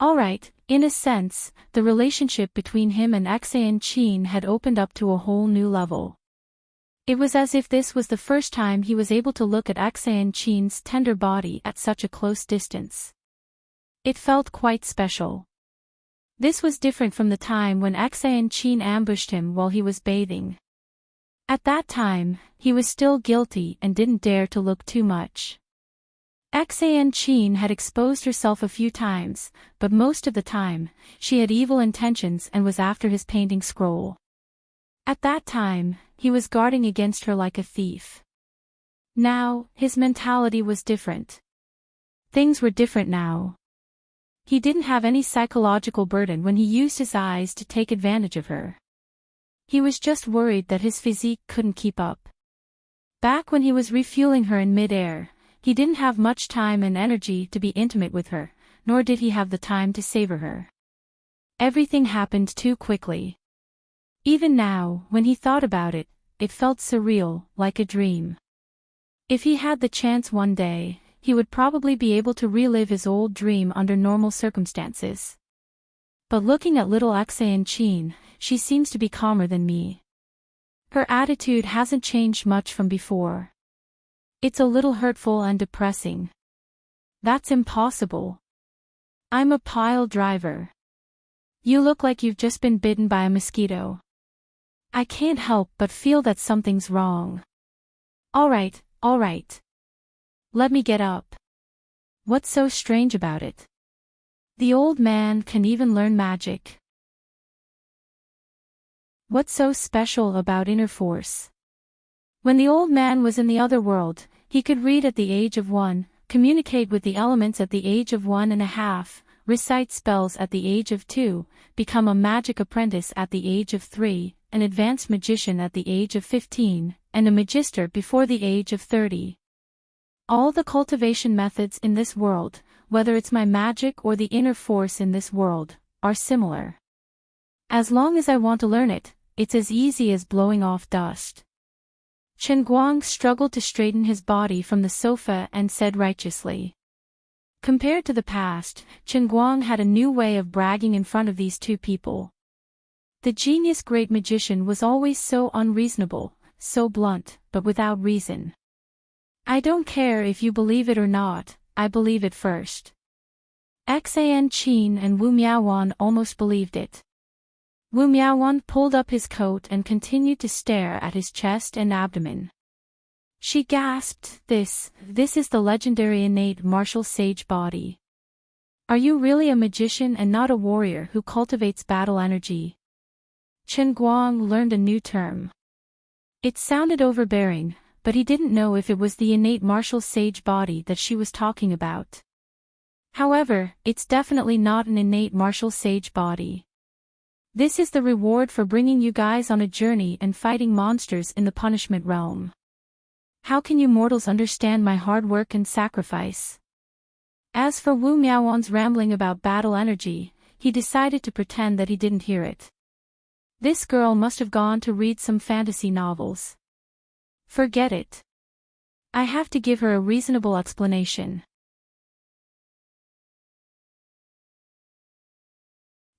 Alright, in a sense, the relationship between him and Enchanting had opened up to a whole new level. It was as if this was the first time he was able to look at Enchanting's tender body at such a close distance. It felt quite special. This was different from the time when Enchanting ambushed him while he was bathing. At that time, he was still guilty and didn't dare to look too much. Enchanting had exposed herself a few times, but most of the time, she had evil intentions and was after his painting scroll. At that time, he was guarding against her like a thief. Now, his mentality was different. Things were different now. He didn't have any psychological burden when he used his eyes to take advantage of her. He was just worried that his physique couldn't keep up. Back when he was refueling her in mid-air, he didn't have much time and energy to be intimate with her, nor did he have the time to savor her. Everything happened too quickly. Even now, when he thought about it, it felt surreal, like a dream. If he had the chance one day, he would probably be able to relive his old dream under normal circumstances. But looking at little Enchanting, she seems to be calmer than me. Her attitude hasn't changed much from before. It's a little hurtful and depressing. That's impossible. I'm a pile driver. You look like you've just been bitten by a mosquito. I can't help but feel that something's wrong. Alright. Let me get up. What's so strange about it? The old man can even learn magic. What's so special about inner force? When the old man was in the other world, he could read at the age of 1, communicate with the elements at the age of 1.5, recite spells at the age of 2, become a magic apprentice at the age of 3, an advanced magician at the age of 15, and a magister before the age of 30. All the cultivation methods in this world, whether it's my magic or the inner force in this world, are similar. As long as I want to learn it, it's as easy as blowing off dust. Chen Guang struggled to straighten his body from the sofa and said righteously. Compared to the past, Chen Guang had a new way of bragging in front of these two people. The genius great magician was always so unreasonable, so blunt, but without reason. I don't care if you believe it or not, I believe it first. Enchanting and Wu Miaowan almost believed it. Wu Miaowan pulled up his coat and continued to stare at his chest and abdomen. She gasped, This is the legendary innate martial sage body. Are you really a magician and not a warrior who cultivates battle energy? Chen Guang learned a new term. It sounded overbearing, but he didn't know if it was the innate martial sage body that she was talking about. However, it's definitely not an innate martial sage body. This is the reward for bringing you guys on a journey and fighting monsters in the punishment realm. How can you mortals understand my hard work and sacrifice? As for Wu Miaowan's rambling about battle energy, he decided to pretend that he didn't hear it. This girl must have gone to read some fantasy novels. Forget it. I have to give her a reasonable explanation.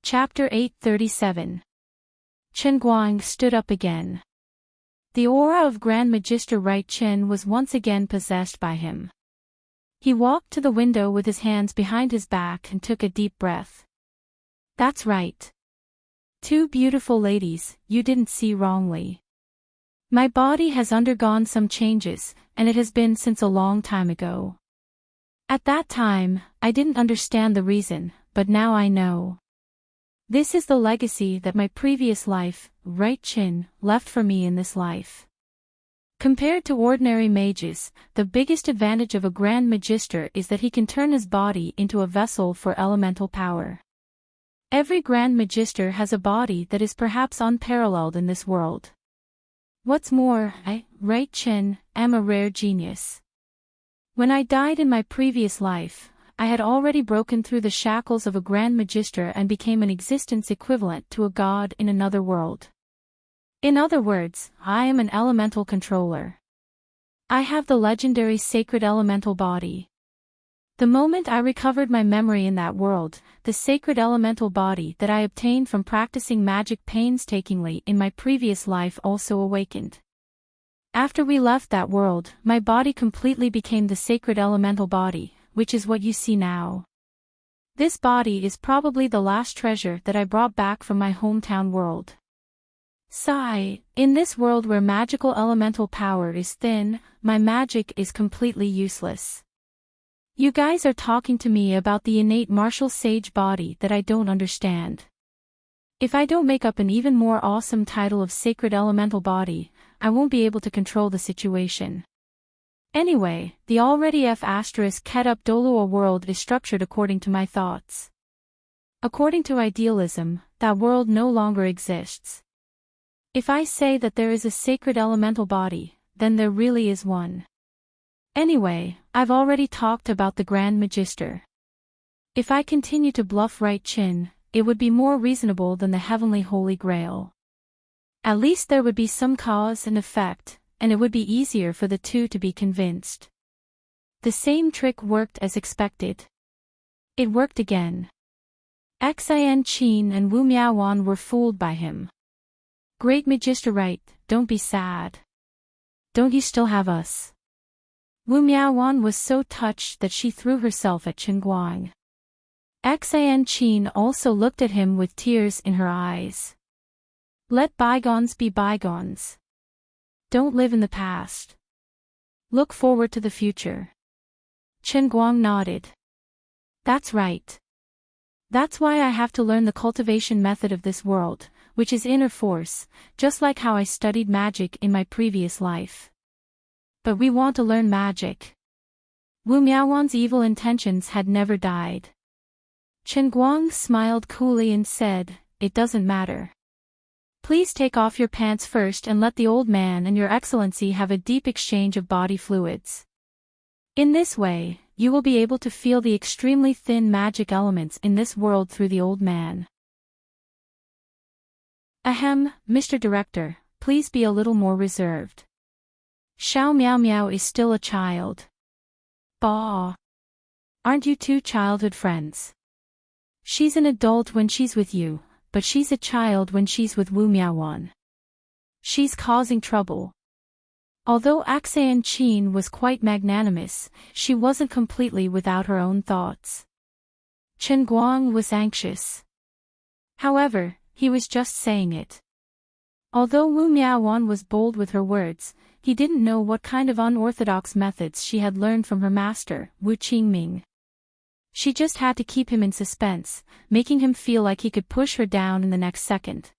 Chapter 837. Chen Guang stood up again. The aura of Grand Magister Right Chen was once again possessed by him. He walked to the window with his hands behind his back and took a deep breath. That's right. Two beautiful ladies, you didn't see wrongly. My body has undergone some changes, and it has been since a long time ago. At that time, I didn't understand the reason, but now I know. This is the legacy that my previous life, Right Chin, left for me in this life. Compared to ordinary mages, the biggest advantage of a Grand Magister is that he can turn his body into a vessel for elemental power. Every Grand Magister has a body that is perhaps unparalleled in this world. What's more, I, Right Chin, am a rare genius. When I died in my previous life, I had already broken through the shackles of a Grand Magister and became an existence equivalent to a god in another world. In other words, I am an elemental controller. I have the legendary sacred elemental body. The moment I recovered my memory in that world, the sacred elemental body that I obtained from practicing magic painstakingly in my previous life also awakened. After we left that world, my body completely became the sacred elemental body, which is what you see now. This body is probably the last treasure that I brought back from my hometown world. Sigh, in this world where magical elemental power is thin, my magic is completely useless. You guys are talking to me about the innate martial sage body that I don't understand. If I don't make up an even more awesome title of sacred elemental body, I won't be able to control the situation. Anyway, the already F***Ket-up Dolua world is structured according to my thoughts. According to idealism, that world no longer exists. If I say that there is a sacred elemental body, then there really is one. Anyway, I've already talked about the Grand Magister. If I continue to bluff Right Chin, it would be more reasonable than the Heavenly Holy Grail. At least there would be some cause and effect, and it would be easier for the two to be convinced. The same trick worked as expected. It worked again. Xian Qin and Wu Miaowan were fooled by him. Great Magister Right, don't be sad. Don't you still have us? Wu Miaowan was so touched that she threw herself at Chen Guang. Xian Qin also looked at him with tears in her eyes. Let bygones be bygones. Don't live in the past. Look forward to the future. Chen Guang nodded. That's right. That's why I have to learn the cultivation method of this world, which is inner force, just like how I studied magic in my previous life. But we want to learn magic. Wu Miaowan's evil intentions had never died. Chen Guang smiled coolly and said, "It doesn't matter. Please take off your pants first and let the old man and your excellency have a deep exchange of body fluids. In this way, you will be able to feel the extremely thin magic elements in this world through the old man." Ahem, Mr. Director, please be a little more reserved. Xiao Miao Miao is still a child. Bah! Aren't you two childhood friends? She's an adult when she's with you, but she's a child when she's with Wu Miaowan. She's causing trouble. Although Xian Qin was quite magnanimous, she wasn't completely without her own thoughts. Chen Guang was anxious. However, he was just saying it. Although Wu Miaowan was bold with her words, he didn't know what kind of unorthodox methods she had learned from her master, Wu Qingming. She just had to keep him in suspense, making him feel like he could push her down in the next second.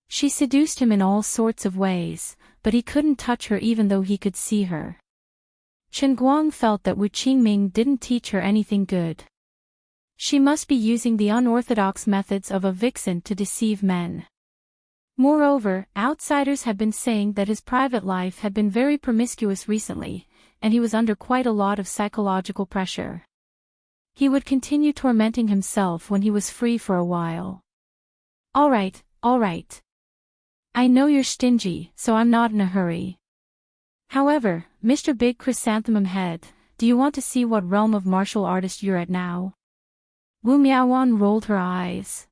She seduced him in all sorts of ways, but he couldn't touch her even though he could see her. Chen Guang felt that Wu Qingming didn't teach her anything good. She must be using the unorthodox methods of a vixen to deceive men. Moreover, outsiders had been saying that his private life had been very promiscuous recently, and he was under quite a lot of psychological pressure. He would continue tormenting himself when he was free for a while. All right. I know you're stingy, so I'm not in a hurry. However, Mr. Big Chrysanthemum Head, do you want to see what realm of martial artist you're at now? Wu Miaowan rolled her eyes.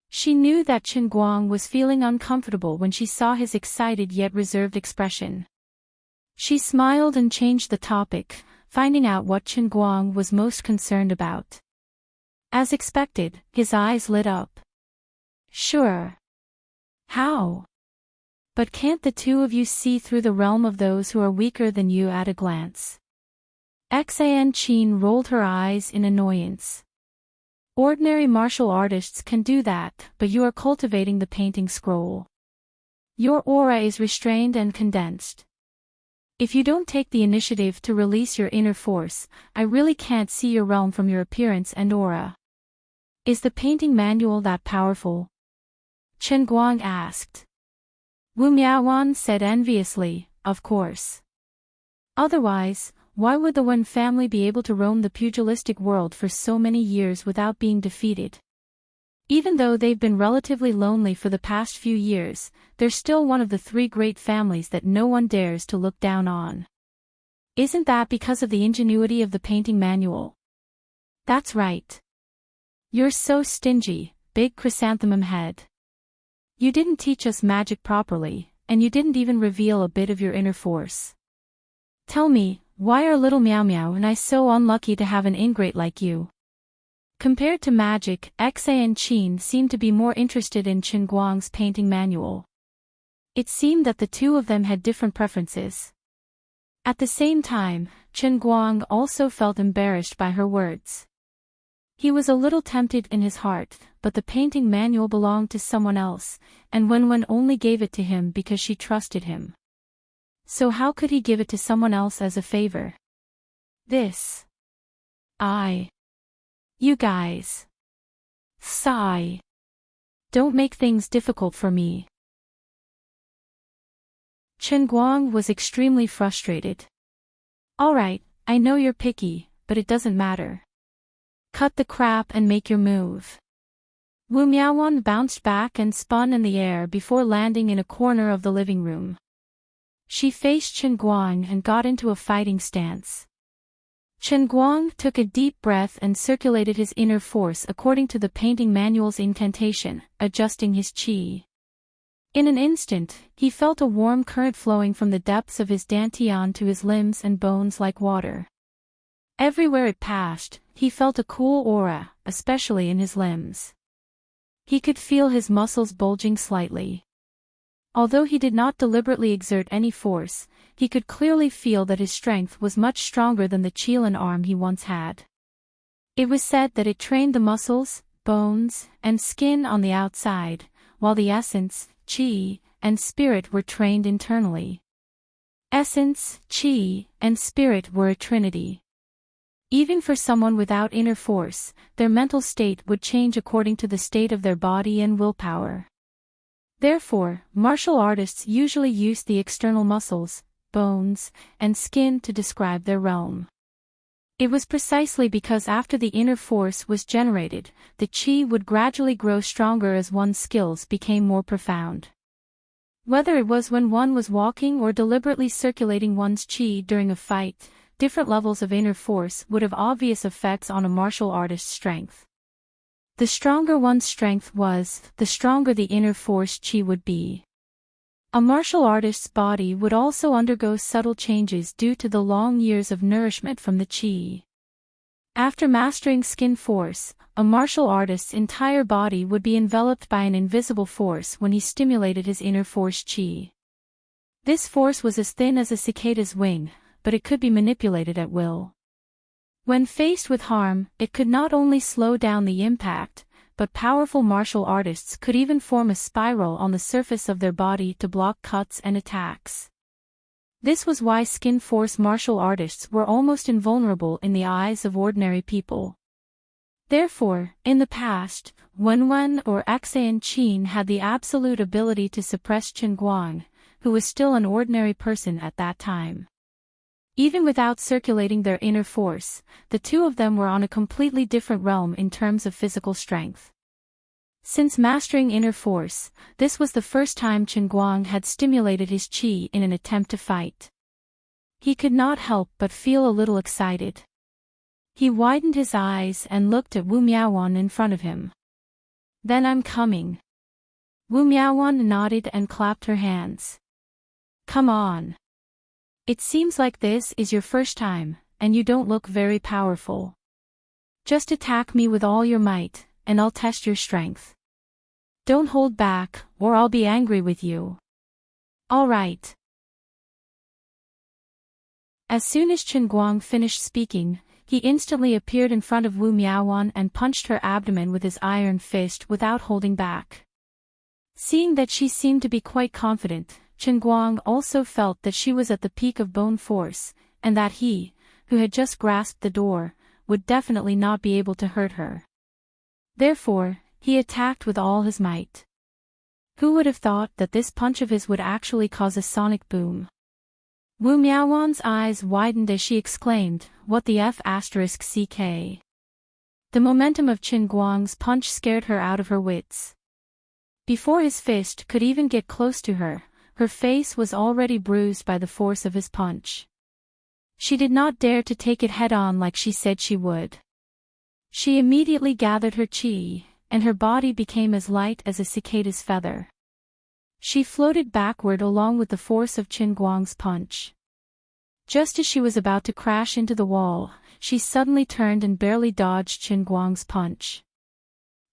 She knew that Chen Guang was feeling uncomfortable when she saw his excited yet reserved expression. She smiled and changed the topic, finding out what Chen Guang was most concerned about. As expected, his eyes lit up. Sure. How? But can't the two of you see through the realm of those who are weaker than you at a glance? Xan Qin rolled her eyes in annoyance. Ordinary martial artists can do that, but you are cultivating the painting scroll. Your aura is restrained and condensed. If you don't take the initiative to release your inner force, I really can't see your realm from your appearance and aura. Is the painting manual that powerful? Chen Guang asked. Wu Miaowan said enviously, of course. Otherwise, why would the Wen family be able to roam the pugilistic world for so many years without being defeated? Even though they've been relatively lonely for the past few years, they're still one of the three great families that no one dares to look down on. Isn't that because of the ingenuity of the painting manual? That's right. You're so stingy, Big Chrysanthemum Head. You didn't teach us magic properly, and you didn't even reveal a bit of your inner force. Tell me, why are little Meow Meow and I so unlucky to have an ingrate like you? Compared to magic, Xie and Qin seemed to be more interested in Chen Guang's painting manual. It seemed that the two of them had different preferences. At the same time, Chen Guang also felt embarrassed by her words. He was a little tempted in his heart, but the painting manual belonged to someone else, and Wen only gave it to him because she trusted him. So how could he give it to someone else as a favor? You guys. Sigh. Don't make things difficult for me. Chen Guang was extremely frustrated. Alright, I know you're picky, but it doesn't matter. Cut the crap and make your move. Wu Miaowan bounced back and spun in the air before landing in a corner of the living room. She faced Chen Guang and got into a fighting stance. Chen Guang took a deep breath and circulated his inner force according to the painting manual's incantation, adjusting his qi. In an instant, he felt a warm current flowing from the depths of his dantian to his limbs and bones like water. Everywhere it passed, he felt a cool aura, especially in his limbs. He could feel his muscles bulging slightly. Although he did not deliberately exert any force, he could clearly feel that his strength was much stronger than the Qilin arm he once had. It was said that it trained the muscles, bones, and skin on the outside, while the essence, qi, and spirit were trained internally. Essence, qi, and spirit were a trinity. Even for someone without inner force, their mental state would change according to the state of their body and willpower. Therefore, martial artists usually use the external muscles, bones, and skin to describe their realm. It was precisely because after the inner force was generated, the qi would gradually grow stronger as one's skills became more profound. Whether it was when one was walking or deliberately circulating one's qi during a fight, different levels of inner force would have obvious effects on a martial artist's strength. The stronger one's strength was, the stronger the inner force qi would be. A martial artist's body would also undergo subtle changes due to the long years of nourishment from the qi. After mastering skin force, a martial artist's entire body would be enveloped by an invisible force when he stimulated his inner force qi. This force was as thin as a cicada's wing, but it could be manipulated at will. When faced with harm, it could not only slow down the impact, but powerful martial artists could even form a spiral on the surface of their body to block cuts and attacks. This was why skin force martial artists were almost invulnerable in the eyes of ordinary people. Therefore, in the past, Wenwen or Enchanting had the absolute ability to suppress Qinguang, who was still an ordinary person at that time. Even without circulating their inner force, the two of them were on a completely different realm in terms of physical strength. Since mastering inner force, this was the first time Qinguang had stimulated his qi in an attempt to fight. He could not help but feel a little excited. He widened his eyes and looked at Wu Miaowan in front of him. "Then I'm coming." Wu Miaowan nodded and clapped her hands. "Come on. It seems like this is your first time, and you don't look very powerful. Just attack me with all your might, and I'll test your strength. Don't hold back, or I'll be angry with you." "All right." As soon as Qinguang finished speaking, he instantly appeared in front of Wu Miaowan and punched her abdomen with his iron fist without holding back. Seeing that she seemed to be quite confident, Qinguang also felt that she was at the peak of bone force, and that he, who had just grasped the door, would definitely not be able to hurt her. Therefore, he attacked with all his might. Who would have thought that this punch of his would actually cause a sonic boom? Wu Miaowan's eyes widened as she exclaimed, "What the F***ck?" The momentum of Qinguang's punch scared her out of her wits. Before his fist could even get close to her, her face was already bruised by the force of his punch. She did not dare to take it head-on like she said she would. She immediately gathered her qi, and her body became as light as a cicada's feather. She floated backward along with the force of Qinguang's punch. Just as she was about to crash into the wall, she suddenly turned and barely dodged Qinguang's punch.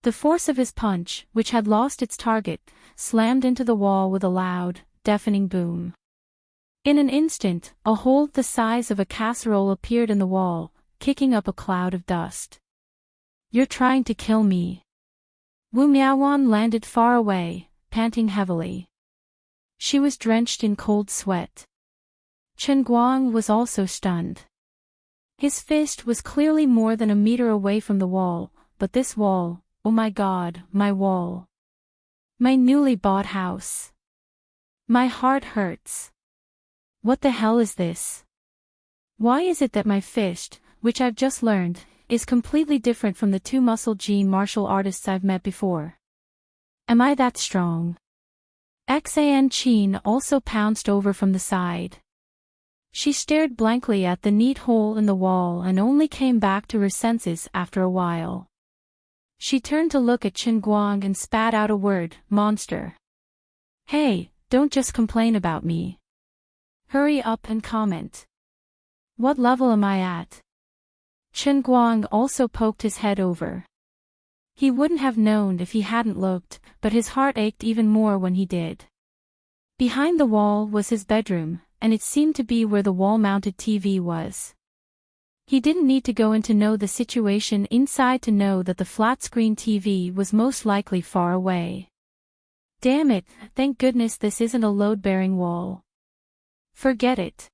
The force of his punch, which had lost its target, slammed into the wall with a loud, deafening boom. In an instant, a hole the size of a casserole appeared in the wall, kicking up a cloud of dust. "You're trying to kill me." Wu Miaowan landed far away, panting heavily. She was drenched in cold sweat. Qinguang was also stunned. His fist was clearly more than a meter away from the wall, but this wall, oh my God, my wall. My newly bought house. My heart hurts. What the hell is this? Why is it that my fist, which I've just learned, is completely different from the two muscle gene martial artists I've met before? Am I that strong? Enchanting also pounced over from the side. She stared blankly at the neat hole in the wall and only came back to her senses after a while. She turned to look at Qinguang and spat out a word, "Monster." "Hey, don't just complain about me. Hurry up and comment. What level am I at?" Qinguang also poked his head over. He wouldn't have known if he hadn't looked, but his heart ached even more when he did. Behind the wall was his bedroom, and it seemed to be where the wall-mounted TV was. He didn't need to go in to know the situation inside to know that the flat-screen TV was most likely far away. Damn it, thank goodness this isn't a load-bearing wall. Forget it.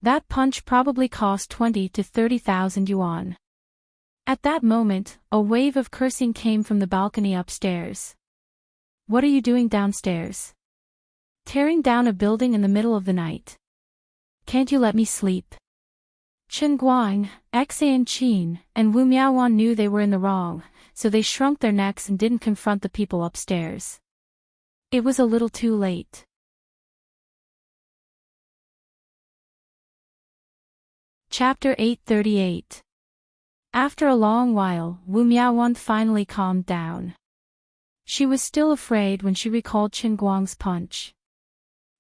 That punch probably cost 20 to 30,000 yuan. At that moment, a wave of cursing came from the balcony upstairs. "What are you doing downstairs? Tearing down a building in the middle of the night? Can't you let me sleep?" Qinguang, Enchanting, and Wu Miaowan knew they were in the wrong, so they shrunk their necks and didn't confront the people upstairs. It was a little too late. Chapter 838. After a long while, Wu Miaowan finally calmed down. She was still afraid when she recalled Qinguang's punch.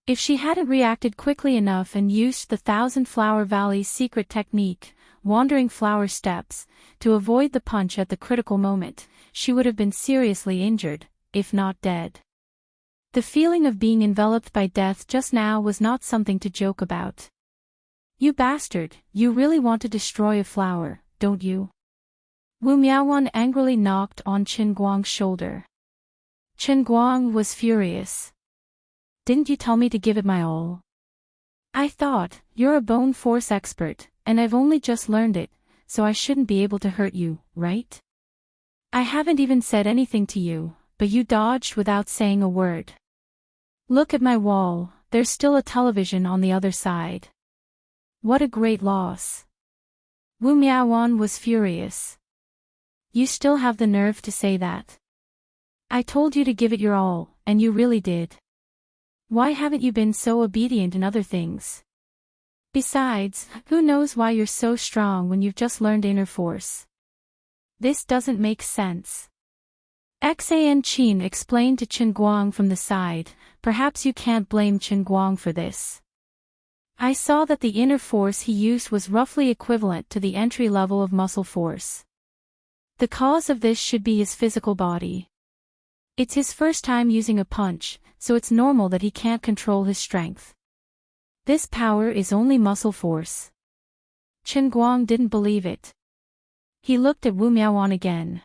If she hadn't reacted quickly enough and used the Thousand Flower Valley's secret technique, Wandering Flower Steps, to avoid the punch at the critical moment, she would have been seriously injured, if not dead. The feeling of being enveloped by death just now was not something to joke about. "You bastard, you really want to destroy a flower, don't you?" Wu Miaowan angrily knocked on Qinguang's shoulder. Qinguang was furious. "Didn't you tell me to give it my all? I thought, you're a bone force expert, and I've only just learned it, so I shouldn't be able to hurt you, right?" I haven't even said anything to you, but you dodged without saying a word. Look at my wall, there's still a television on the other side. What a great loss. Wu Miaoan was furious. You still have the nerve to say that? I told you to give it your all, and you really did. Why haven't you been so obedient in other things? Besides, who knows why you're so strong when you've just learned inner force? This doesn't make sense. Enchanting explained to Chen Guang from the side, perhaps you can't blame Chen Guang for this. I saw that the inner force he used was roughly equivalent to the entry level of muscle force. The cause of this should be his physical body. It's his first time using a punch, so it's normal that he can't control his strength. This power is only muscle force. Chen Guang didn't believe it. He looked at Wu Miaoan again.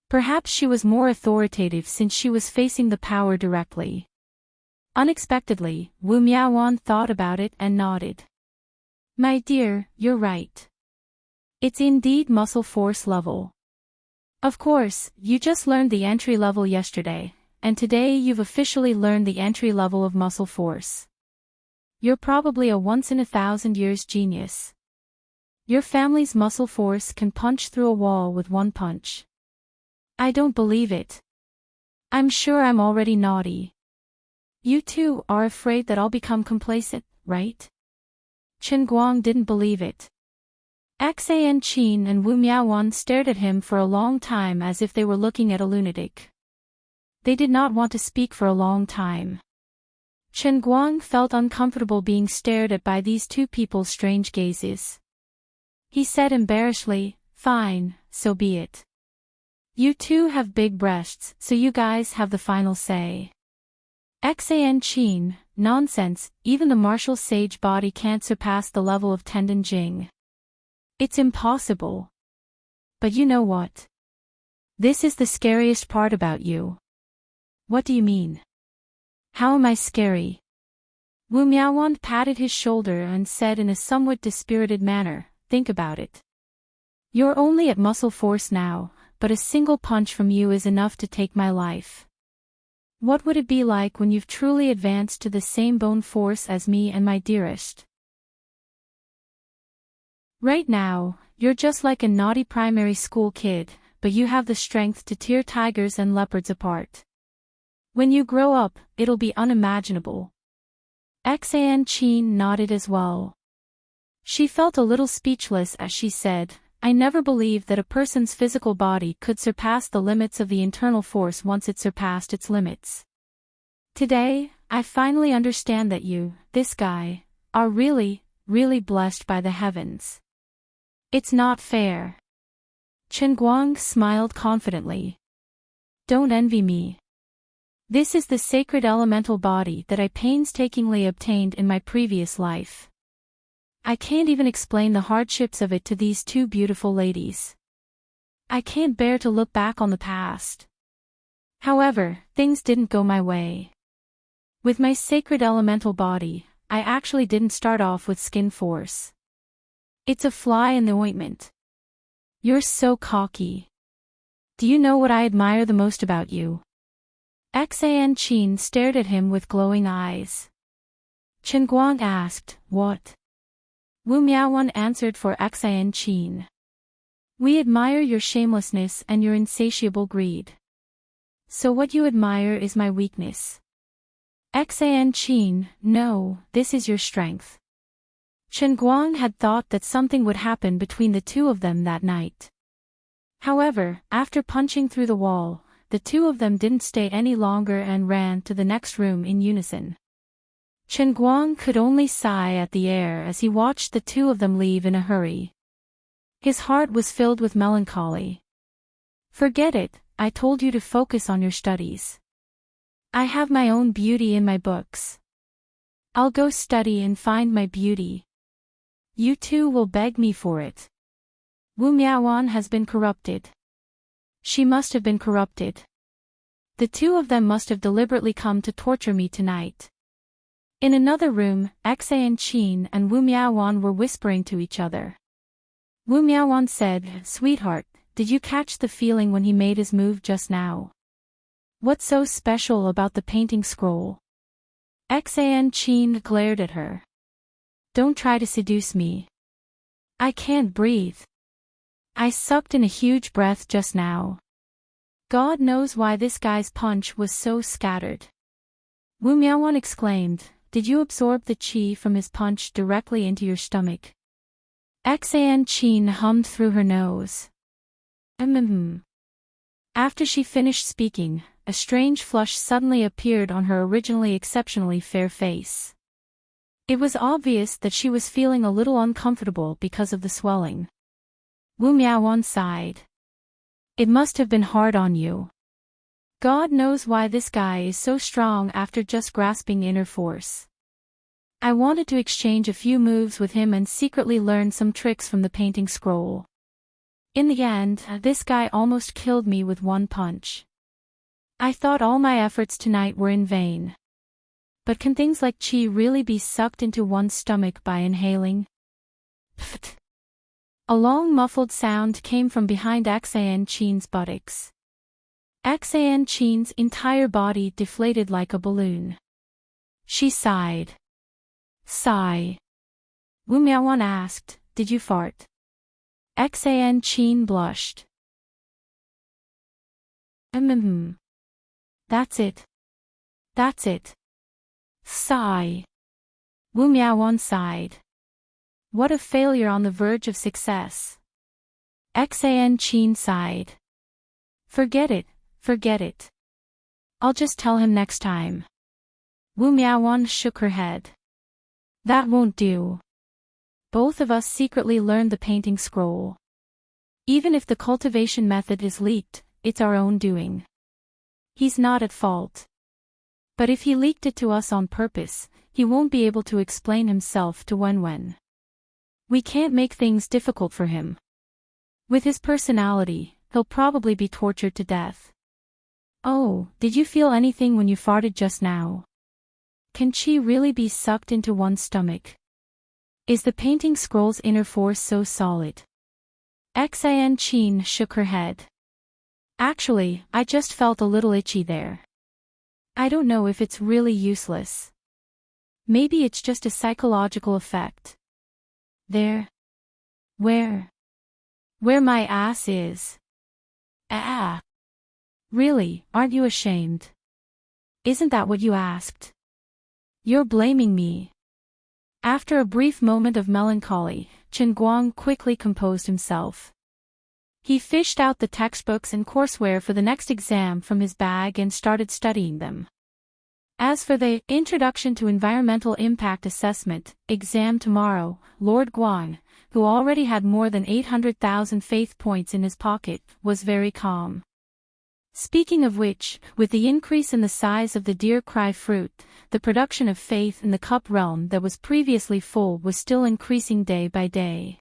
Perhaps she was more authoritative since she was facing the power directly. Unexpectedly, Wu Miaoan thought about it and nodded. My dear, you're right. It's indeed muscle force level. Of course, you just learned the entry level yesterday, and today you've officially learned the entry level of muscle force. You're probably a once-in-a-thousand-years genius. Your family's muscle force can punch through a wall with one punch. I don't believe it. I'm sure I'm already naughty. You two are afraid that I'll become complacent, right? Chen Guang didn't believe it. Enchanting and Wu Miaoan stared at him for a long time as if they were looking at a lunatic. They did not want to speak for a long time. Chen Guang felt uncomfortable being stared at by these two people's strange gazes. He said embarrassedly, fine, so be it. You two have big breasts, so you guys have the final say. Enchanting, nonsense, even the martial sage body can't surpass the level of Tendon Jing. It's impossible. But you know what? This is the scariest part about you. What do you mean? How am I scary? Wu Miaoan patted his shoulder and said in a somewhat dispirited manner, think about it. You're only at muscle force now, but a single punch from you is enough to take my life. What would it be like when you've truly advanced to the same bone force as me and my dearest? Right now, you're just like a naughty primary school kid, but you have the strength to tear tigers and leopards apart. When you grow up, it'll be unimaginable. Enchanting nodded as well. She felt a little speechless as she said, I never believed that a person's physical body could surpass the limits of the internal force once it surpassed its limits. Today, I finally understand that you, this guy, are really, really blessed by the heavens. It's not fair. Chen Guang smiled confidently. Don't envy me. This is the sacred elemental body that I painstakingly obtained in my previous life. I can't even explain the hardships of it to these two beautiful ladies. I can't bear to look back on the past. However, things didn't go my way. With my sacred elemental body, I actually didn't start off with skin force. It's a fly in the ointment. You're so cocky. Do you know what I admire the most about you? Enchanting stared at him with glowing eyes. Chen Guang asked, what? Wu Miaoan answered for Enchanting. We admire your shamelessness and your insatiable greed. So what you admire is my weakness. Enchanting, no, this is your strength. Chen Guang had thought that something would happen between the two of them that night. However, after punching through the wall, the two of them didn't stay any longer and ran to the next room in unison. Chen Guang could only sigh at the air as he watched the two of them leave in a hurry. His heart was filled with melancholy. Forget it, I told you to focus on your studies. I have my own beauty in my books. I'll go study and find my beauty. You two will beg me for it. Wu Miaoan has been corrupted. She must have been corrupted. The two of them must have deliberately come to torture me tonight. In another room, Enchanting and Wu Miaoan were whispering to each other. Wu Miaoan said, Sweetheart, did you catch the feeling when he made his move just now? What's so special about the painting scroll? Enchanting glared at her. Don't try to seduce me. I can't breathe. I sucked in a huge breath just now. God knows why this guy's punch was so scattered. Wu Miaowan exclaimed, did you absorb the qi from his punch directly into your stomach? Enchanting hummed through her nose. After she finished speaking, a strange flush suddenly appeared on her originally exceptionally fair face. It was obvious that she was feeling a little uncomfortable because of the swelling. Wu Miaowan sighed. It must have been hard on you. God knows why this guy is so strong after just grasping inner force. I wanted to exchange a few moves with him and secretly learn some tricks from the painting scroll. In the end, this guy almost killed me with one punch. I thought all my efforts tonight were in vain. But can things like qi really be sucked into one's stomach by inhaling? Pfft. A long muffled sound came from behind Enchanting's buttocks. Enchanting's entire body deflated like a balloon. She sighed. Sigh. Wu Miaowan asked, did you fart? Enchanting blushed. That's it. That's it. Sigh. Wu Miaowan sighed. What a failure on the verge of success. Enchanting sighed. Forget it, forget it. I'll just tell him next time. Wu Miaowan shook her head. That won't do. Both of us secretly learned the painting scroll. Even if the cultivation method is leaked, it's our own doing. He's not at fault. But if he leaked it to us on purpose, he won't be able to explain himself to Wenwen. We can't make things difficult for him. With his personality, he'll probably be tortured to death. Oh, did you feel anything when you farted just now? Can qi really be sucked into one's stomach? Is the painting scroll's inner force so solid? Enchanting shook her head. Actually, I just felt a little itchy there. I don't know if it's really useless. Maybe it's just a psychological effect. There. Where? Where my ass is. Ah. Really, aren't you ashamed? Isn't that what you asked? You're blaming me. After a brief moment of melancholy, Chen Guang quickly composed himself. He fished out the textbooks and courseware for the next exam from his bag and started studying them. As for the Introduction to Environmental Impact Assessment exam tomorrow, Lord Guang, who already had more than 800,000 faith points in his pocket, was very calm. Speaking of which, with the increase in the size of the deer cry fruit, the production of faith in the cup realm that was previously full was still increasing day by day.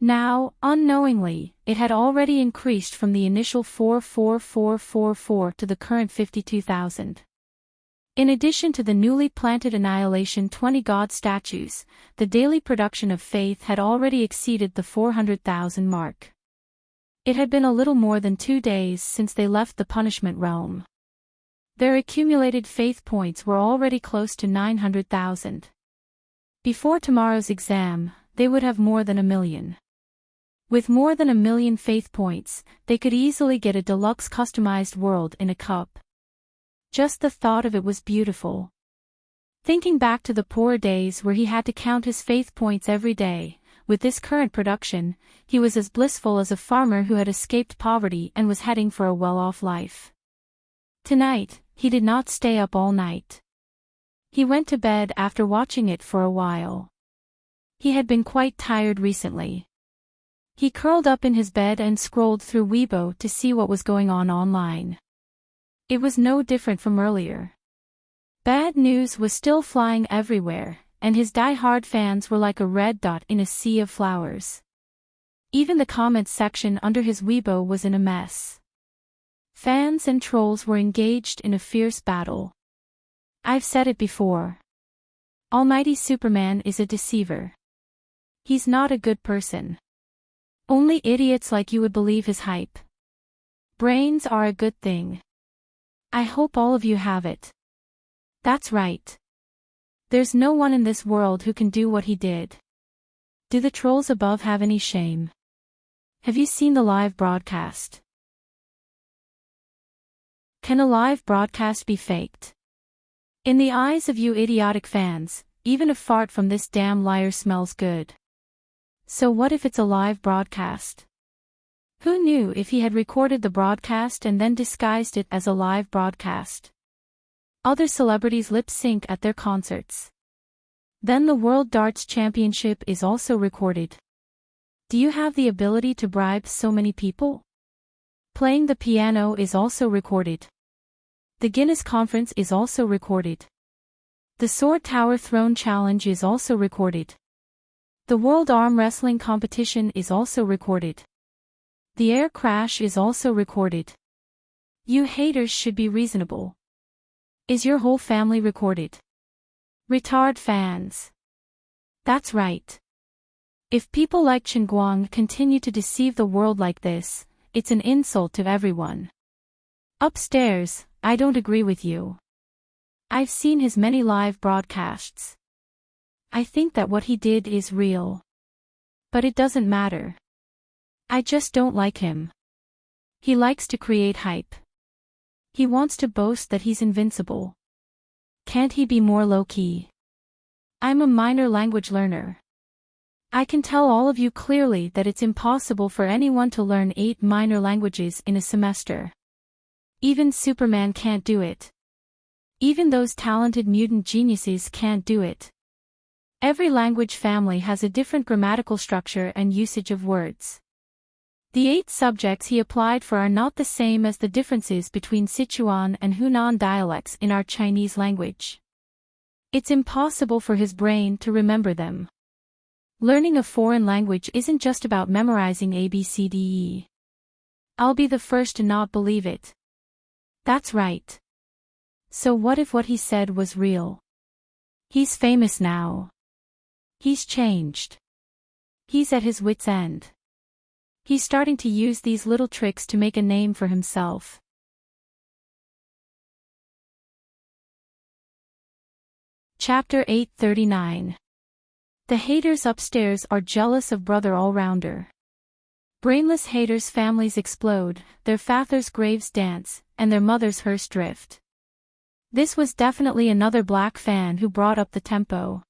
Now, unknowingly, it had already increased from the initial 44444 to the current 52,000. In addition to the newly planted Annihilation 20 god statues, the daily production of faith had already exceeded the 400,000 mark. It had been a little more than 2 days since they left the punishment realm. Their accumulated faith points were already close to 900,000. Before tomorrow's exam, they would have more than 1 million. With more than 1 million faith points, they could easily get a deluxe customized world in a cup. Just the thought of it was beautiful. Thinking back to the poor days where he had to count his faith points every day, with this current production, he was as blissful as a farmer who had escaped poverty and was heading for a well-off life. Tonight, he did not stay up all night. He went to bed after watching it for a while. He had been quite tired recently. He curled up in his bed and scrolled through Weibo to see what was going on online. It was no different from earlier. Bad news was still flying everywhere, and his die-hard fans were like a red dot in a sea of flowers. Even the comments section under his Weibo was in a mess. Fans and trolls were engaged in a fierce battle. I've said it before. Almighty Superman is a deceiver. He's not a good person. Only idiots like you would believe his hype. Brains are a good thing. I hope all of you have it. That's right. There's no one in this world who can do what he did. Do the trolls above have any shame? Have you seen the live broadcast? Can a live broadcast be faked? In the eyes of you idiotic fans, even a fart from this damn liar smells good. So what if it's a live broadcast? Who knew if he had recorded the broadcast and then disguised it as a live broadcast? Other celebrities lip sync at their concerts. Then the World Darts Championship is also recorded. Do you have the ability to bribe so many people? Playing the piano is also recorded. The Guinness Conference is also recorded. The Sword Tower Throne Challenge is also recorded. The World Arm Wrestling Competition is also recorded. The air crash is also recorded. You haters should be reasonable. Is your whole family recorded? Retard fans. That's right. If people like Chen Guang continue to deceive the world like this, it's an insult to everyone. Upstairs, I don't agree with you. I've seen his many live broadcasts. I think that what he did is real. But it doesn't matter. I just don't like him. He likes to create hype. He wants to boast that he's invincible. Can't he be more low-key? I'm a minor language learner. I can tell all of you clearly that it's impossible for anyone to learn 8 minor languages in a semester. Even Superman can't do it. Even those talented mutant geniuses can't do it. Every language family has a different grammatical structure and usage of words. The 8 subjects he applied for are not the same as the differences between Sichuan and Hunan dialects in our Chinese language. It's impossible for his brain to remember them. Learning a foreign language isn't just about memorizing ABCDE. I'll be the first to not believe it. That's right. So what if what he said was real? He's famous now. He's changed. He's at his wit's end. He's starting to use these little tricks to make a name for himself. Chapter 839. The haters upstairs are jealous of brother all-rounder. Brainless haters' families explode, their fathers' graves dance, and their mothers' hearse drift. This was definitely another black fan who brought up the tempo.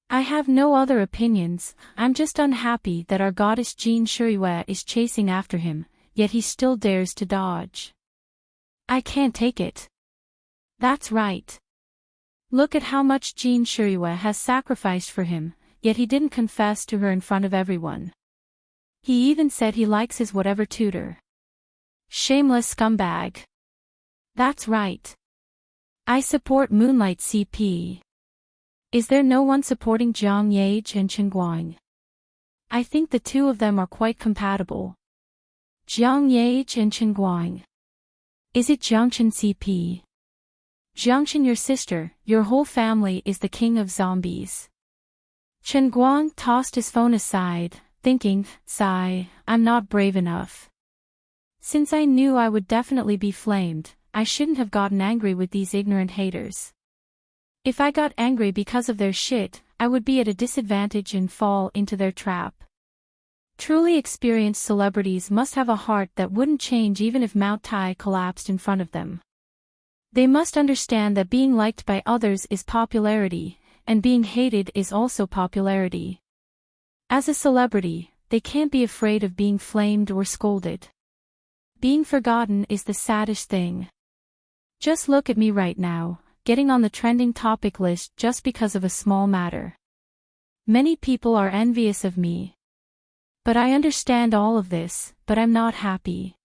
I have no other opinions, I'm just unhappy that our goddess Jin Shuiwei is chasing after him, yet he still dares to dodge. I can't take it. That's right. Look at how much Jin Shuiwei has sacrificed for him, yet he didn't confess to her in front of everyone. He even said he likes his whatever tutor. Shameless scumbag. That's right. I support Moonlight CP. Is there no one supporting Jiang Yage and Chen Guang? I think the two of them are quite compatible. Jiang Yage and Chen Guang. Is it Jiangchen CP? Jiangchen your sister, your whole family is the king of zombies. Chen Guang tossed his phone aside, thinking, sigh, I'm not brave enough. Since I knew I would definitely be flamed, I shouldn't have gotten angry with these ignorant haters. If I got angry because of their shit, I would be at a disadvantage and fall into their trap. Truly experienced celebrities must have a heart that wouldn't change even if Mount Tai collapsed in front of them. They must understand that being liked by others is popularity, and being hated is also popularity. As a celebrity, they can't be afraid of being flamed or scolded. Being forgotten is the saddest thing. Just look at me right now, getting on the trending topic list just because of a small matter. Many people are envious of me. But I understand all of this, but I'm not happy.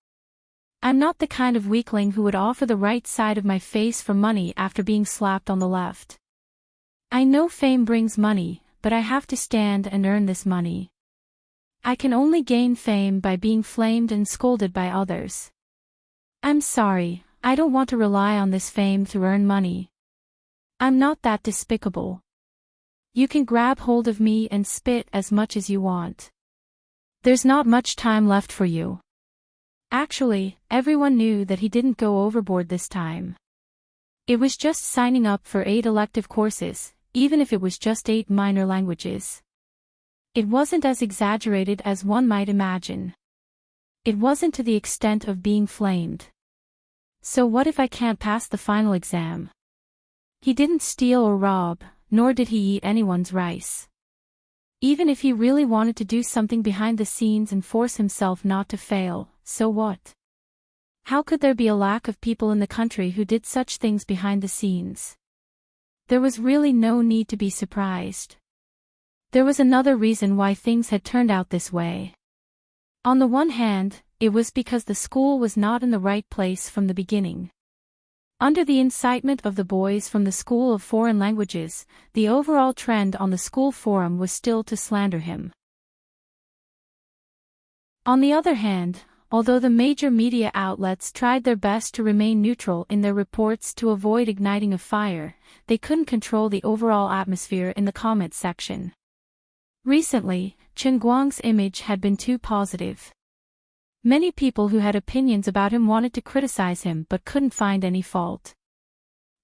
I'm not the kind of weakling who would offer the right side of my face for money after being slapped on the left. I know fame brings money, but I have to stand and earn this money. I can only gain fame by being flamed and scolded by others. I'm sorry, I don't want to rely on this fame to earn money. I'm not that despicable. You can grab hold of me and spit as much as you want. There's not much time left for you. Actually, everyone knew that he didn't go overboard this time. It was just signing up for 8 elective courses, even if it was just 8 minor languages. It wasn't as exaggerated as one might imagine. It wasn't to the extent of being flamed. So what if I can't pass the final exam? He didn't steal or rob, nor did he eat anyone's rice. Even if he really wanted to do something behind the scenes and force himself not to fail, so what? How could there be a lack of people in the country who did such things behind the scenes? There was really no need to be surprised. There was another reason why things had turned out this way. On the one hand, it was because the school was not in the right place from the beginning. Under the incitement of the boys from the School of Foreign Languages, the overall trend on the school forum was still to slander him. On the other hand, although the major media outlets tried their best to remain neutral in their reports to avoid igniting a fire, they couldn't control the overall atmosphere in the comments section. Recently, Chen Guang's image had been too positive. Many people who had opinions about him wanted to criticize him but couldn't find any fault.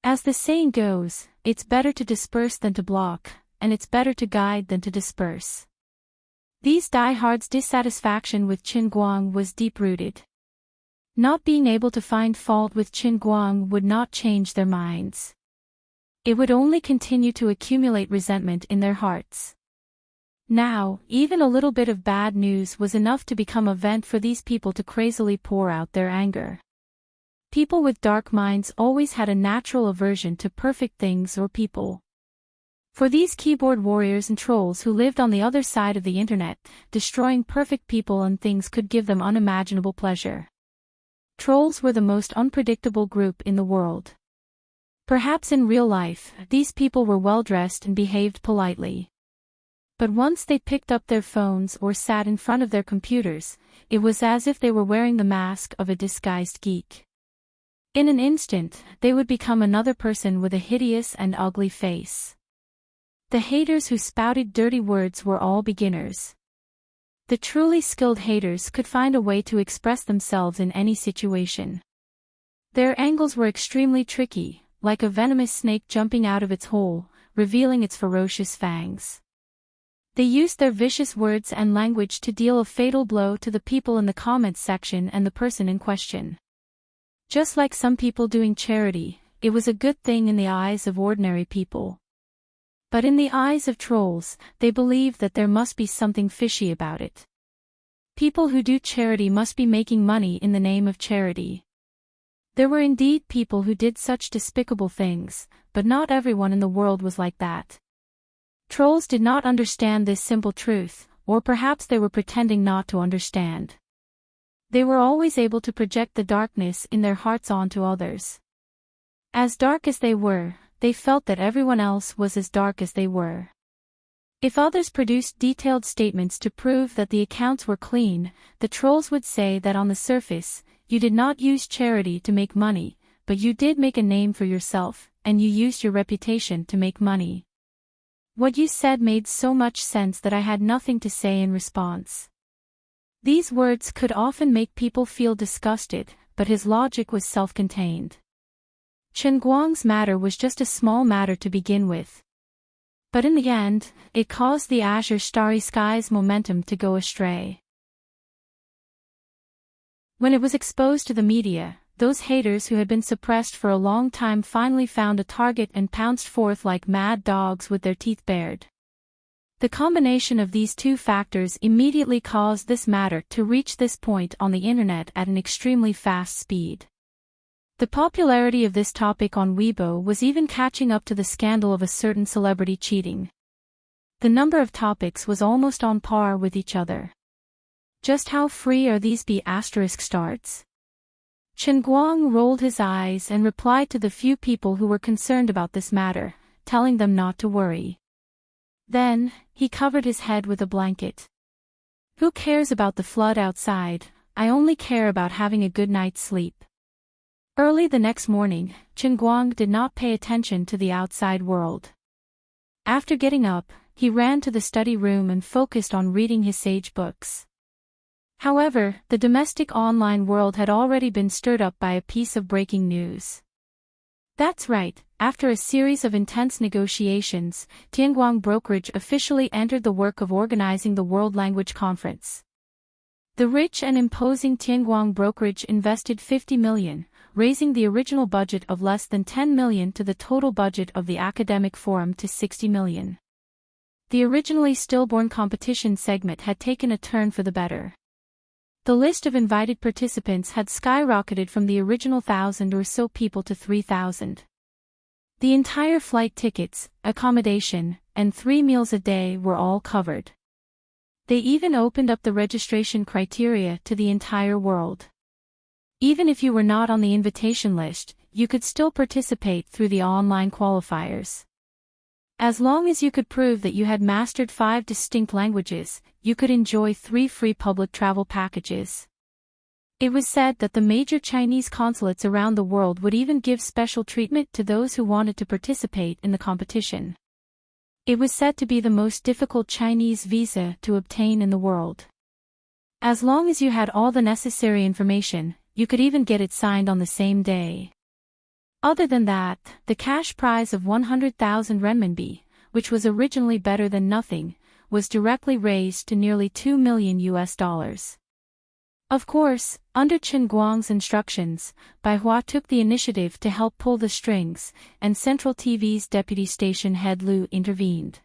As the saying goes, it's better to disperse than to block, and it's better to guide than to disperse. These diehards' dissatisfaction with Chen Guang was deep-rooted. Not being able to find fault with Chen Guang would not change their minds. It would only continue to accumulate resentment in their hearts. Now, even a little bit of bad news was enough to become a vent for these people to crazily pour out their anger. People with dark minds always had a natural aversion to perfect things or people. For these keyboard warriors and trolls who lived on the other side of the internet, destroying perfect people and things could give them unimaginable pleasure. Trolls were the most unpredictable group in the world. Perhaps in real life, these people were well-dressed and behaved politely. But once they picked up their phones or sat in front of their computers, it was as if they were wearing the mask of a disguised geek. In an instant, they would become another person with a hideous and ugly face. The haters who spouted dirty words were all beginners. The truly skilled haters could find a way to express themselves in any situation. Their angles were extremely tricky, like a venomous snake jumping out of its hole, revealing its ferocious fangs. They used their vicious words and language to deal a fatal blow to the people in the comments section and the person in question. Just like some people doing charity, it was a good thing in the eyes of ordinary people. But in the eyes of trolls, they believed that there must be something fishy about it. People who do charity must be making money in the name of charity. There were indeed people who did such despicable things, but not everyone in the world was like that. Trolls did not understand this simple truth, or perhaps they were pretending not to understand. They were always able to project the darkness in their hearts onto others. As dark as they were, they felt that everyone else was as dark as they were. If others produced detailed statements to prove that the accounts were clean, the trolls would say that on the surface, you did not use charity to make money, but you did make a name for yourself, and you used your reputation to make money. What you said made so much sense that I had nothing to say in response. These words could often make people feel disgusted, but his logic was self-contained. Chen Guang's matter was just a small matter to begin with. But in the end, it caused the Azure Starry Sky's momentum to go astray. When it was exposed to the media, those haters who had been suppressed for a long time finally found a target and pounced forth like mad dogs with their teeth bared. The combination of these two factors immediately caused this matter to reach this point on the internet at an extremely fast speed. The popularity of this topic on Weibo was even catching up to the scandal of a certain celebrity cheating. The number of topics was almost on par with each other. Just how free are these B***starts? Chen Guang rolled his eyes and replied to the few people who were concerned about this matter, telling them not to worry. Then, he covered his head with a blanket. Who cares about the flood outside? I only care about having a good night's sleep. Early the next morning, Chen Guang did not pay attention to the outside world. After getting up, he ran to the study room and focused on reading his sage books. However, the domestic online world had already been stirred up by a piece of breaking news. That's right, after a series of intense negotiations, Tianguang Brokerage officially entered the work of organizing the World Language Conference. The rich and imposing Tianguang Brokerage invested 50 million, raising the original budget of less than 10 million to the total budget of the academic forum to 60 million. The originally stillborn competition segment had taken a turn for the better. The list of invited participants had skyrocketed from the original 1,000 or so people to 3,000. The entire flight tickets, accommodation, and 3 meals a day were all covered. They even opened up the registration criteria to the entire world. Even if you were not on the invitation list, you could still participate through the online qualifiers. As long as you could prove that you had mastered 5 distinct languages, you could enjoy 3 free public travel packages. It was said that the major Chinese consulates around the world would even give special treatment to those who wanted to participate in the competition. It was said to be the most difficult Chinese visa to obtain in the world. As long as you had all the necessary information, you could even get it signed on the same day. Other than that, the cash prize of 100,000 renminbi, which was originally better than nothing, was directly raised to nearly $2 million. Of course, under Chen Guang's instructions, Bai Hua took the initiative to help pull the strings, and Central TV's deputy station head Lu intervened.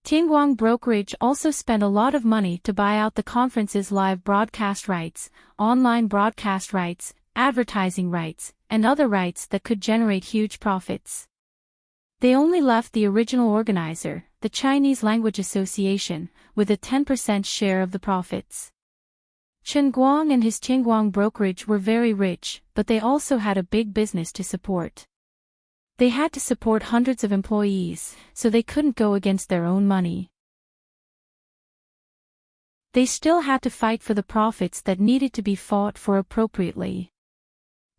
Tianguang Brokerage also spent a lot of money to buy out the conference's live broadcast rights, online broadcast rights, advertising rights, and other rights that could generate huge profits. They only left the original organizer, the Chinese Language Association, with a 10% share of the profits. Chen Guang and his Tianguang Brokerage were very rich, but they also had a big business to support. They had to support hundreds of employees, so they couldn't go against their own money. They still had to fight for the profits that needed to be fought for appropriately.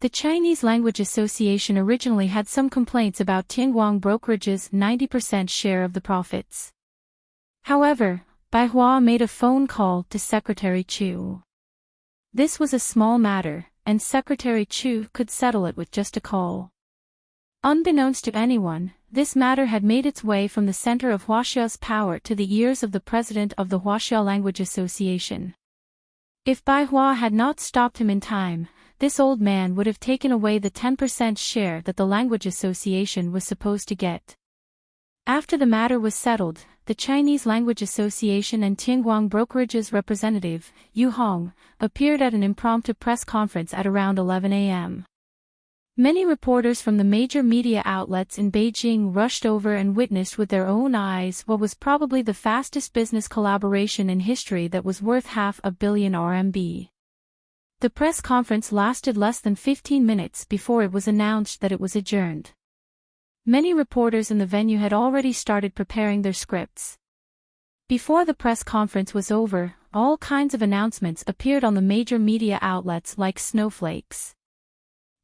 The Chinese Language Association originally had some complaints about Tianguang Brokerage's 90% share of the profits. However, Bai Hua made a phone call to Secretary Chu. This was a small matter, and Secretary Chu could settle it with just a call. Unbeknownst to anyone, this matter had made its way from the center of Huaxia's power to the ears of the president of the Huaxia Language Association. If Bai Hua had not stopped him in time, this old man would have taken away the 10% share that the Language Association was supposed to get. After the matter was settled, the Chinese Language Association and Tianguang Brokerage's representative, Yu Hong, appeared at an impromptu press conference at around 11 a.m. Many reporters from the major media outlets in Beijing rushed over and witnessed with their own eyes what was probably the fastest business collaboration in history that was worth $500 million RMB. The press conference lasted less than 15 minutes before it was announced that it was adjourned. Many reporters in the venue had already started preparing their scripts. Before the press conference was over, all kinds of announcements appeared on the major media outlets like snowflakes.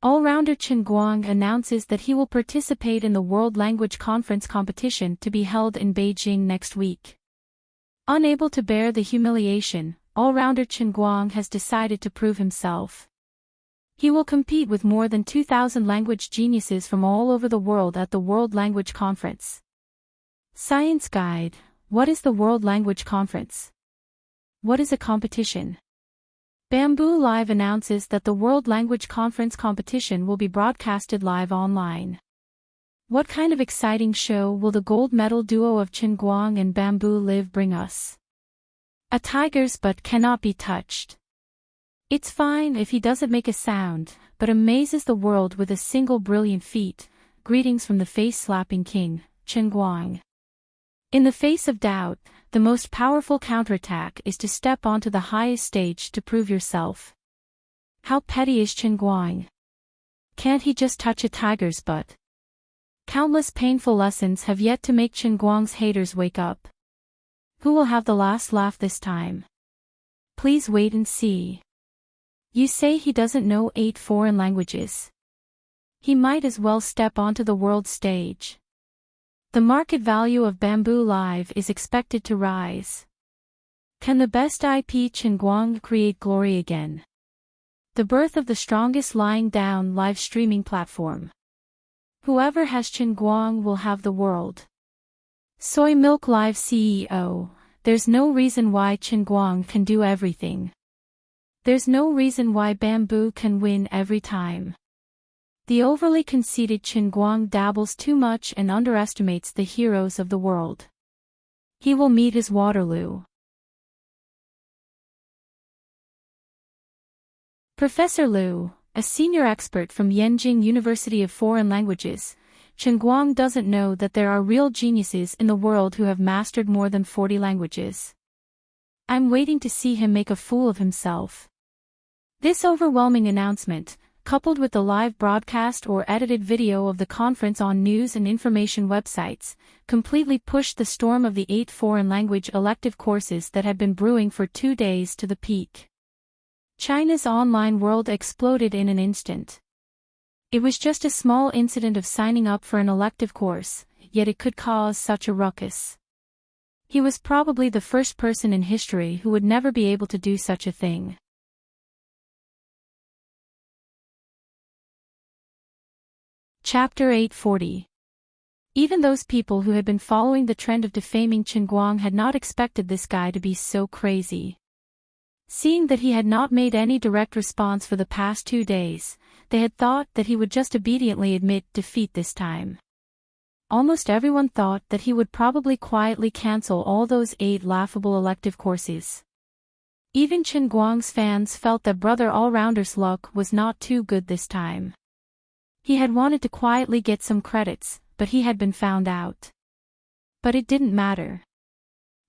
All-rounder Chen Guang announces that he will participate in the World Language Conference competition to be held in Beijing next week. Unable to bear the humiliation, all-rounder Chen Guang has decided to prove himself. He will compete with more than 2,000 language geniuses from all over the world at the World Language Conference. Science Guide: What is the World Language Conference? What is a competition? Bamboo Live announces that the World Language Conference competition will be broadcasted live online. What kind of exciting show will the gold medal duo of Chen Guang and Bamboo Live bring us? A tiger's butt cannot be touched. It's fine if he doesn't make a sound, but amazes the world with a single brilliant feat. Greetings from the face-slapping king, Chen Guang. In the face of doubt, the most powerful counterattack is to step onto the highest stage to prove yourself. How petty is Chen Guang? Can't he just touch a tiger's butt? Countless painful lessons have yet to make Chen Guang's haters wake up. Who will have the last laugh this time? Please wait and see. You say he doesn't know 8 foreign languages. He might as well step onto the world stage. The market value of Bamboo Live is expected to rise. Can the best IP Qinguang create glory again? The birth of the strongest lying down live streaming platform. Whoever has Qinguang will have the world. Soy Milk Live CEO, there's no reason why Qinguang can do everything. There's no reason why Bamboo can win every time. The overly conceited Qinguang dabbles too much and underestimates the heroes of the world. He will meet his Waterloo. Professor Liu, a senior expert from Yenjing University of Foreign Languages, Qinguang doesn't know that there are real geniuses in the world who have mastered more than 40 languages. I'm waiting to see him make a fool of himself. This overwhelming announcement, coupled with the live broadcast or edited video of the conference on news and information websites, completely pushed the storm of the 8 foreign language elective courses that had been brewing for 2 days to the peak. China's online world exploded in an instant. It was just a small incident of signing up for an elective course, yet it could cause such a ruckus. He was probably the first person in history who would never be able to do such a thing. Chapter 840. Even those people who had been following the trend of defaming Qinguang had not expected this guy to be so crazy. Seeing that he had not made any direct response for the past 2 days, they had thought that he would just obediently admit defeat this time. Almost everyone thought that he would probably quietly cancel all those 8 laughable elective courses. Even Qinguang's fans felt that Brother Allrounder's luck was not too good this time. He had wanted to quietly get some credits, but he had been found out. But it didn't matter.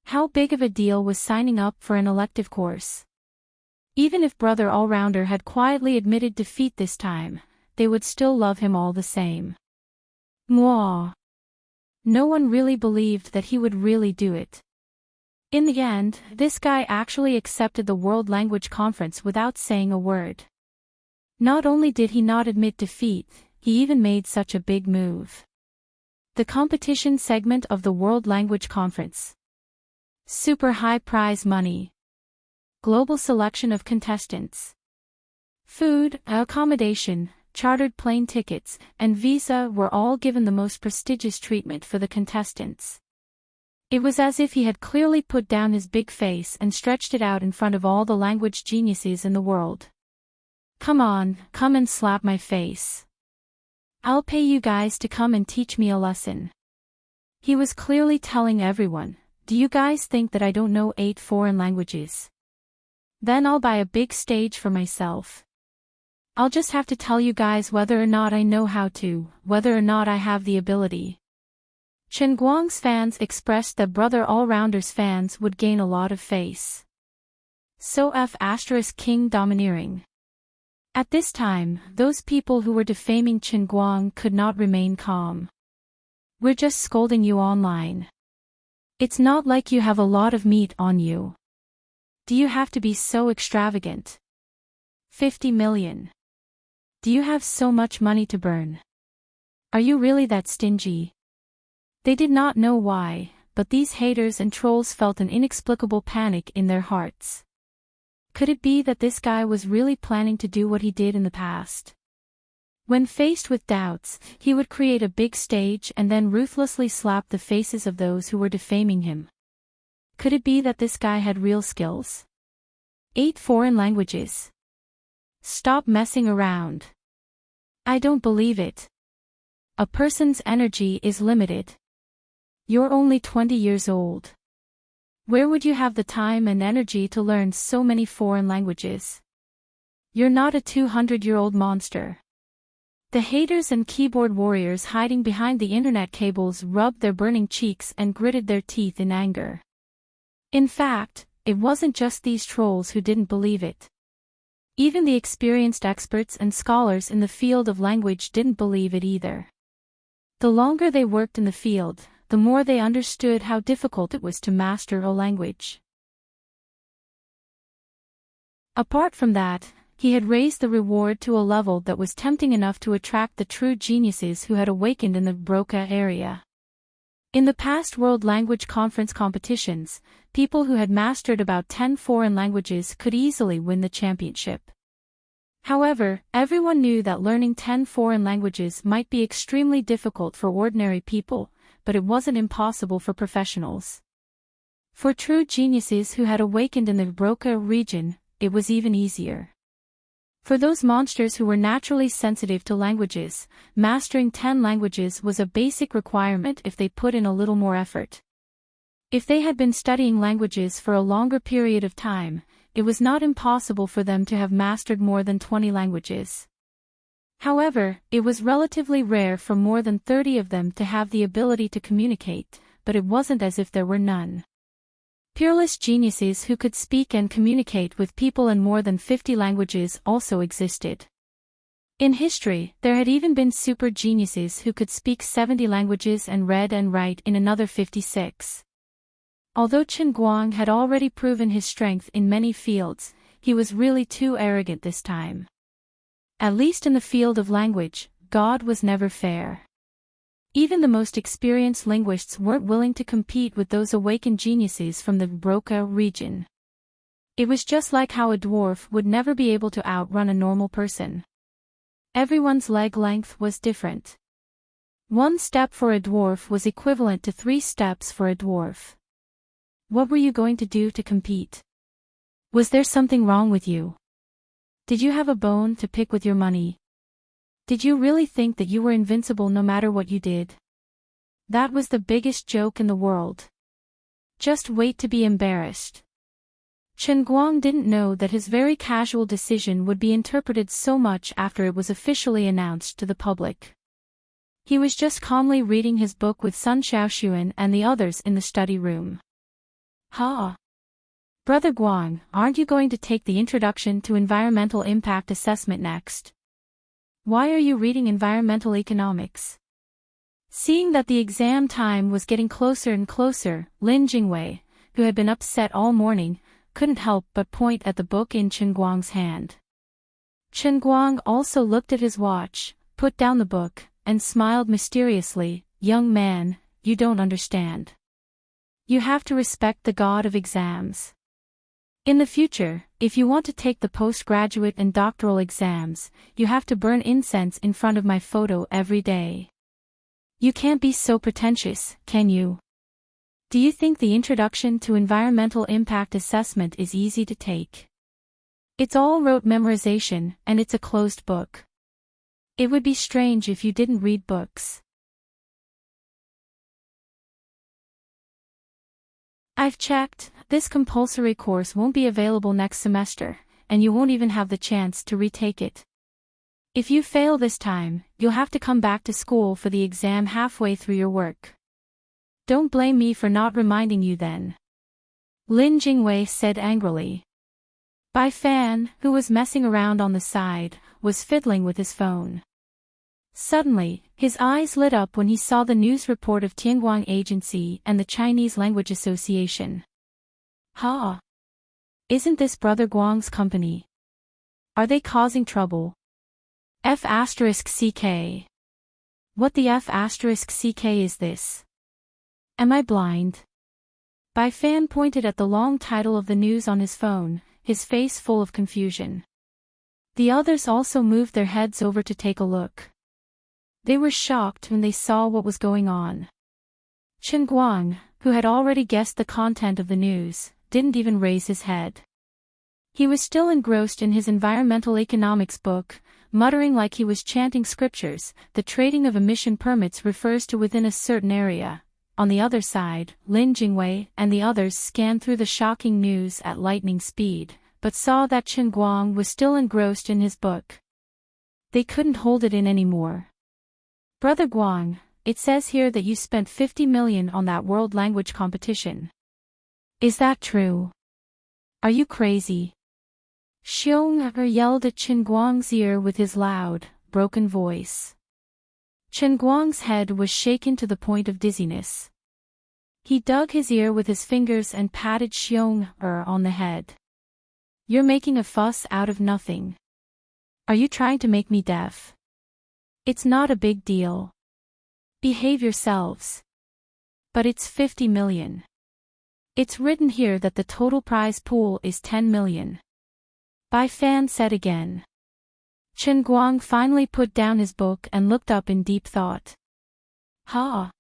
How big of a deal was signing up for an elective course? Even if Brother Allrounder had quietly admitted defeat this time, they would still love him all the same. Mwah. No one really believed that he would really do it. In the end, this guy actually accepted the World Language Conference without saying a word. Not only did he not admit defeat, he even made such a big move. The competition segment of the World Language Conference. Super high prize money. Global selection of contestants. Food, accommodation, chartered plane tickets, and visa were all given the most prestigious treatment for the contestants. It was as if he had clearly put down his big face and stretched it out in front of all the language geniuses in the world. Come on, come and slap my face. I'll pay you guys to come and teach me a lesson. He was clearly telling everyone, do you guys think that I don't know 8 foreign languages? Then I'll buy a big stage for myself. I'll just have to tell you guys whether or not I know how to, whether or not I have the ability. Qinguang's fans expressed that Brother Allrounder's fans would gain a lot of face. So King domineering. At this time, those people who were defaming Qinguang could not remain calm. We're just scolding you online. It's not like you have a lot of meat on you. Do you have to be so extravagant? 50 million. Do you have so much money to burn? Are you really that stingy? They did not know why, but these haters and trolls felt an inexplicable panic in their hearts. Could it be that this guy was really planning to do what he did in the past? When faced with doubts, he would create a big stage and then ruthlessly slap the faces of those who were defaming him. Could it be that this guy had real skills? 8 foreign languages. Stop messing around. I don't believe it. A person's energy is limited. You're only 20 years old. Where would you have the time and energy to learn so many foreign languages? You're not a 200-year-old monster. The haters and keyboard warriors hiding behind the internet cables rubbed their burning cheeks and gritted their teeth in anger. In fact, it wasn't just these trolls who didn't believe it. Even the experienced experts and scholars in the field of language didn't believe it either. The longer they worked in the field, the more they understood how difficult it was to master a language. Apart from that, he had raised the reward to a level that was tempting enough to attract the true geniuses who had awakened in the Broca area. In the past World Language Conference competitions, people who had mastered about 10 foreign languages could easily win the championship. However, everyone knew that learning 10 foreign languages might be extremely difficult for ordinary people, but it wasn't impossible for professionals. For true geniuses who had awakened in the Broca region, it was even easier. For those monsters who were naturally sensitive to languages, mastering 10 languages was a basic requirement if they put in a little more effort. If they had been studying languages for a longer period of time, it was not impossible for them to have mastered more than 20 languages. However, it was relatively rare for more than 30 of them to have the ability to communicate, but it wasn't as if there were none. Peerless geniuses who could speak and communicate with people in more than 50 languages also existed. In history, there had even been super geniuses who could speak 70 languages and read and write in another 56. Although Chen Guang had already proven his strength in many fields, he was really too arrogant this time. At least in the field of language, God was never fair. Even the most experienced linguists weren't willing to compete with those awakened geniuses from the Broca region. It was just like how a dwarf would never be able to outrun a normal person. Everyone's leg length was different. 1 step for a dwarf was equivalent to 3 steps for a dwarf. What were you going to do to compete? Was there something wrong with you? Did you have a bone to pick with your money? Did you really think that you were invincible no matter what you did? That was the biggest joke in the world. Just wait to be embarrassed. Chen Guang didn't know that his very casual decision would be interpreted so much after it was officially announced to the public. He was just calmly reading his book with Sun Xiaoxuan and the others in the study room. Ha! Brother Guang, aren't you going to take the Introduction to Environmental Impact Assessment next? Why are you reading environmental economics? Seeing that the exam time was getting closer and closer, Lin Jingwei, who had been upset all morning, couldn't help but point at the book in Chen Guang's hand. Chen Guang also looked at his watch, put down the book, and smiled mysteriously. Young man, you don't understand. You have to respect the god of exams. In the future, if you want to take the postgraduate and doctoral exams, you have to burn incense in front of my photo every day. You can't be so pretentious, can you? Do you think the Introduction to Environmental Impact Assessment is easy to take? It's all rote memorization, and it's a closed book. It would be strange if you didn't read books. I've checked, this compulsory course won't be available next semester, and you won't even have the chance to retake it. If you fail this time, you'll have to come back to school for the exam halfway through your work. Don't blame me for not reminding you then. Lin Jingwei said angrily. Bai Fan, who was messing around on the side, was fiddling with his phone. Suddenly, his eyes lit up when he saw the news report of Tianguang Agency and the Chinese Language Association. Ha! Isn't this Brother Guang's company? Are they causing trouble? F***CK. What the F***CK is this? Am I blind? Bai Fan pointed at the long title of the news on his phone, his face full of confusion. The others also moved their heads over to take a look. They were shocked when they saw what was going on. Chen Guang, who had already guessed the content of the news, didn't even raise his head. He was still engrossed in his environmental economics book, muttering like he was chanting scriptures. The trading of emission permits refers to within a certain area. On the other side, Lin Jingwei and the others scanned through the shocking news at lightning speed, but saw that Chen Guang was still engrossed in his book. They couldn't hold it in anymore. Brother Guang, it says here that you spent 50 million on that world language competition. Is that true? Are you crazy? Xiong yelled at Chen Guang's ear with his loud, broken voice. Chen Guang's head was shaken to the point of dizziness. He dug his ear with his fingers and patted Xiong on the head. You're making a fuss out of nothing. Are you trying to make me deaf? It's not a big deal. Behave yourselves. But it's 50 million. It's written here that the total prize pool is 10 million. Bai Fan said again. Chen Guang finally put down his book and looked up in deep thought. Ha!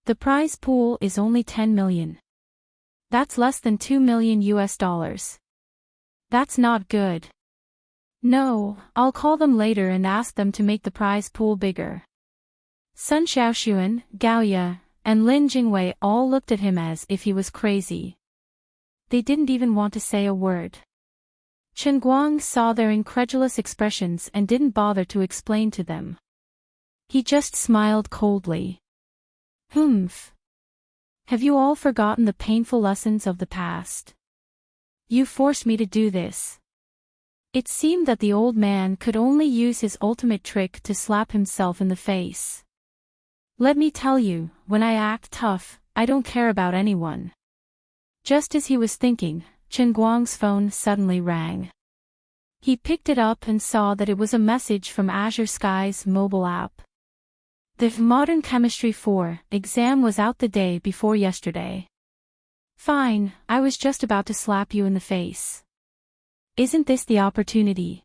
The prize pool is only 10 million. That's less than 2 million US dollars. That's not good. No, I'll call them later and ask them to make the prize pool bigger. Sun Xiaoxuan, Gao Ye, and Lin Jingwei all looked at him as if he was crazy. They didn't even want to say a word. Chen Guang saw their incredulous expressions and didn't bother to explain to them. He just smiled coldly. Humph. Have you all forgotten the painful lessons of the past? You forced me to do this. It seemed that the old man could only use his ultimate trick to slap himself in the face. Let me tell you, when I act tough, I don't care about anyone. Just as he was thinking, Chen Guang's phone suddenly rang. He picked it up and saw that it was a message from Azure Sky's mobile app. The Modern Chemistry 4 exam was out the day before yesterday. Fine, I was just about to slap you in the face. Isn't this the opportunity?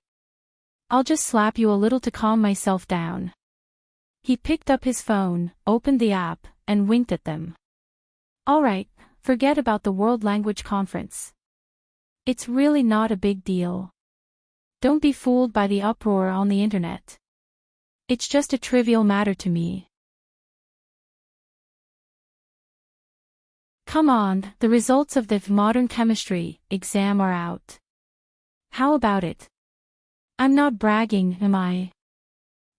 I'll just slap you a little to calm myself down. He picked up his phone, opened the app, and winked at them. Alright, forget about the World Language Conference. It's really not a big deal. Don't be fooled by the uproar on the internet. It's just a trivial matter to me. Come on, the results of the Modern Chemistry exam are out. How about it? I'm not bragging, am I?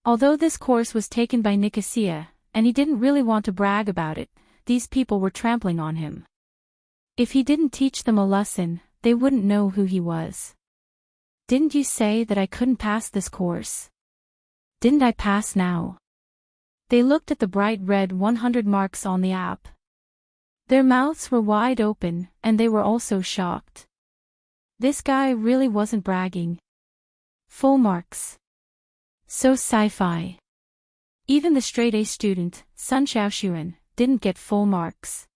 Although this course was taken by Nicosia, and he didn't really want to brag about it, these people were trampling on him. If he didn't teach them a lesson, they wouldn't know who he was. Didn't you say that I couldn't pass this course? Didn't I pass now? They looked at the bright red 100 marks on the app. Their mouths were wide open, and they were also shocked. This guy really wasn't bragging. Full marks. So sci-fi. Even the straight-A student, Sun Xiaoxuan, didn't get full marks.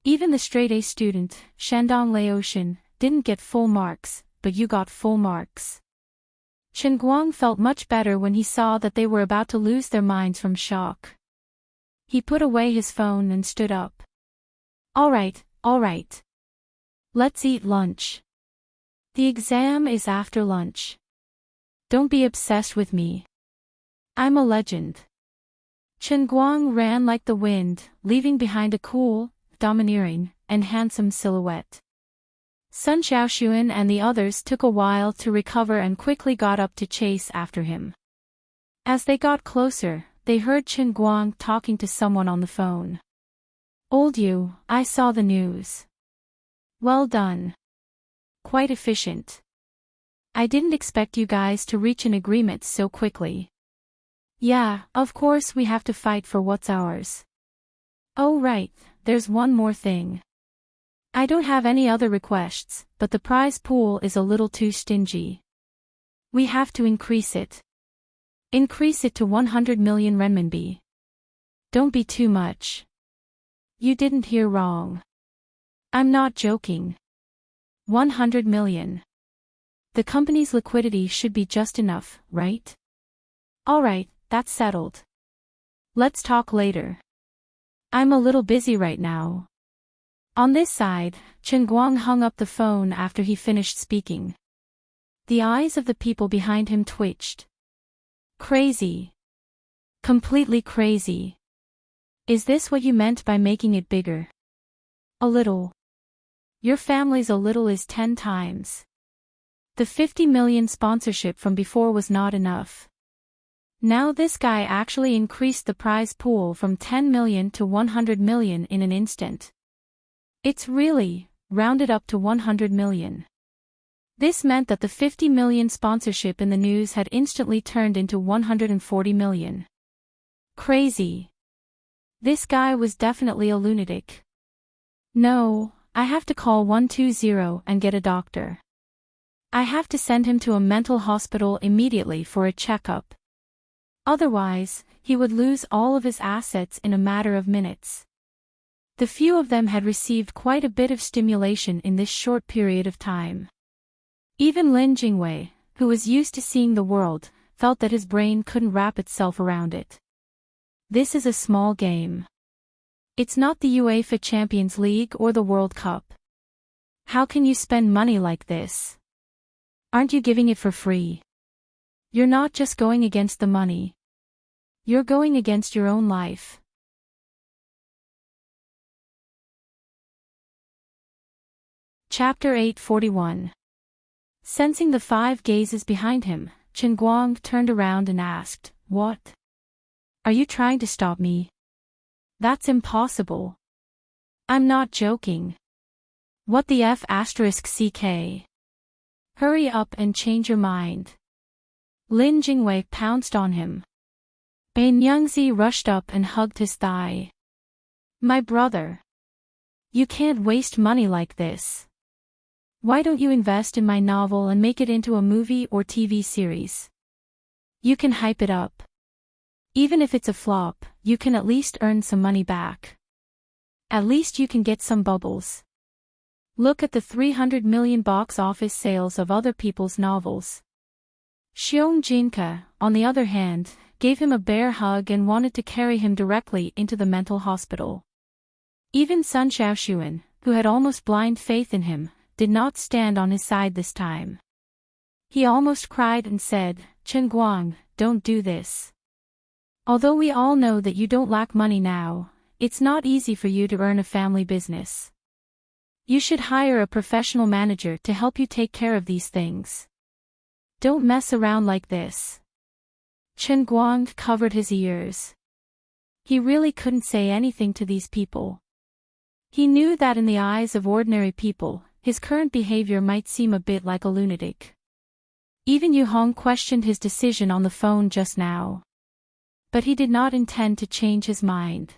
Even the straight-A student, Shandong Laotian, didn't get full marks, but you got full marks. Chen Guang felt much better when he saw that they were about to lose their minds from shock. He put away his phone and stood up. Alright. Let's eat lunch. The exam is after lunch. Don't be obsessed with me. I'm a legend. Chen Guang ran like the wind, leaving behind a cool, domineering, and handsome silhouette. Sun Xiaoxuan and the others took a while to recover and quickly got up to chase after him. As they got closer, they heard Chen Guang talking to someone on the phone. Old you, I saw the news. Well done. Quite efficient. I didn't expect you guys to reach an agreement so quickly. Yeah, of course we have to fight for what's ours. Oh right, there's one more thing. I don't have any other requests, but the prize pool is a little too stingy. We have to increase it. Increase it to 100 million renminbi. Don't be too much. You didn't hear wrong. I'm not joking. 100 million. The company's liquidity should be just enough, right? Alright, that's settled. Let's talk later. I'm a little busy right now. On this side, Chen Guang hung up the phone after he finished speaking. The eyes of the people behind him twitched. Crazy. Completely crazy. Is this what you meant by making it bigger? A little. Your family's a little is 10 times. The 50 million sponsorship from before was not enough. Now this guy actually increased the prize pool from 10 million to 100 million in an instant. It's really rounded up to 100 million. This meant that the 50 million sponsorship in the news had instantly turned into 140 million. Crazy. This guy was definitely a lunatic. No, I have to call 120 and get a doctor. I have to send him to a mental hospital immediately for a checkup. Otherwise, he would lose all of his assets in a matter of minutes. The few of them had received quite a bit of stimulation in this short period of time. Even Lin Jingwei, who was used to seeing the world, felt that his brain couldn't wrap itself around it. This is a small game. It's not the UEFA Champions League or the World Cup. How can you spend money like this? Aren't you giving it for free? You're not just going against the money. You're going against your own life. Chapter 841. Sensing the 5 gazes behind him, Chen Guang turned around and asked, "What? Are you trying to stop me?" "That's impossible." "I'm not joking." "What the F***ck? Hurry up and change your mind." Lin Jingwei pounced on him. Ban Yangzi rushed up and hugged his thigh. "My brother. You can't waste money like this. Why don't you invest in my novel and make it into a movie or TV series? You can hype it up. Even if it's a flop, you can at least earn some money back. At least you can get some bubbles. Look at the 300 million box office sales of other people's novels." Xiong Jinke, on the other hand, gave him a bear hug and wanted to carry him directly into the mental hospital. Even Sun Xiaoxuan, who had almost blind faith in him, did not stand on his side this time. He almost cried and said, "Chen Guang, don't do this. Although we all know that you don't lack money now, it's not easy for you to earn a family business. You should hire a professional manager to help you take care of these things. Don't mess around like this." Chen Guang covered his ears. He really couldn't say anything to these people. He knew that in the eyes of ordinary people, his current behavior might seem a bit like a lunatic. Even Yu Hong questioned his decision on the phone just now. But he did not intend to change his mind.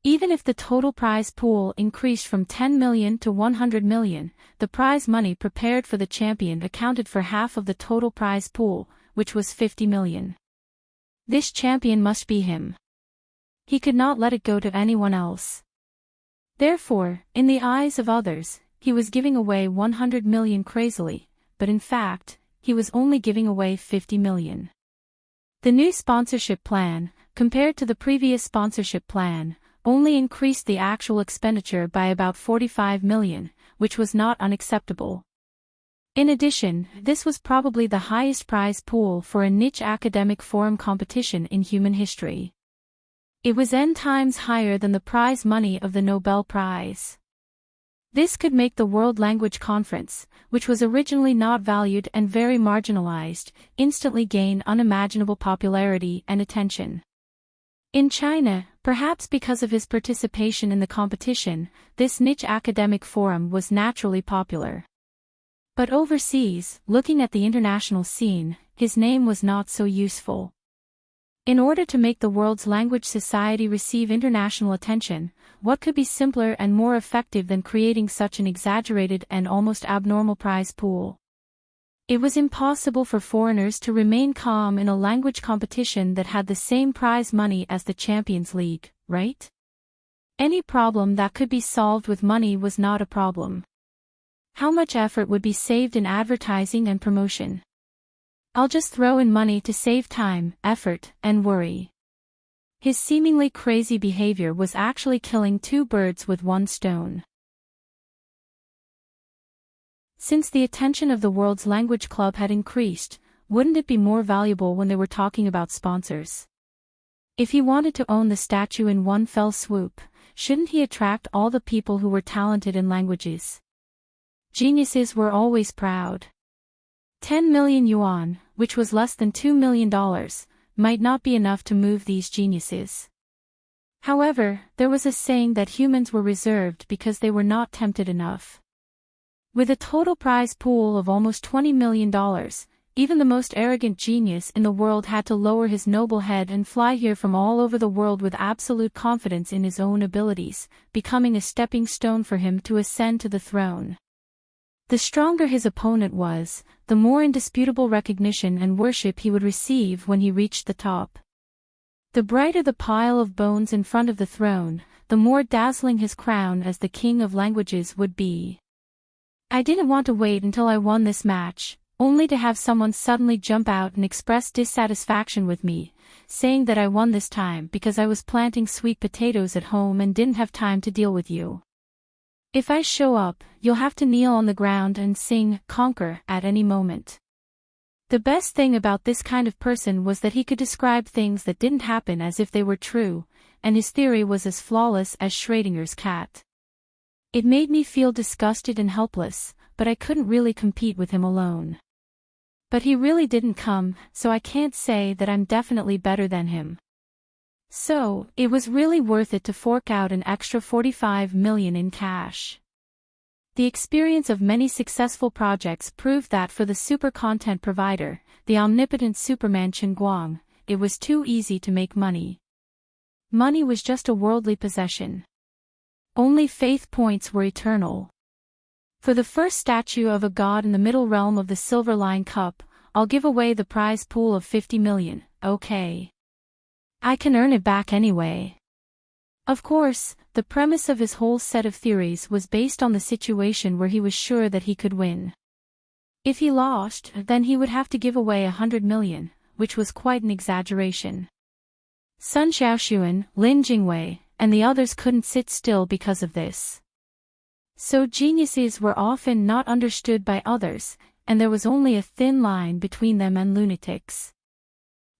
Even if the total prize pool increased from 10 million to 100 million, the prize money prepared for the champion accounted for half of the total prize pool, which was 50 million. This champion must be him. He could not let it go to anyone else. Therefore, in the eyes of others, he was giving away 100 million crazily, but in fact, he was only giving away 50 million. The new sponsorship plan, compared to the previous sponsorship plan, only increased the actual expenditure by about 45 million, which was not unacceptable. In addition, this was probably the highest prize pool for a niche academic forum competition in human history. It was n times higher than the prize money of the Nobel Prize. This could make the World Language Conference, which was originally not valued and very marginalized, instantly gain unimaginable popularity and attention. In China, perhaps because of his participation in the competition, this niche academic forum was naturally popular. But overseas, looking at the international scene, his name was not so useful. In order to make the world's language society receive international attention, what could be simpler and more effective than creating such an exaggerated and almost abnormal prize pool? It was impossible for foreigners to remain calm in a language competition that had the same prize money as the Champions League, right? Any problem that could be solved with money was not a problem. How much effort would be saved in advertising and promotion? I'll just throw in money to save time, effort, and worry. His seemingly crazy behavior was actually killing 2 birds with 1 stone. Since the attention of the World's Language Club had increased, wouldn't it be more valuable when they were talking about sponsors? If he wanted to own the statue in one fell swoop, shouldn't he attract all the people who were talented in languages? Geniuses were always proud. 10 million yuan, which was less than $2 million, might not be enough to move these geniuses. However, there was a saying that humans were reserved because they were not tempted enough. With a total prize pool of almost $20 million, even the most arrogant genius in the world had to lower his noble head and fly here from all over the world with absolute confidence in his own abilities, becoming a stepping stone for him to ascend to the throne. The stronger his opponent was, the more indisputable recognition and worship he would receive when he reached the top. The brighter the pile of bones in front of the throne, the more dazzling his crown as the king of languages would be. I didn't want to wait until I won this match, only to have someone suddenly jump out and express dissatisfaction with me, saying that I won this time because I was planting sweet potatoes at home and didn't have time to deal with you. If I show up, you'll have to kneel on the ground and sing "Conquer" at any moment. The best thing about this kind of person was that he could describe things that didn't happen as if they were true, and his theory was as flawless as Schrodinger's cat. It made me feel disgusted and helpless, but I couldn't really compete with him alone. But he really didn't come, so I can't say that I'm definitely better than him. So, it was really worth it to fork out an extra 45 million in cash. The experience of many successful projects proved that for the super content provider, the omnipotent Superman Chen Guang, it was too easy to make money. Money was just a worldly possession. Only faith points were eternal. For the first statue of a god in the middle realm of the Silver Line Cup, I'll give away the prize pool of 50 million, okay? I can earn it back anyway. Of course, the premise of his whole set of theories was based on the situation where he was sure that he could win. If he lost, then he would have to give away 100 million, which was quite an exaggeration. Sun Xiaoxuan, Lin Jingwei, and the others couldn't sit still because of this. So geniuses were often not understood by others, and there was only a thin line between them and lunatics.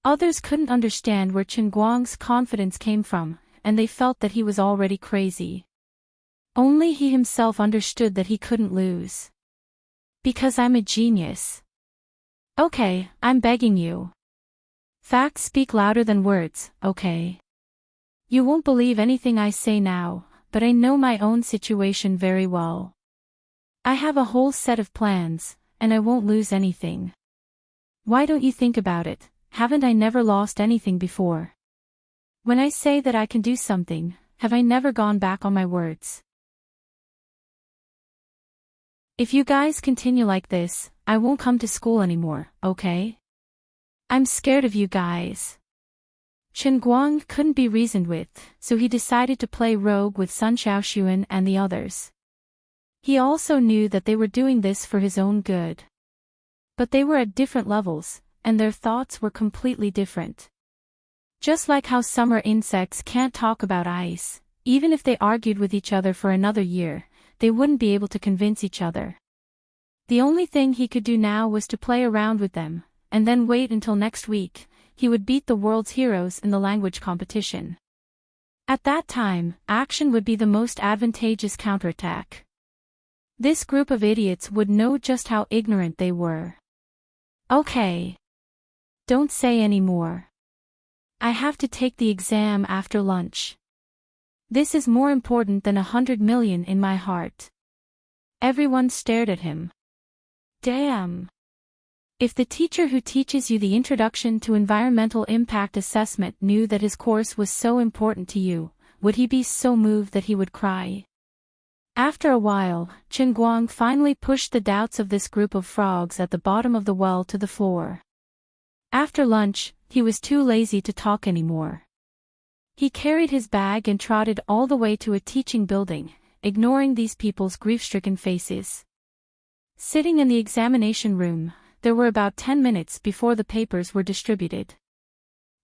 Others couldn't understand where Chen Guang's confidence came from, and they felt that he was already crazy. Only he himself understood that he couldn't lose. Because I'm a genius. Okay, I'm begging you. Facts speak louder than words, okay? You won't believe anything I say now, but I know my own situation very well. I have a whole set of plans, and I won't lose anything. Why don't you think about it? Haven't I never lost anything before? When I say that I can do something, have I never gone back on my words? If you guys continue like this, I won't come to school anymore, okay? I'm scared of you guys. Chen Guang couldn't be reasoned with, so he decided to play rogue with Sun Xiaoxuan and the others. He also knew that they were doing this for his own good. But they were at different levels, and their thoughts were completely different. Just like how summer insects can't talk about ice, even if they argued with each other for another year, they wouldn't be able to convince each other. The only thing he could do now was to play around with them, and then wait until next week. He would beat the world's heroes in the language competition. At that time, action would be the most advantageous counterattack. This group of idiots would know just how ignorant they were. Okay. Don't say any more. I have to take the exam after lunch. This is more important than 100 million in my heart. Everyone stared at him. Damn. If the teacher who teaches you the Introduction to Environmental Impact Assessment knew that his course was so important to you, would he be so moved that he would cry? After a while, Chen Guang finally pushed the doubts of this group of frogs at the bottom of the well to the floor. After lunch, he was too lazy to talk anymore. He carried his bag and trotted all the way to a teaching building, ignoring these people's grief-stricken faces. Sitting in the examination room, there were about 10 minutes before the papers were distributed.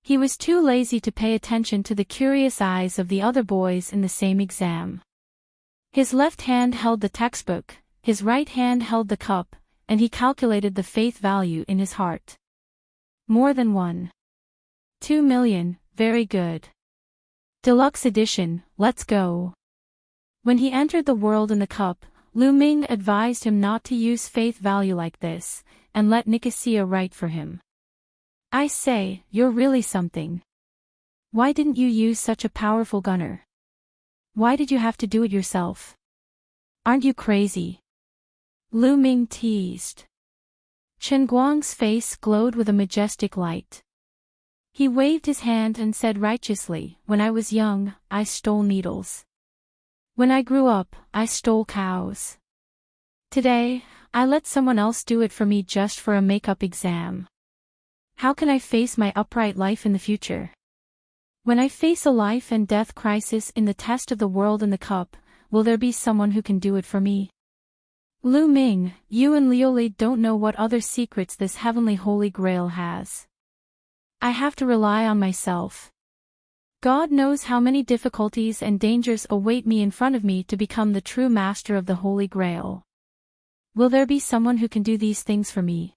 He was too lazy to pay attention to the curious eyes of the other boys in the same exam. His left hand held the textbook, his right hand held the cup, and he calculated the faith value in his heart. More than 1.2 million, very good. Deluxe edition, let's go. When he entered the world in the cup, Lu Ming advised him not to use faith value like this, and let Nicosia write for him. I say, you're really something. Why didn't you use such a powerful gunner? Why did you have to do it yourself? Aren't you crazy? Lu Ming teased. Chen Guang's face glowed with a majestic light. He waved his hand and said righteously, when I was young, I stole needles. When I grew up, I stole cows. Today, I let someone else do it for me just for a makeup exam. How can I face my upright life in the future? When I face a life and death crisis in the test of the world and the cup, will there be someone who can do it for me? Lu Ming, you and Lioli don't know what other secrets this heavenly holy grail has. I have to rely on myself. God knows how many difficulties and dangers await me in front of me to become the true master of the Holy Grail. Will there be someone who can do these things for me?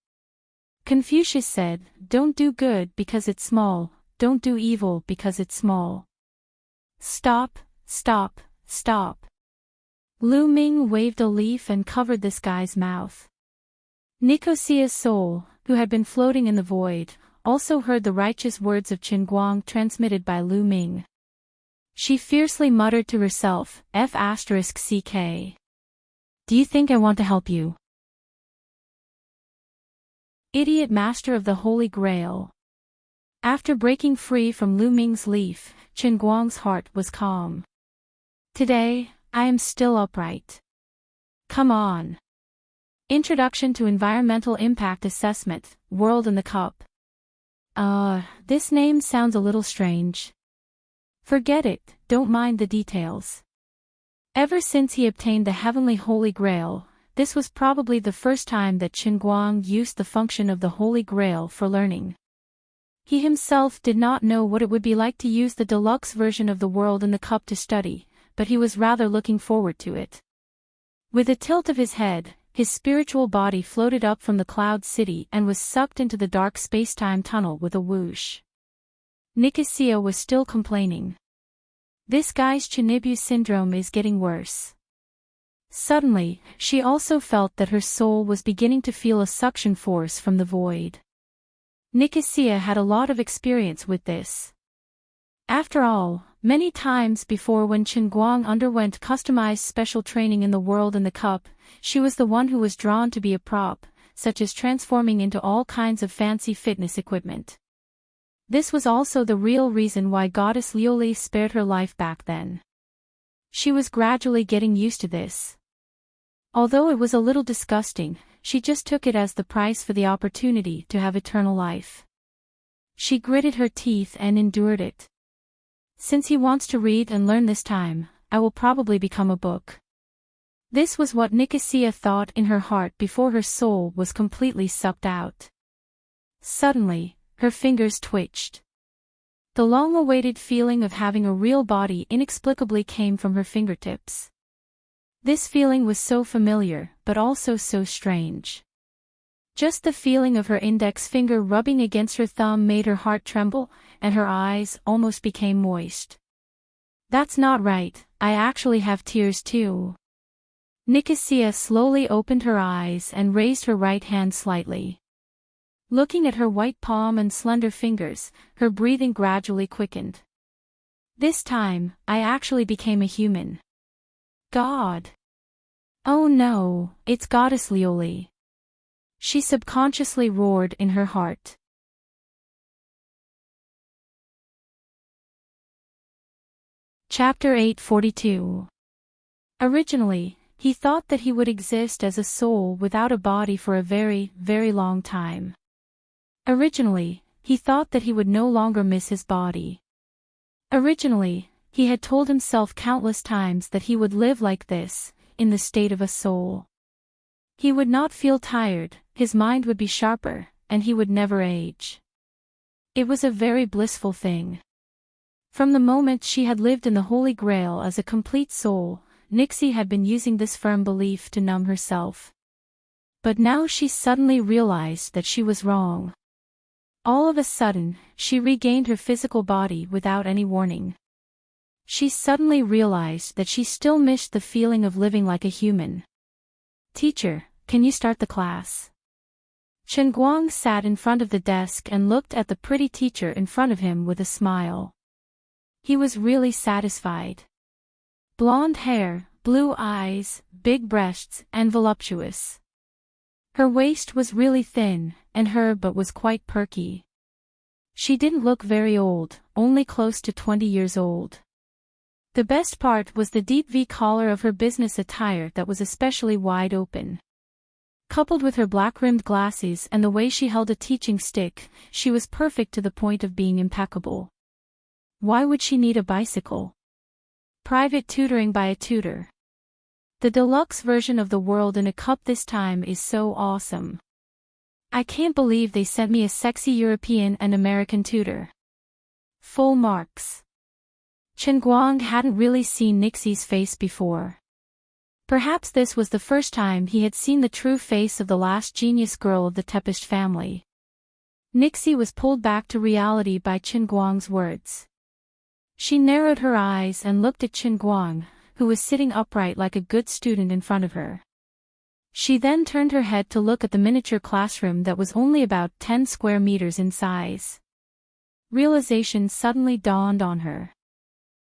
Confucius said, don't do good because it's small, don't do evil because it's small. Stop, stop, stop. Lu Ming waved a leaf and covered this guy's mouth. Nicosia's soul, who had been floating in the void, also heard the righteous words of Qin Guang transmitted by Lu Ming. She fiercely muttered to herself, F***CK. Do you think I want to help you? Idiot master of the Holy Grail. After breaking free from Lu Ming's leaf, Qin Guang's heart was calm. Today, I am still upright. Come on. Introduction to Environmental Impact Assessment, World in the Cup. This name sounds a little strange. Forget it, don't mind the details. Ever since he obtained the heavenly Holy Grail, this was probably the first time that Qin Guang used the function of the Holy Grail for learning. He himself did not know what it would be like to use the deluxe version of the World in the Cup to study, but he was rather looking forward to it. With a tilt of his head, his spiritual body floated up from the cloud city and was sucked into the dark space-time tunnel with a whoosh. Nicosia was still complaining. This guy's Chinibu syndrome is getting worse. Suddenly, she also felt that her soul was beginning to feel a suction force from the void. Nicosia had a lot of experience with this. After all, many times before when Qin Guang underwent customized special training in the World in the Cup, she was the one who was drawn to be a prop, such as transforming into all kinds of fancy fitness equipment. This was also the real reason why Goddess Lioli spared her life back then. She was gradually getting used to this. Although it was a little disgusting, she just took it as the price for the opportunity to have eternal life. She gritted her teeth and endured it. Since he wants to read and learn this time, I will probably become a book. This was what Nicosia thought in her heart before her soul was completely sucked out. Suddenly, her fingers twitched. The long-awaited feeling of having a real body inexplicably came from her fingertips. This feeling was so familiar, but also so strange. Just the feeling of her index finger rubbing against her thumb made her heart tremble, and her eyes almost became moist. That's not right, I actually have tears too. Nicosia slowly opened her eyes and raised her right hand slightly. Looking at her white palm and slender fingers, her breathing gradually quickened. This time, I actually became a human. God. Oh no, it's Goddess Lioli. She subconsciously roared in her heart. Chapter 842. Originally, he thought that he would exist as a soul without a body for a very, very long time. Originally, he thought that he would no longer miss his body. Originally, he had told himself countless times that he would live like this, in the state of a soul. He would not feel tired, his mind would be sharper, and he would never age. It was a very blissful thing. From the moment she had lived in the Holy Grail as a complete soul, Nixie had been using this firm belief to numb herself. But now she suddenly realized that she was wrong. All of a sudden, she regained her physical body without any warning. She suddenly realized that she still missed the feeling of living like a human. Teacher, can you start the class? Qin Guang sat in front of the desk and looked at the pretty teacher in front of him with a smile. He was really satisfied. Blonde hair, blue eyes, big breasts, and voluptuous. Her waist was really thin, and her butt was quite perky. She didn't look very old, only close to 20 years old. The best part was the deep V collar of her business attire that was especially wide open. Coupled with her black-rimmed glasses and the way she held a teaching stick, she was perfect to the point of being impeccable. Why would she need a bicycle? Private tutoring by a tutor. The deluxe version of the world in a cup this time is so awesome. I can't believe they sent me a sexy European and American tutor. Full marks. Chen Guang hadn't really seen Nixie's face before. Perhaps this was the first time he had seen the true face of the last genius girl of the Tepish family. Nixie was pulled back to reality by Chen Guang's words. She narrowed her eyes and looked at Chen Guang, who was sitting upright like a good student in front of her. She then turned her head to look at the miniature classroom that was only about 10 square meters in size. Realization suddenly dawned on her.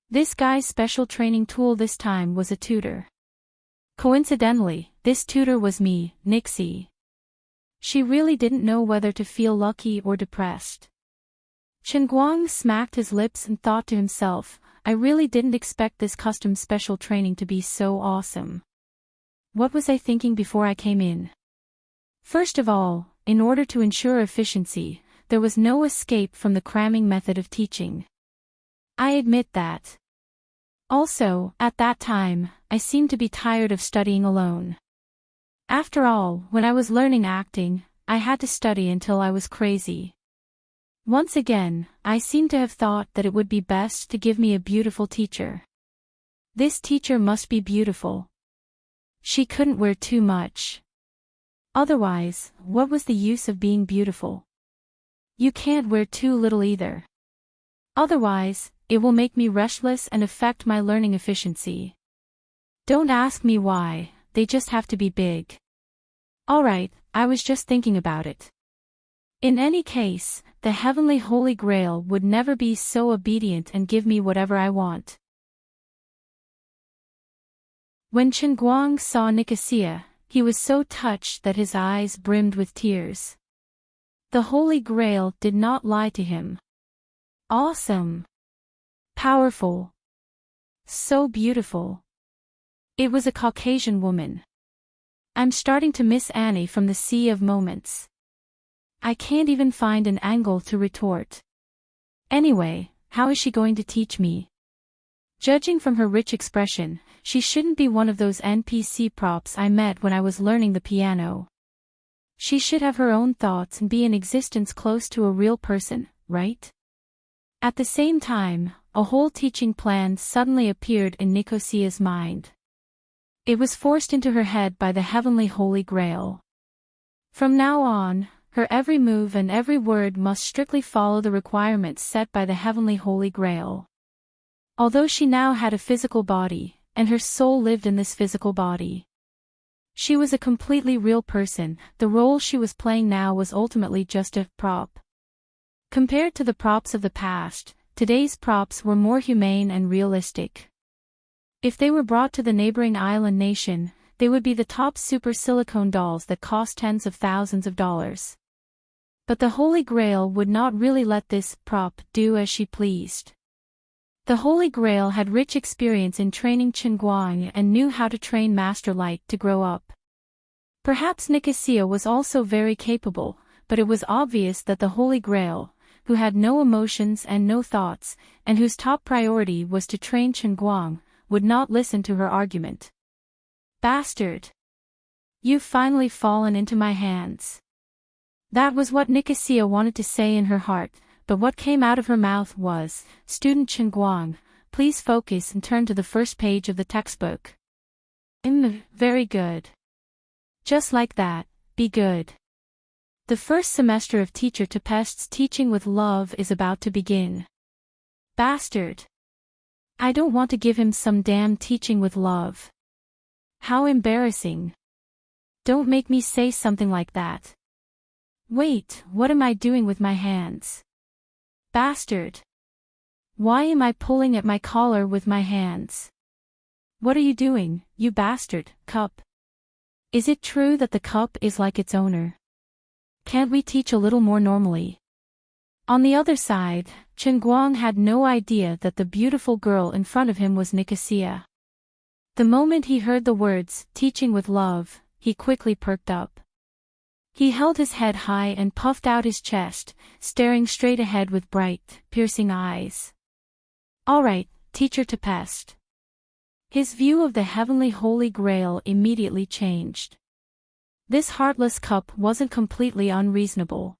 This guy's special training tool this time was a tutor. Coincidentally, this tutor was me, Nixie. She really didn't know whether to feel lucky or depressed. Chen Guang smacked his lips and thought to himself, I really didn't expect this custom special training to be so awesome. What was I thinking before I came in? First of all, in order to ensure efficiency, there was no escape from the cramming method of teaching. I admit that. Also, at that time, I seemed to be tired of studying alone. After all, when I was learning acting, I had to study until I was crazy. Once again, I seem to have thought that it would be best to give me a beautiful teacher. This teacher must be beautiful. She couldn't wear too much. Otherwise, what was the use of being beautiful? You can't wear too little either. Otherwise, it will make me restless and affect my learning efficiency. Don't ask me why, they just have to be big. Alright, I was just thinking about it. In any case, the heavenly Holy Grail would never be so obedient and give me whatever I want. When Chen Guang saw Nicosia, he was so touched that his eyes brimmed with tears. The Holy Grail did not lie to him. Awesome. Powerful. So beautiful. It was a Caucasian woman. I'm starting to miss Annie from the Sea of Moments. I can't even find an angle to retort. Anyway, how is she going to teach me? Judging from her rich expression, she shouldn't be one of those NPC props I met when I was learning the piano. She should have her own thoughts and be in existence close to a real person, right? At the same time, a whole teaching plan suddenly appeared in Nicosia's mind. It was forced into her head by the heavenly Holy Grail. From now on, her every move and every word must strictly follow the requirements set by the heavenly Holy Grail. Although she now had a physical body, and her soul lived in this physical body. She was a completely real person, the role she was playing now was ultimately just a prop. Compared to the props of the past, today's props were more humane and realistic. If they were brought to the neighboring island nation, they would be the top super silicone dolls that cost tens of thousands of dollars. But the Holy Grail would not really let this prop do as she pleased. The Holy Grail had rich experience in training Chen Guang and knew how to train Master Light to grow up. Perhaps Nicosia was also very capable, but it was obvious that the Holy Grail, who had no emotions and no thoughts, and whose top priority was to train Chen Guang, would not listen to her argument. Bastard! You've finally fallen into my hands. That was what Nicosia wanted to say in her heart, but what came out of her mouth was, Student Chen Guang, please focus and turn to the first page of the textbook. Very good. Just like that, be good. The first semester of Teacher Tempest's Teaching with Love is about to begin. Bastard. I don't want to give him some damn teaching with love. How embarrassing. Don't make me say something like that. Wait, what am I doing with my hands? Bastard. Why am I pulling at my collar with my hands? What are you doing, you bastard, cup? Is it true that the cup is like its owner? Can't we teach a little more normally? On the other side, Chen Guang had no idea that the beautiful girl in front of him was Nicosia. The moment he heard the words, teaching with love, he quickly perked up. He held his head high and puffed out his chest, staring straight ahead with bright, piercing eyes. Alright, teacher to pest. His view of the heavenly Holy Grail immediately changed. This heartless cup wasn't completely unreasonable.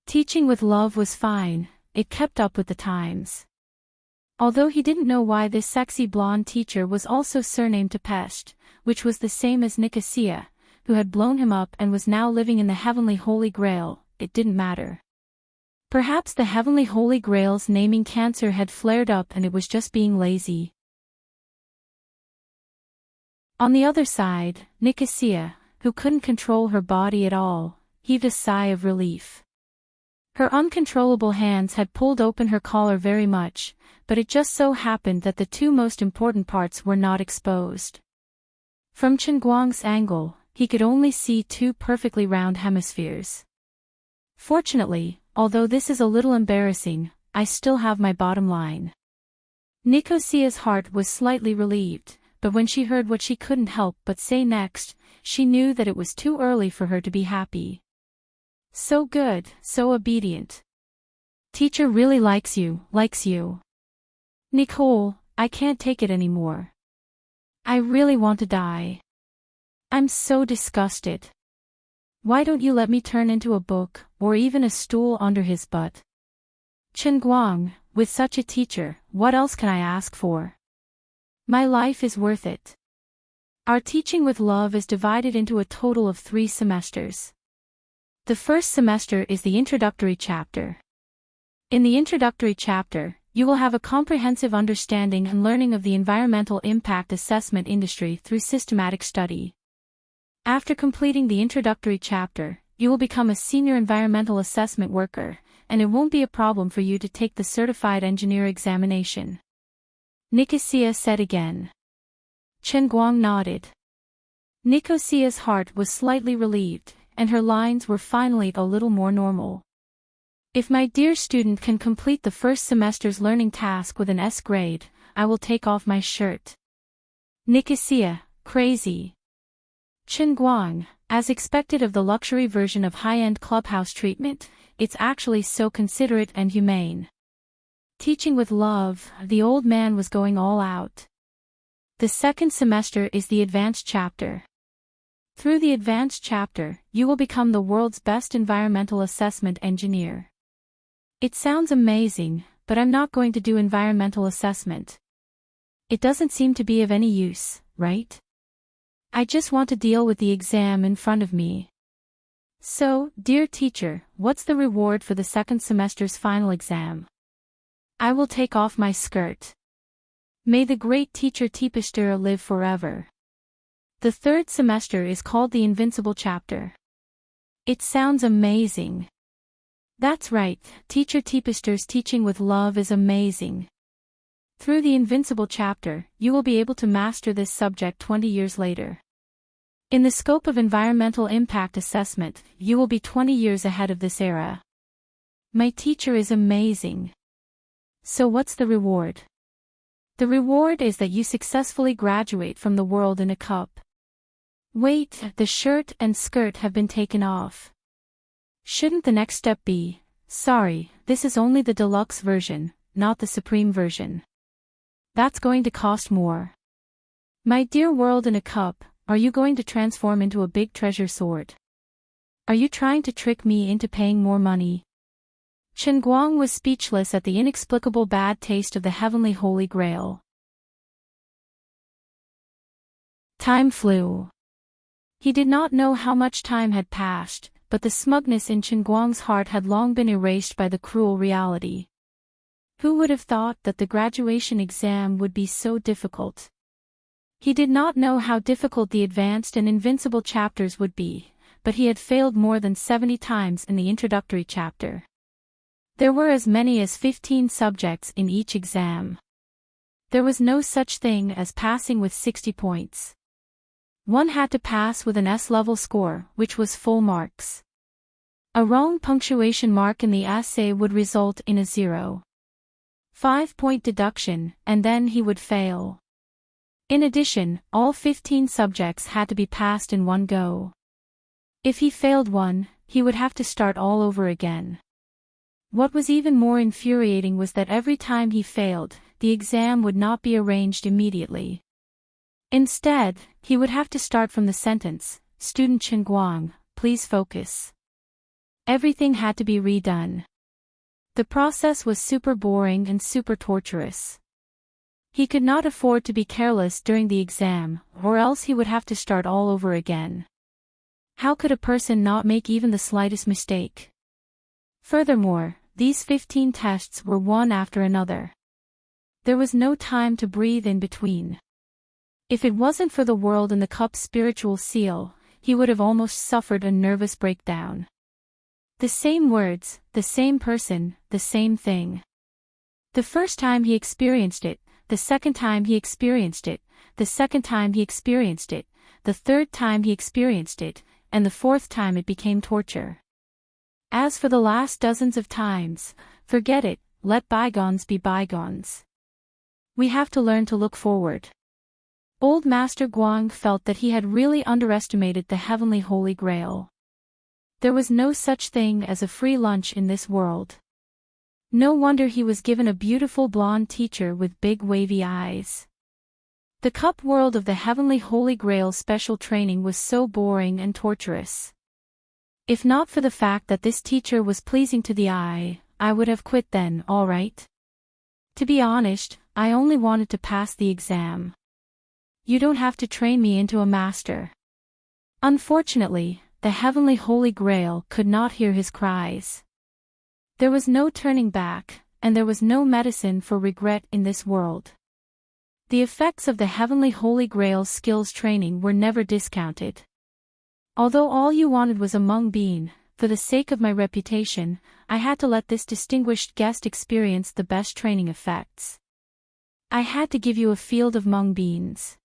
Teaching with love was fine, it kept up with the times. Although he didn't know why this sexy blonde teacher was also surnamed Tepest, which was the same as Nicosia, who had blown him up and was now living in the heavenly Holy Grail, it didn't matter. Perhaps the heavenly Holy Grail's naming cancer had flared up and it was just being lazy. On the other side, Nicosia, who couldn't control her body at all, heaved a sigh of relief. Her uncontrollable hands had pulled open her collar very much, but it just so happened that the two most important parts were not exposed. From Chen Guang's angle, he could only see two perfectly round hemispheres. Fortunately, although this is a little embarrassing, I still have my bottom line. Nicosia's heart was slightly relieved, but when she heard what she couldn't help but say next, she knew that it was too early for her to be happy. So good, so obedient. Teacher really likes you. Nicole, I can't take it anymore. I really want to die. I'm so disgusted. Why don't you let me turn into a book, or even a stool under his butt? Chen Guang, with such a teacher, what else can I ask for? My life is worth it. Our teaching with love is divided into a total of 3 semesters. The first semester is the introductory chapter. In the introductory chapter, you will have a comprehensive understanding and learning of the environmental impact assessment industry through systematic study. After completing the introductory chapter, you will become a senior environmental assessment worker, and it won't be a problem for you to take the certified engineer examination. Nicosia said again. Chen Guang nodded. Nicosia's heart was slightly relieved, and her lines were finally a little more normal. If my dear student can complete the first semester's learning task with an S grade, I will take off my shirt. Nicosia, crazy. Chen Guang, as expected of the luxury version of high-end clubhouse treatment, it's actually so considerate and humane. Teaching with love, the old man was going all out. The second semester is the advanced chapter. Through the advanced chapter, you will become the world's best environmental assessment engineer. It sounds amazing, but I'm not going to do environmental assessment. It doesn't seem to be of any use, right? I just want to deal with the exam in front of me. So, dear teacher, what's the reward for the second semester's final exam? I will take off my skirt. May the great teacher Tepester live forever. The third semester is called the Invincible chapter. It sounds amazing. That's right, teacher Tepester's teaching with love is amazing. Through the Invincible chapter, you will be able to master this subject 20 years later. In the scope of environmental impact assessment, you will be 20 years ahead of this era. My teacher is amazing. So what's the reward? The reward is that you successfully graduate from the world in a cup. Wait, the shirt and skirt have been taken off. Shouldn't the next step be, sorry, this is only the deluxe version, not the supreme version. That's going to cost more. My dear world in a cup, are you going to transform into a big treasure sword? Are you trying to trick me into paying more money? Chen Guang was speechless at the inexplicable bad taste of the heavenly Holy Grail. Time flew. He did not know how much time had passed, but the smugness in Chen Guang's heart had long been erased by the cruel reality. Who would have thought that the graduation exam would be so difficult? He did not know how difficult the advanced and invincible chapters would be, but he had failed more than 70 times in the introductory chapter. There were as many as 15 subjects in each exam. There was no such thing as passing with 60 points. One had to pass with an S-level score, which was full marks. A wrong punctuation mark in the essay would result in a 0. 5-point deduction, and then he would fail. In addition, all 15 subjects had to be passed in one go. If he failed one, he would have to start all over again. What was even more infuriating was that every time he failed, the exam would not be arranged immediately. Instead, he would have to start from the sentence, "Student Chen Guang, please focus." Everything had to be redone. The process was super boring and super torturous. He could not afford to be careless during the exam, or else he would have to start all over again. How could a person not make even the slightest mistake? Furthermore, these 15 tests were one after another. There was no time to breathe in between. If it wasn't for the World in the Cup's spiritual seal, he would have almost suffered a nervous breakdown. The same words, the same person, the same thing. The first time he experienced it, the second time he experienced it, the second time he experienced it, the third time he experienced it, and the fourth time it became torture. As for the last dozens of times, forget it, let bygones be bygones. We have to learn to look forward. Old Master Guang felt that he had really underestimated the heavenly Holy Grail. There was no such thing as a free lunch in this world. No wonder he was given a beautiful blonde teacher with big wavy eyes. The Cup world of the heavenly Holy Grail special training was so boring and torturous. If not for the fact that this teacher was pleasing to the eye, I would have quit then, alright? To be honest, I only wanted to pass the exam. You don't have to train me into a master. Unfortunately, the heavenly Holy Grail could not hear his cries. There was no turning back, and there was no medicine for regret in this world. The effects of the heavenly Holy Grail's skills training were never discounted. Although all you wanted was a mung bean, for the sake of my reputation, I had to let this distinguished guest experience the best training effects. I had to give you a field of mung beans.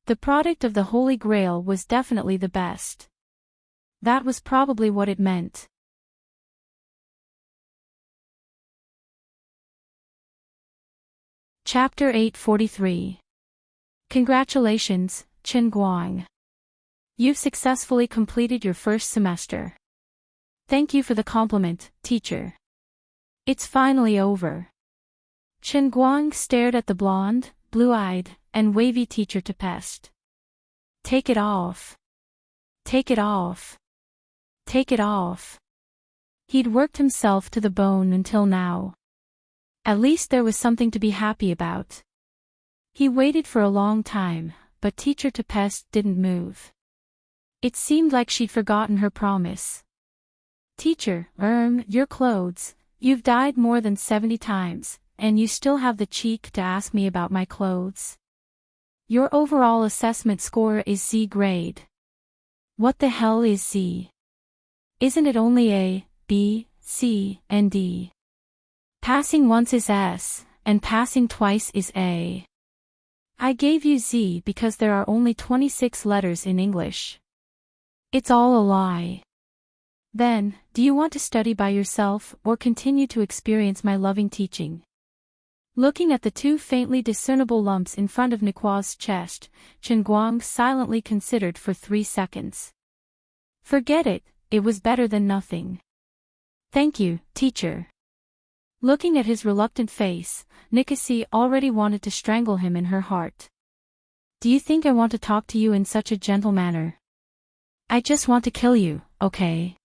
The product of the Holy Grail was definitely the best. That was probably what it meant. Chapter 843. Congratulations, Chen Guang. You've successfully completed your first semester. Thank you for the compliment, teacher. It's finally over. Chen Guang stared at the blonde, blue-eyed, and wavy teacher to pest. Take it off. Take it off. Take it off. He'd worked himself to the bone until now. At least there was something to be happy about. He waited for a long time, but teacher Tempest didn't move. It seemed like she'd forgotten her promise. Teacher, your clothes, you've died more than 70 times, and you still have the cheek to ask me about my clothes. Your overall assessment score is Z grade. What the hell is Z? Isn't it only A, B, C, and D? Passing once is S, and passing twice is A. I gave you Z because there are only 26 letters in English. It's all a lie. Then, do you want to study by yourself or continue to experience my loving teaching? Looking at the two faintly discernible lumps in front of Nikwa's chest, Chen Guang silently considered for 3 seconds. Forget it, it was better than nothing. Thank you, teacher. Looking at his reluctant face, Nikasi already wanted to strangle him in her heart. Do you think I want to talk to you in such a gentle manner? I just want to kill you, okay?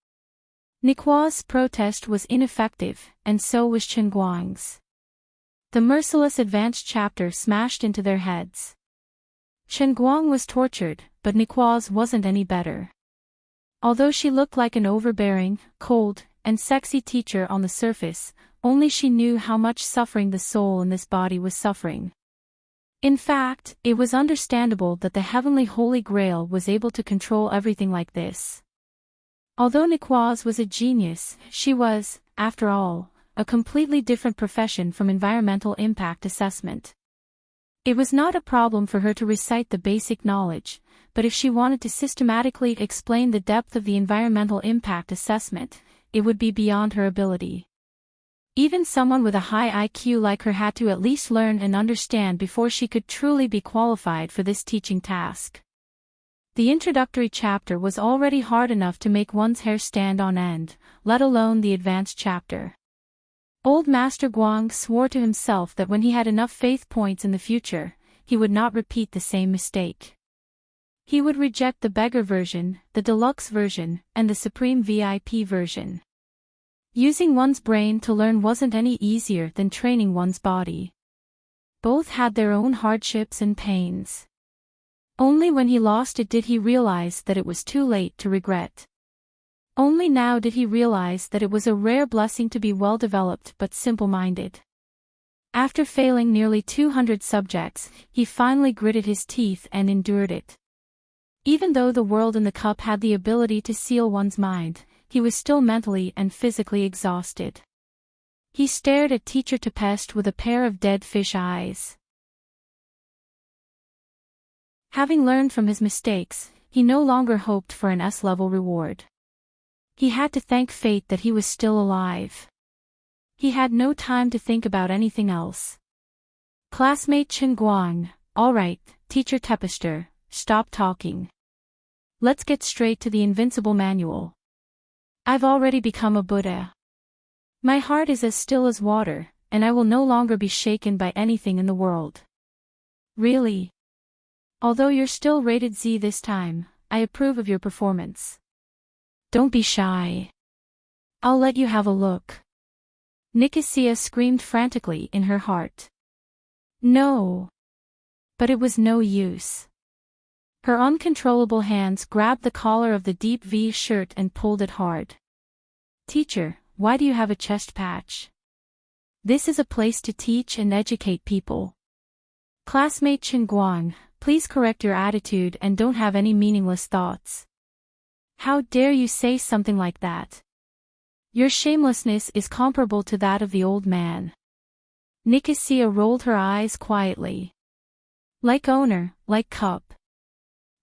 Nikwa's protest was ineffective, and so was Chen Guang's. The merciless advanced chapter smashed into their heads. Chen Guang was tortured, but Nikwa's wasn't any better. Although she looked like an overbearing, cold, and sexy teacher on the surface, only she knew how much suffering the soul in this body was suffering. In fact, it was understandable that the heavenly Holy Grail was able to control everything like this. Although Nikwa's was a genius, she was, after all, a completely different profession from environmental impact assessment. It was not a problem for her to recite the basic knowledge, but if she wanted to systematically explain the depth of the environmental impact assessment, it would be beyond her ability. Even someone with a high IQ like her had to at least learn and understand before she could truly be qualified for this teaching task. The introductory chapter was already hard enough to make one's hair stand on end, let alone the advanced chapter. Old Master Guang swore to himself that when he had enough faith points in the future, he would not repeat the same mistake. He would reject the beggar version, the deluxe version, and the supreme VIP version. Using one's brain to learn wasn't any easier than training one's body. Both had their own hardships and pains. Only when he lost it did he realize that it was too late to regret. Only now did he realize that it was a rare blessing to be well-developed but simple-minded. After failing nearly 200 subjects, he finally gritted his teeth and endured it. Even though the world in the cup had the ability to seal one's mind, he was still mentally and physically exhausted. He stared at Teacher Tempest with a pair of dead fish eyes. Having learned from his mistakes, he no longer hoped for an S-level reward. He had to thank fate that he was still alive. He had no time to think about anything else. Classmate Chen Guang, all right, Teacher Tempest, stop talking. Let's get straight to the invincible manual. I've already become a Buddha. My heart is as still as water, and I will no longer be shaken by anything in the world. Really? Although you're still rated Z this time, I approve of your performance. Don't be shy. I'll let you have a look. Nicosia screamed frantically in her heart. No. But it was no use. Her uncontrollable hands grabbed the collar of the deep V shirt and pulled it hard. Teacher, why do you have a chest patch? This is a place to teach and educate people. Classmate Chen Guang, please correct your attitude and don't have any meaningless thoughts. How dare you say something like that? Your shamelessness is comparable to that of the old man. Nicosia rolled her eyes quietly. Like owner, like cup.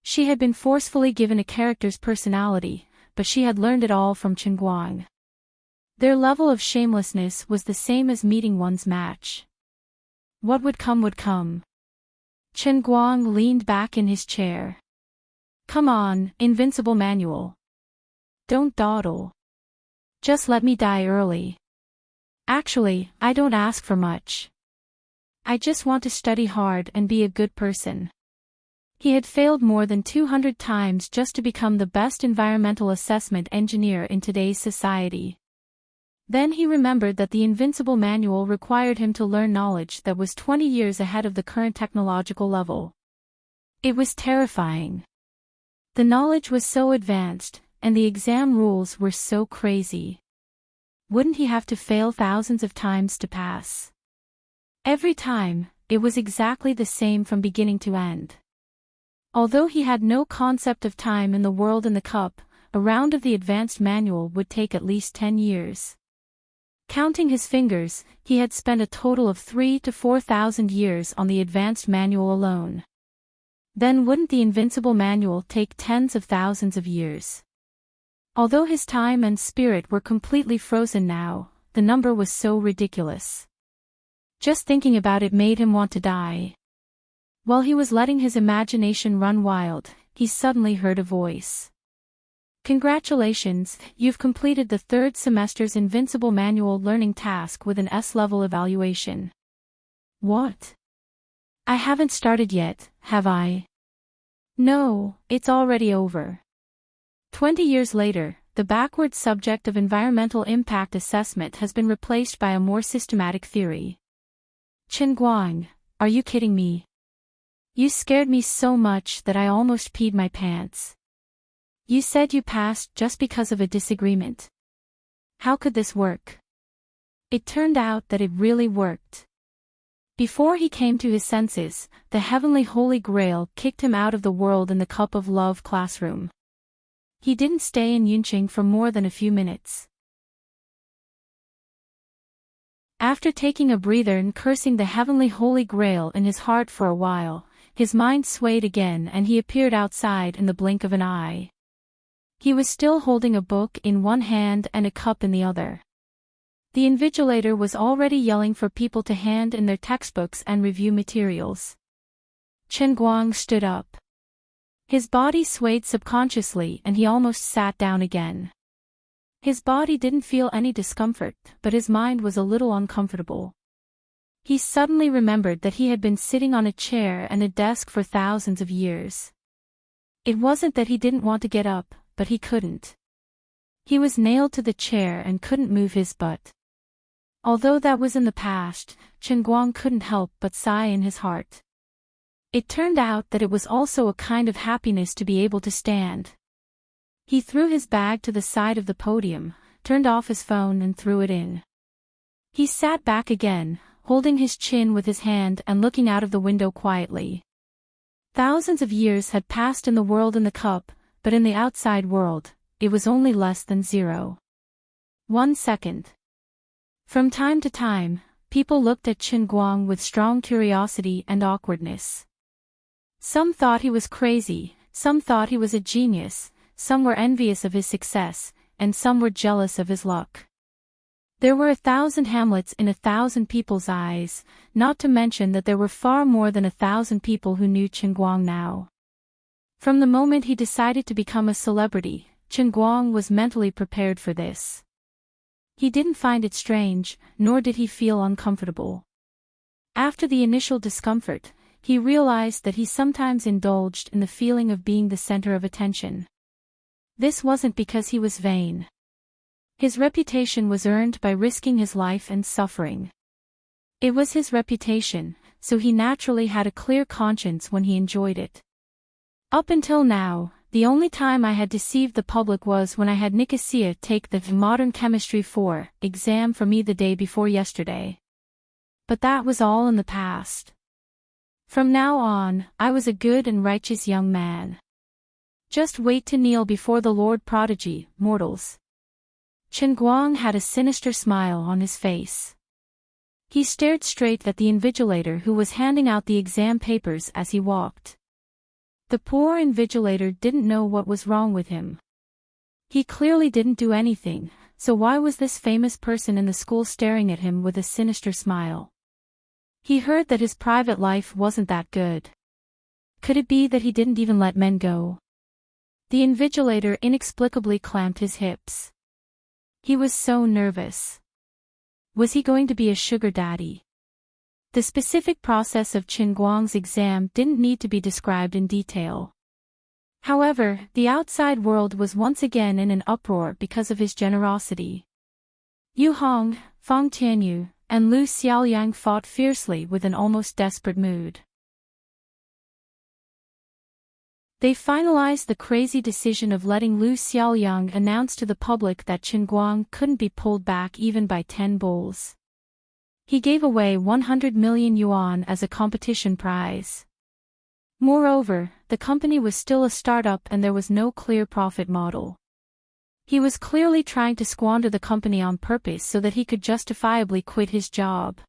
She had been forcefully given a character's personality, but she had learned it all from Chen Guang. Their level of shamelessness was the same as meeting one's match. What would come would come. Chen Guang leaned back in his chair. Come on, invincible manual. Don't dawdle. Just let me die early. Actually, I don't ask for much. I just want to study hard and be a good person. He had failed more than 200 times just to become the best environmental assessment engineer in today's society. Then he remembered that the invincible manual required him to learn knowledge that was 20 years ahead of the current technological level. It was terrifying. The knowledge was so advanced, and the exam rules were so crazy. Wouldn't he have to fail thousands of times to pass? Every time, it was exactly the same from beginning to end. Although he had no concept of time in the world in the cup, a round of the advanced manual would take at least 10 years. Counting his fingers, he had spent a total of 3,000 to 4,000 years on the advanced manual alone. Then wouldn't the invincible manual take tens of thousands of years? Although his time and spirit were completely frozen now, the number was so ridiculous. Just thinking about it made him want to die. While he was letting his imagination run wild, he suddenly heard a voice. Congratulations, you've completed the third semester's invincible manual learning task with an S-level evaluation. What? I haven't started yet, have I? No, it's already over. 20 years later, the backward subject of environmental impact assessment has been replaced by a more systematic theory. Chen Guang, are you kidding me? You scared me so much that I almost peed my pants. You said you passed just because of a disagreement. How could this work? It turned out that it really worked. Before he came to his senses, the heavenly Holy Grail kicked him out of the world in the Cup of Love classroom. He didn't stay in Yunqing for more than a few minutes. After taking a breather and cursing the heavenly Holy Grail in his heart for a while, his mind swayed again and he appeared outside in the blink of an eye. He was still holding a book in one hand and a cup in the other. The invigilator was already yelling for people to hand in their textbooks and review materials. Chen Guang stood up. His body swayed subconsciously and he almost sat down again. His body didn't feel any discomfort, but his mind was a little uncomfortable. He suddenly remembered that he had been sitting on a chair and a desk for thousands of years. It wasn't that he didn't want to get up, but he couldn't. He was nailed to the chair and couldn't move his butt. Although that was in the past, Chen Guang couldn't help but sigh in his heart. It turned out that it was also a kind of happiness to be able to stand. He threw his bag to the side of the podium, turned off his phone and threw it in. He sat back again, holding his chin with his hand and looking out of the window quietly. Thousands of years had passed in the world in the cup, but in the outside world, it was only less than 0.1 second. From time to time, people looked at Chen Guang with strong curiosity and awkwardness. Some thought he was crazy, some thought he was a genius, some were envious of his success, and some were jealous of his luck. There were 1,000 Hamlets in 1,000 people's eyes, not to mention that there were far more than 1,000 people who knew Chen Guang now. From the moment he decided to become a celebrity, Chen Guang was mentally prepared for this. He didn't find it strange, nor did he feel uncomfortable. After the initial discomfort, he realized that he sometimes indulged in the feeling of being the center of attention. This wasn't because he was vain. His reputation was earned by risking his life and suffering. It was his reputation, so he naturally had a clear conscience when he enjoyed it. Up until now, the only time I had deceived the public was when I had Nicosia take the Modern Chemistry 4 exam for me the day before yesterday. But that was all in the past. From now on, I was a good and righteous young man. Just wait to kneel before the Lord Prodigy, mortals. Chen Guang had a sinister smile on his face. He stared straight at the invigilator who was handing out the exam papers as he walked. The poor invigilator didn't know what was wrong with him. He clearly didn't do anything, so why was this famous person in the school staring at him with a sinister smile? He heard that his private life wasn't that good. Could it be that he didn't even let men go? The invigilator inexplicably clamped his hips. He was so nervous. Was he going to be a sugar daddy? The specific process of Chen Guang's exam didn't need to be described in detail. However, the outside world was once again in an uproar because of his generosity. Yu Hong, Fang Tianyu, and Lu Xiaoyang fought fiercely with an almost desperate mood. They finalized the crazy decision of letting Lu Xiaoyang announce to the public that Chen Guang couldn't be pulled back even by 10 bulls. He gave away 100 million yuan as a competition prize. Moreover, the company was still a startup and there was no clear profit model. He was clearly trying to squander the company on purpose so that he could justifiably quit his job.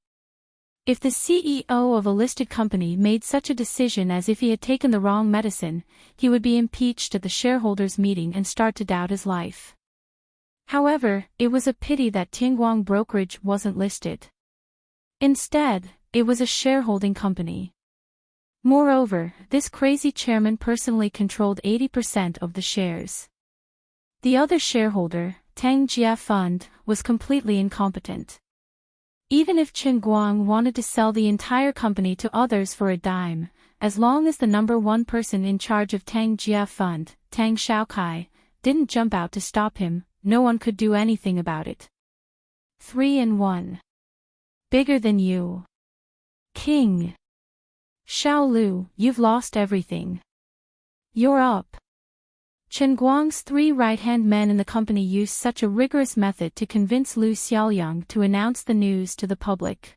If the CEO of a listed company made such a decision as if he had taken the wrong medicine, he would be impeached at the shareholders' meeting and start to doubt his life. However, it was a pity that Tianguang Brokerage wasn't listed. Instead, it was a shareholding company. Moreover, this crazy chairman personally controlled 80% of the shares. The other shareholder, Tang Jia Fund, was completely incompetent. Even if Chen Guang wanted to sell the entire company to others for a dime, as long as the number one person in charge of Tang Jia Fund, Tang Shaokai, didn't jump out to stop him, no one could do anything about it. 3-1. Bigger than you. King. Xiao Lu, you've lost everything. You're up. Chen Guang's 3 right-hand men in the company used such a rigorous method to convince Lu Xiaoyang to announce the news to the public.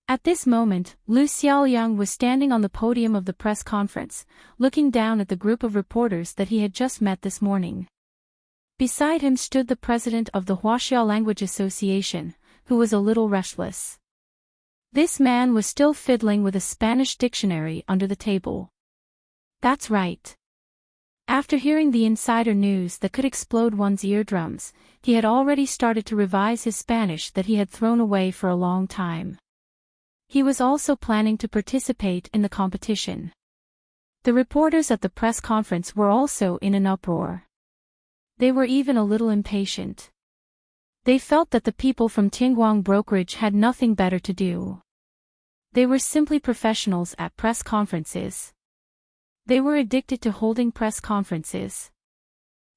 At this moment, Lu Xiaoyang was standing on the podium of the press conference, looking down at the group of reporters that he had just met this morning. Beside him stood the president of the Huaxia Language Association, who was a little restless. This man was still fiddling with a Spanish dictionary under the table. That's right. After hearing the insider news that could explode one's eardrums, he had already started to revise his Spanish that he had thrown away for a long time. He was also planning to participate in the competition. The reporters at the press conference were also in an uproar. They were even a little impatient. They felt that the people from Tianguang brokerage had nothing better to do. They were simply professionals at press conferences. They were addicted to holding press conferences.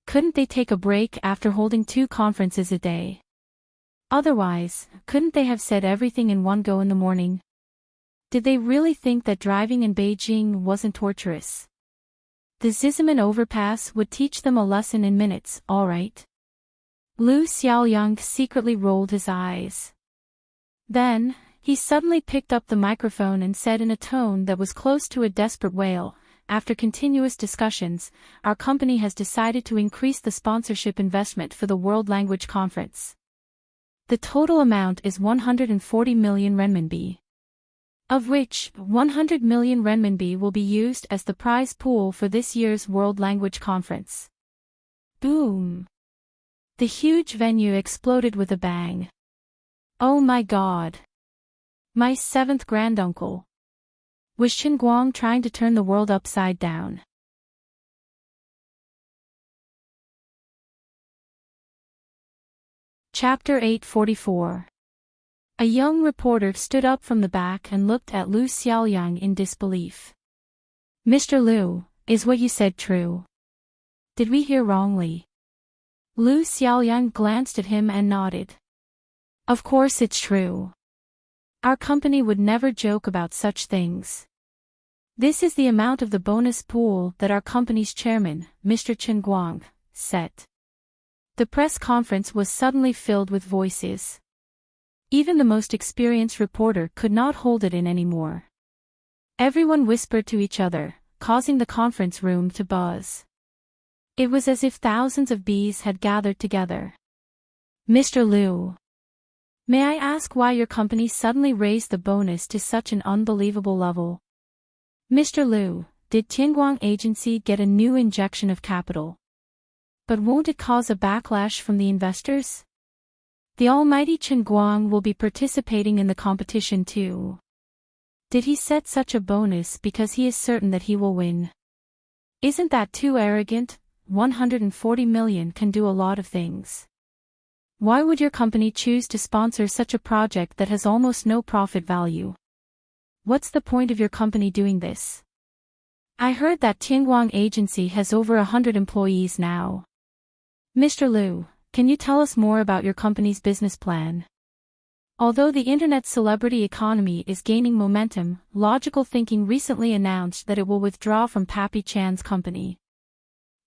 Couldn't they take a break after holding 2 conferences a day? Otherwise, couldn't they have said everything in one go in the morning? Did they really think that driving in Beijing wasn't torturous? The Ziziman overpass would teach them a lesson in minutes, all right. Lu Xiaoyang secretly rolled his eyes. Then, he suddenly picked up the microphone and said in a tone that was close to a desperate wail, "After continuous discussions, our company has decided to increase the sponsorship investment for the World Language Conference. The total amount is 140 million renminbi. Of which, 100 million renminbi will be used as the prize pool for this year's World Language Conference." Boom! The huge venue exploded with a bang. Oh my God! My 7th granduncle. Was Chen Guang trying to turn the world upside down? Chapter 844. A young reporter stood up from the back and looked at Lu Xiaoyang in disbelief. "Mr. Lu, is what you said true? Did we hear wrongly?" Lu Xiaoyang glanced at him and nodded. "Of course it's true. Our company would never joke about such things. This is the amount of the bonus pool that our company's chairman, Mr. Chen Guang, set." The press conference was suddenly filled with voices. Even the most experienced reporter could not hold it in anymore. Everyone whispered to each other, causing the conference room to buzz. It was as if thousands of bees had gathered together. "Mr. Lu, may I ask why your company suddenly raised the bonus to such an unbelievable level? Mr. Lu, did Tianguang Agency get a new injection of capital? But won't it cause a backlash from the investors? The almighty Chen Guang will be participating in the competition too. Did he set such a bonus because he is certain that he will win? Isn't that too arrogant? 140 million can do a lot of things. Why would your company choose to sponsor such a project that has almost no profit value? What's the point of your company doing this? I heard that Tianguang Agency has over 100 employees now. Mr. Lu, can you tell us more about your company's business plan?" Although the internet celebrity economy is gaining momentum, Logical Thinking recently announced that it will withdraw from Pappy Chan's company.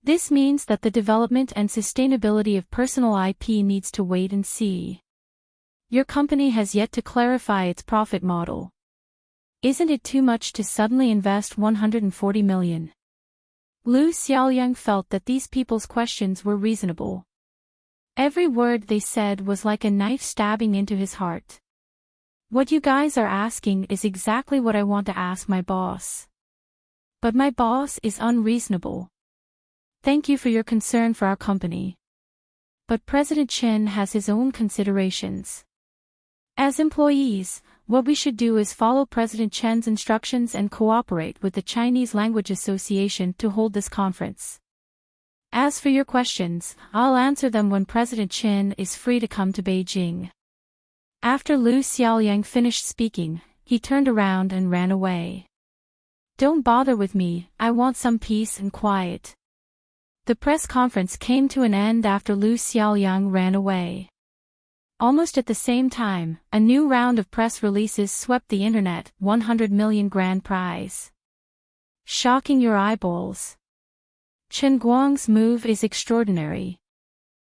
This means that the development and sustainability of personal IP needs to wait and see. Your company has yet to clarify its profit model. Isn't it too much to suddenly invest 140 million? Lu Xiaoyang felt that these people's questions were reasonable. Every word they said was like a knife stabbing into his heart. What you guys are asking is exactly what I want to ask my boss. But my boss is unreasonable. Thank you for your concern for our company. But President Chen has his own considerations. As employees, what we should do is follow President Chen's instructions and cooperate with the Chinese Language Association to hold this conference. As for your questions, I'll answer them when President Chen is free to come to Beijing. After Lu Xiaoyang finished speaking, he turned around and ran away. Don't bother with me, I want some peace and quiet. The press conference came to an end after Lu Xiaoyang ran away. Almost at the same time, a new round of press releases swept the internet, 100 million grand prize. Shocking your eyeballs. Chen Guang's move is extraordinary.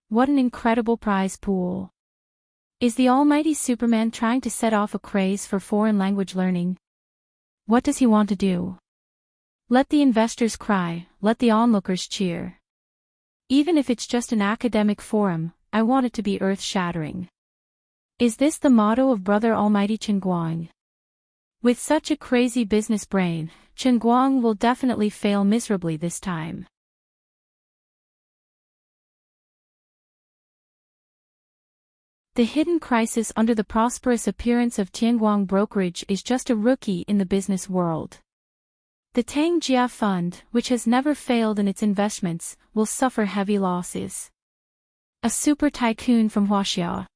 What an incredible prize pool. Is the almighty Superman trying to set off a craze for foreign language learning? What does he want to do? Let the investors cry, let the onlookers cheer. Even if it's just an academic forum, I want it to be earth-shattering. Is this the motto of Brother Almighty Chen Guang? With such a crazy business brain, Chen Guang will definitely fail miserably this time. The hidden crisis under the prosperous appearance of Tianguang brokerage is just a rookie in the business world. The Tang Jia Fund, which has never failed in its investments, will suffer heavy losses. A super tycoon from Huaxia.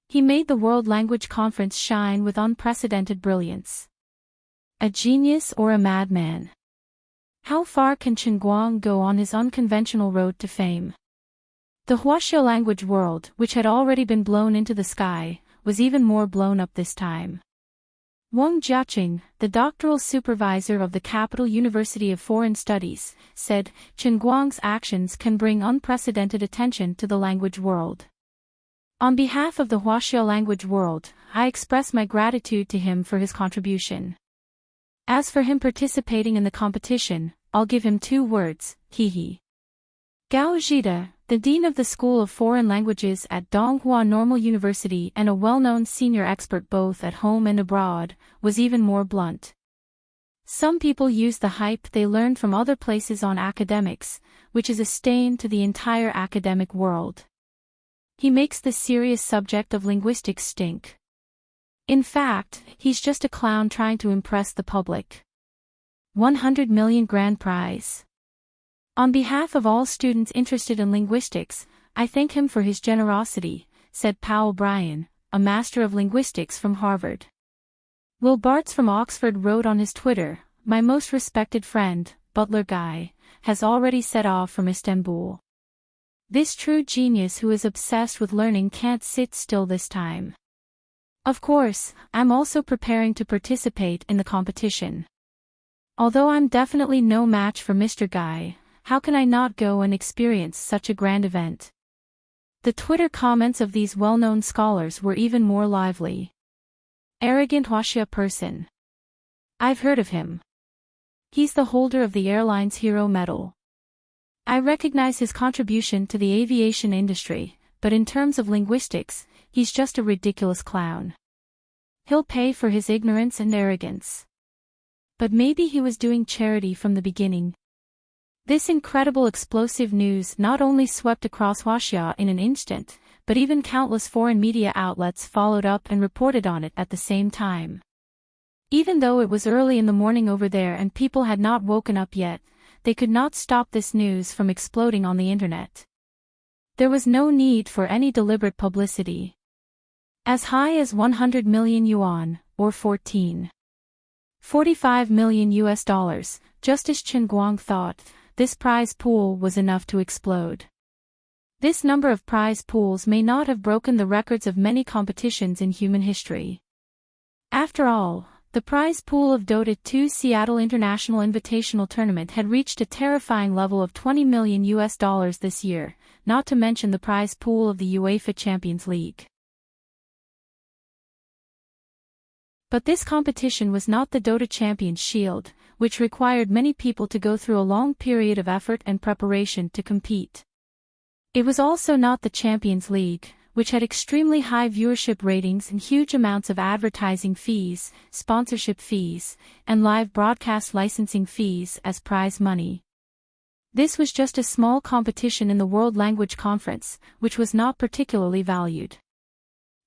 He made the World Language Conference shine with unprecedented brilliance. A genius or a madman? How far can Chen Guang go on his unconventional road to fame? The Huaxia language world, which had already been blown into the sky, was even more blown up this time. Wang Jiaqing, the doctoral supervisor of the Capital University of Foreign Studies, said, Chen Guang's actions can bring unprecedented attention to the language world. On behalf of the Huaxia language world, I express my gratitude to him for his contribution. As for him participating in the competition, I'll give him 2 words, hee. Gao Zhida, the dean of the School of Foreign Languages at Donghua Normal University and a well-known senior expert both at home and abroad, was even more blunt. Some people use the hype they learned from other places on academics, which is a stain to the entire academic world. He makes the serious subject of linguistics stink. In fact, he's just a clown trying to impress the public. 100 million grand prize. On behalf of all students interested in linguistics, I thank him for his generosity, said Powell Bryan, a master of linguistics from Harvard. Will Bartz from Oxford wrote on his Twitter, my most respected friend, Butler Guy, has already set off from Istanbul. This true genius who is obsessed with learning can't sit still this time. Of course, I'm also preparing to participate in the competition. Although I'm definitely no match for Mr. Guy, how can I not go and experience such a grand event? The Twitter comments of these well-known scholars were even more lively. Arrogant Huaxia person. I've heard of him. He's the holder of the airline's Hero Medal. I recognize his contribution to the aviation industry, but in terms of linguistics, he's just a ridiculous clown. He'll pay for his ignorance and arrogance. But maybe he was doing charity from the beginning. This incredible explosive news not only swept across Huaxia in an instant, but even countless foreign media outlets followed up and reported on it at the same time. Even though it was early in the morning over there and people had not woken up yet, they could not stop this news from exploding on the internet. There was no need for any deliberate publicity. As high as 100 million yuan, or 45 million US dollars, just as Chen Guang thought, this prize pool was enough to explode. This number of prize pools may not have broken the records of many competitions in human history. After all, the prize pool of Dota 2 Seattle International Invitational Tournament had reached a terrifying level of 20 million US dollars this year, not to mention the prize pool of the UEFA Champions League. But this competition was not the Dota Champions Shield, which required many people to go through a long period of effort and preparation to compete. It was also not the Champions League, which had extremely high viewership ratings and huge amounts of advertising fees, sponsorship fees, and live broadcast licensing fees as prize money. This was just a small competition in the World Language Conference, which was not particularly valued.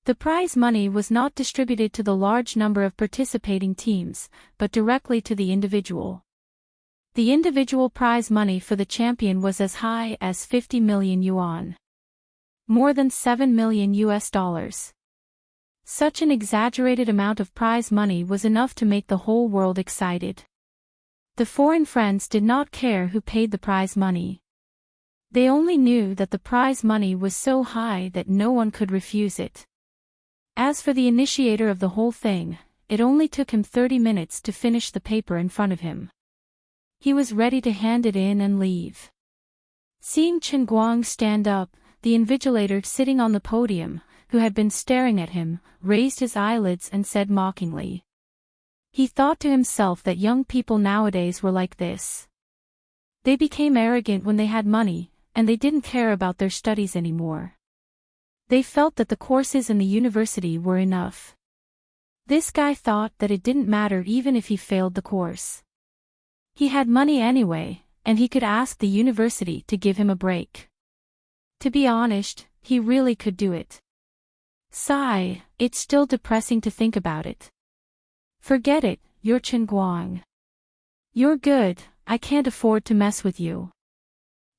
The prize money was not distributed to the large number of participating teams, but directly to the individual. The individual prize money for the champion was as high as 50 million yuan. More than 7 million US dollars. Such an exaggerated amount of prize money was enough to make the whole world excited. The foreign friends did not care who paid the prize money. They only knew that the prize money was so high that no one could refuse it. As for the initiator of the whole thing, it only took him 30 minutes to finish the paper in front of him. He was ready to hand it in and leave. Seeing Chen Guang stand up, the invigilator sitting on the podium, who had been staring at him, raised his eyelids and said mockingly. He thought to himself that young people nowadays were like this. They became arrogant when they had money, and they didn't care about their studies anymore. They felt that the courses in the university were enough. This guy thought that it didn't matter even if he failed the course. He had money anyway, and he could ask the university to give him a break. To be honest, he really could do it. Sigh, it's still depressing to think about it. Forget it, you're Chen Guang. You're good, I can't afford to mess with you.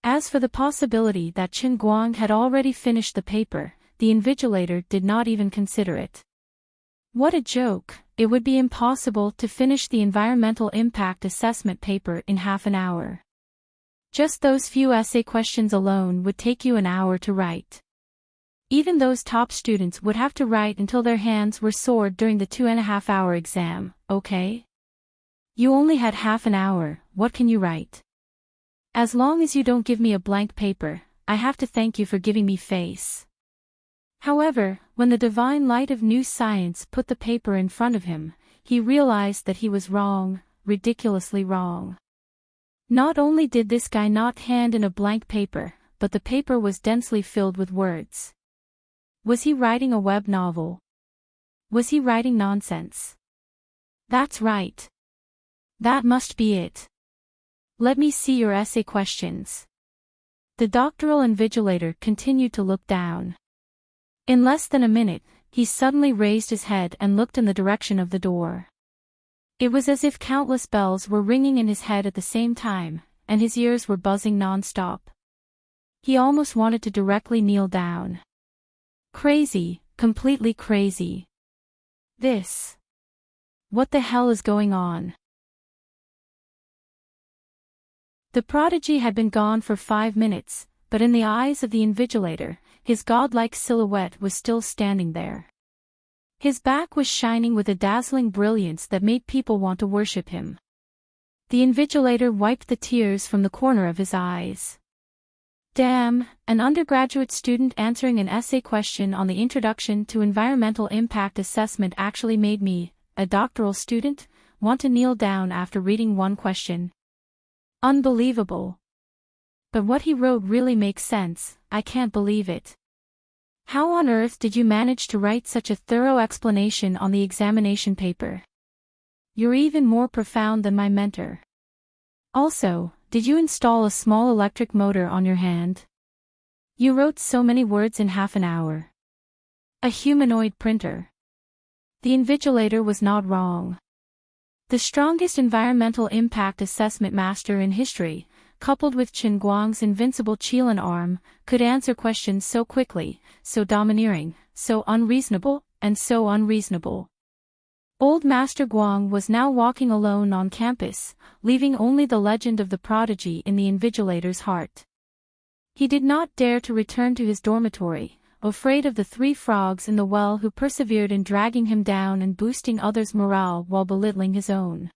As for the possibility that Chen Guang had already finished the paper, the invigilator did not even consider it. What a joke, it would be impossible to finish the environmental impact assessment paper in half an hour. Just those few essay questions alone would take you an hour to write. Even those top students would have to write until their hands were sore during the 2.5-hour exam, okay? You only had half an hour, what can you write? As long as you don't give me a blank paper, I have to thank you for giving me face. However, when the divine light of new science put the paper in front of him, he realized that he was wrong, ridiculously wrong. Not only did this guy not hand in a blank paper, but the paper was densely filled with words. Was he writing a web novel? Was he writing nonsense? That's right. That must be it. Let me see your essay questions. The doctoral invigilator continued to look down. In less than a minute, he suddenly raised his head and looked in the direction of the door. It was as if countless bells were ringing in his head at the same time, and his ears were buzzing non-stop. He almost wanted to directly kneel down. Crazy, completely crazy. This. What the hell is going on? The prodigy had been gone for 5 minutes, but in the eyes of the invigilator, his godlike silhouette was still standing there. His back was shining with a dazzling brilliance that made people want to worship him. The invigilator wiped the tears from the corner of his eyes. Damn, an undergraduate student answering an essay question on the Introduction to Environmental Impact Assessment actually made me, a doctoral student, want to kneel down after reading one question. Unbelievable. But what he wrote really makes sense, I can't believe it. How on earth did you manage to write such a thorough explanation on the examination paper? You're even more profound than my mentor. Also, did you install a small electric motor on your hand? You wrote so many words in half an hour. A humanoid printer. The invigilator was not wrong. The strongest environmental impact assessment master in history, coupled with Chen Guang's invincible Qilin arm, could answer questions so quickly, so domineering, so unreasonable, and so unreasonable. Old Master Guang was now walking alone on campus, leaving only the legend of the prodigy in the invigilator's heart. He did not dare to return to his dormitory, afraid of the 3 frogs in the well who persevered in dragging him down and boosting others' morale while belittling his own.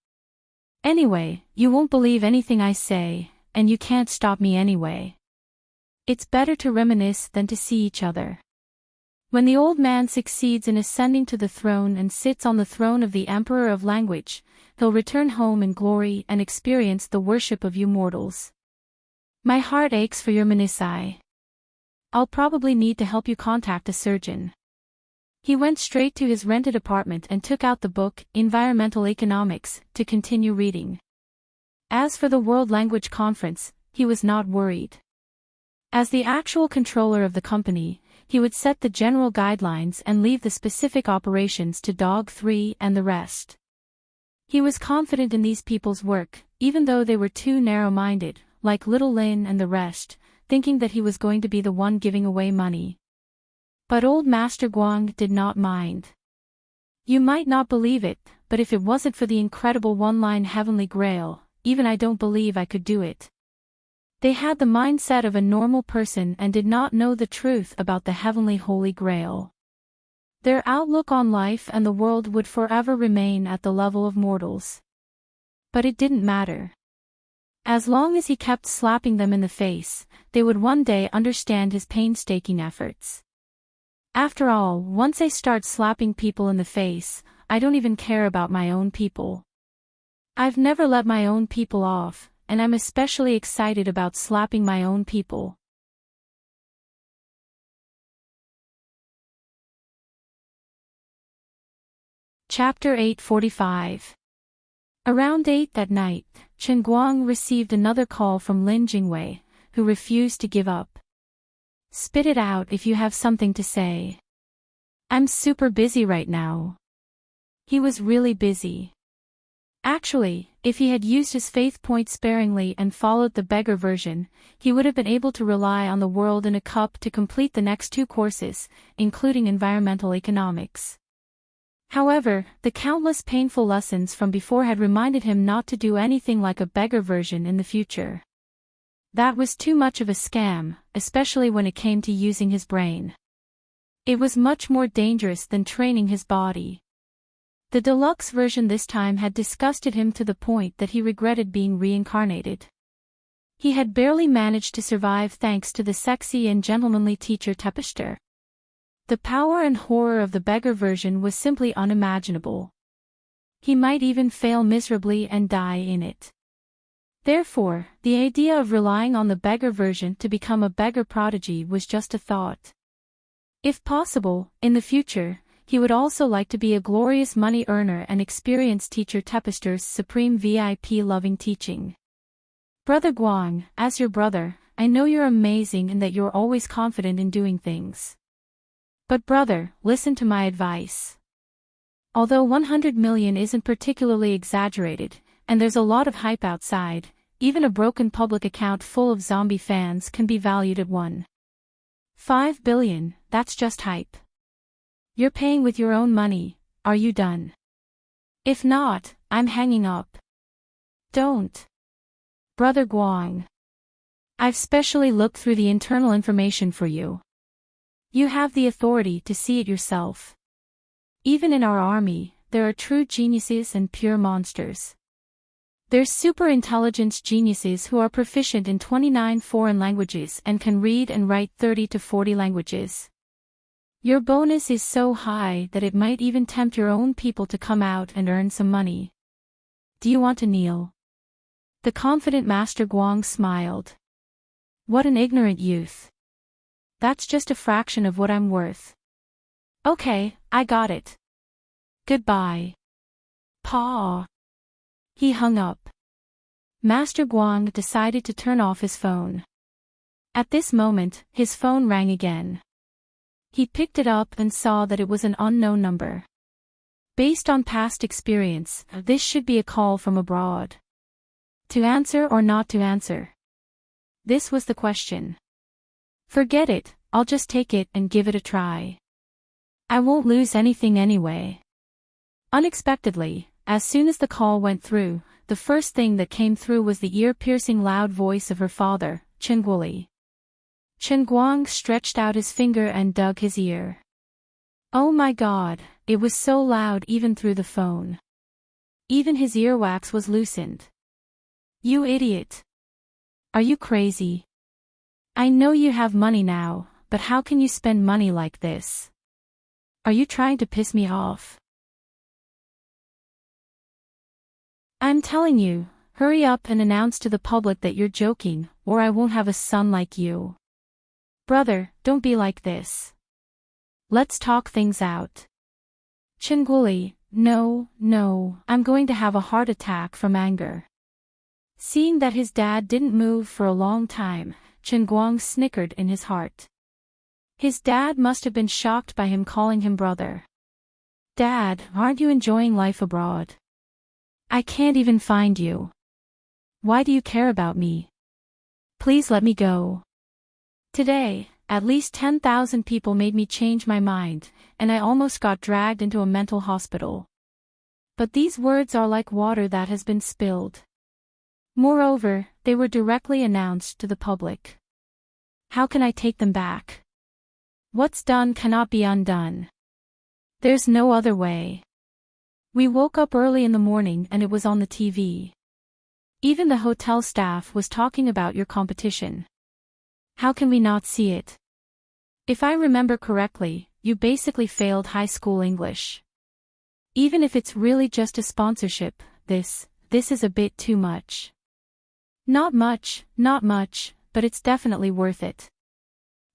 Anyway, you won't believe anything I say, and you can't stop me anyway. It's better to reminisce than to see each other. When the old man succeeds in ascending to the throne and sits on the throne of the Emperor of Language, he'll return home in glory and experience the worship of you mortals. My heart aches for your menisci. I'll probably need to help you contact a surgeon. He went straight to his rented apartment and took out the book, Environmental Economics, to continue reading. As for the World Language Conference, he was not worried. As the actual controller of the company, he would set the general guidelines and leave the specific operations to Dog 3 and the rest. He was confident in these people's work, even though they were too narrow-minded, like Little Lin and the rest, thinking that he was going to be the one giving away money. But old Master Guang did not mind. You might not believe it, but if it wasn't for the incredible one-line Heavenly Grail, even I don't believe I could do it. They had the mindset of a normal person and did not know the truth about the Heavenly Holy Grail. Their outlook on life and the world would forever remain at the level of mortals. But it didn't matter. As long as he kept slapping them in the face, they would one day understand his painstaking efforts. After all, once I start slapping people in the face, I don't even care about my own people. I've never let my own people off, and I'm especially excited about slapping my own people. Chapter 845. Around 8 that night, Chen Guang received another call from Lin Jingwei, who refused to give up. Spit it out if you have something to say. I'm super busy right now. He was really busy. Actually, if he had used his faith point sparingly and followed the beggar version, he would have been able to rely on the world in a cup to complete the next 2 courses, including environmental economics. However, the countless painful lessons from before had reminded him not to do anything like a beggar version in the future. That was too much of a scam, especially when it came to using his brain. It was much more dangerous than training his body. The deluxe version this time had disgusted him to the point that he regretted being reincarnated. He had barely managed to survive thanks to the sexy and gentlemanly teacher Tepester. The power and horror of the beggar version was simply unimaginable. He might even fail miserably and die in it. Therefore, the idea of relying on the beggar version to become a beggar prodigy was just a thought. If possible, in the future, he would also like to be a glorious money earner and experience teacher Tepester's supreme VIP loving teaching. Brother Guang, as your brother, I know you're amazing and that you're always confident in doing things. But brother, listen to my advice. Although 100 million isn't particularly exaggerated, and there's a lot of hype outside, even a broken public account full of zombie fans can be valued at 1.5 billion, that's just hype. You're paying with your own money, are you done? If not, I'm hanging up. Don't. Brother Guang. I've specially looked through the internal information for you. You have the authority to see it yourself. Even in our army, there are true geniuses and pure monsters. There's super intelligence geniuses who are proficient in 29 foreign languages and can read and write 30 to 40 languages. Your bonus is so high that it might even tempt your own people to come out and earn some money. Do you want to kneel? The confident Master Guang smiled. What an ignorant youth. That's just a fraction of what I'm worth. Okay, I got it. Goodbye. Pa. He hung up. Master Guang decided to turn off his phone. At this moment, his phone rang again. He picked it up and saw that it was an unknown number. Based on past experience, this should be a call from abroad. To answer or not to answer? This was the question. Forget it, I'll just take it and give it a try. I won't lose anything anyway. Unexpectedly, as soon as the call went through, the first thing that came through was the ear-piercing loud voice of her father, Chen Guoli. Chen Guang stretched out his finger and dug his ear. Oh my God, it was so loud even through the phone. Even his earwax was loosened. You idiot. Are you crazy? I know you have money now, but how can you spend money like this? Are you trying to piss me off? I'm telling you, hurry up and announce to the public that you're joking, or I won't have a son like you. Brother, don't be like this. Let's talk things out. Chen Guoli, no, I'm going to have a heart attack from anger. Seeing that his dad didn't move for a long time, Chen Guang snickered in his heart. His dad must have been shocked by him calling him brother. Dad, aren't you enjoying life abroad? I can't even find you. Why do you care about me? Please let me go. Today, at least 10,000 people made me change my mind, and I almost got dragged into a mental hospital. But these words are like water that has been spilled. Moreover, they were directly announced to the public. How can I take them back? What's done cannot be undone. There's no other way. We woke up early in the morning and it was on the TV. Even the hotel staff was talking about your competition. How can we not see it? If I remember correctly, you basically failed high school English. Even if it's really just a sponsorship, this is a bit too much. Not much, but it's definitely worth it.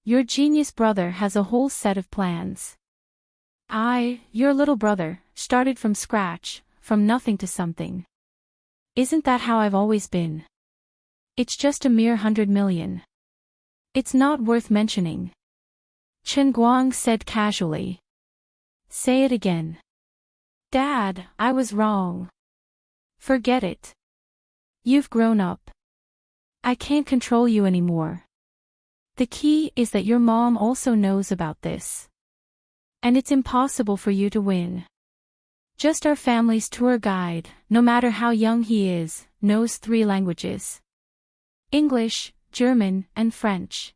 Your genius brother has a whole set of plans. Your little brother, started from scratch, from nothing to something. Isn't that how I've always been? It's just a mere 100 million. It's not worth mentioning. Chen Guang said casually. Say it again. Dad, I was wrong. Forget it. You've grown up. I can't control you anymore. The key is that your mom also knows about this. And it's impossible for you to win. Just our family's tour guide, no matter how young he is, knows 3 languages. English, German, and French.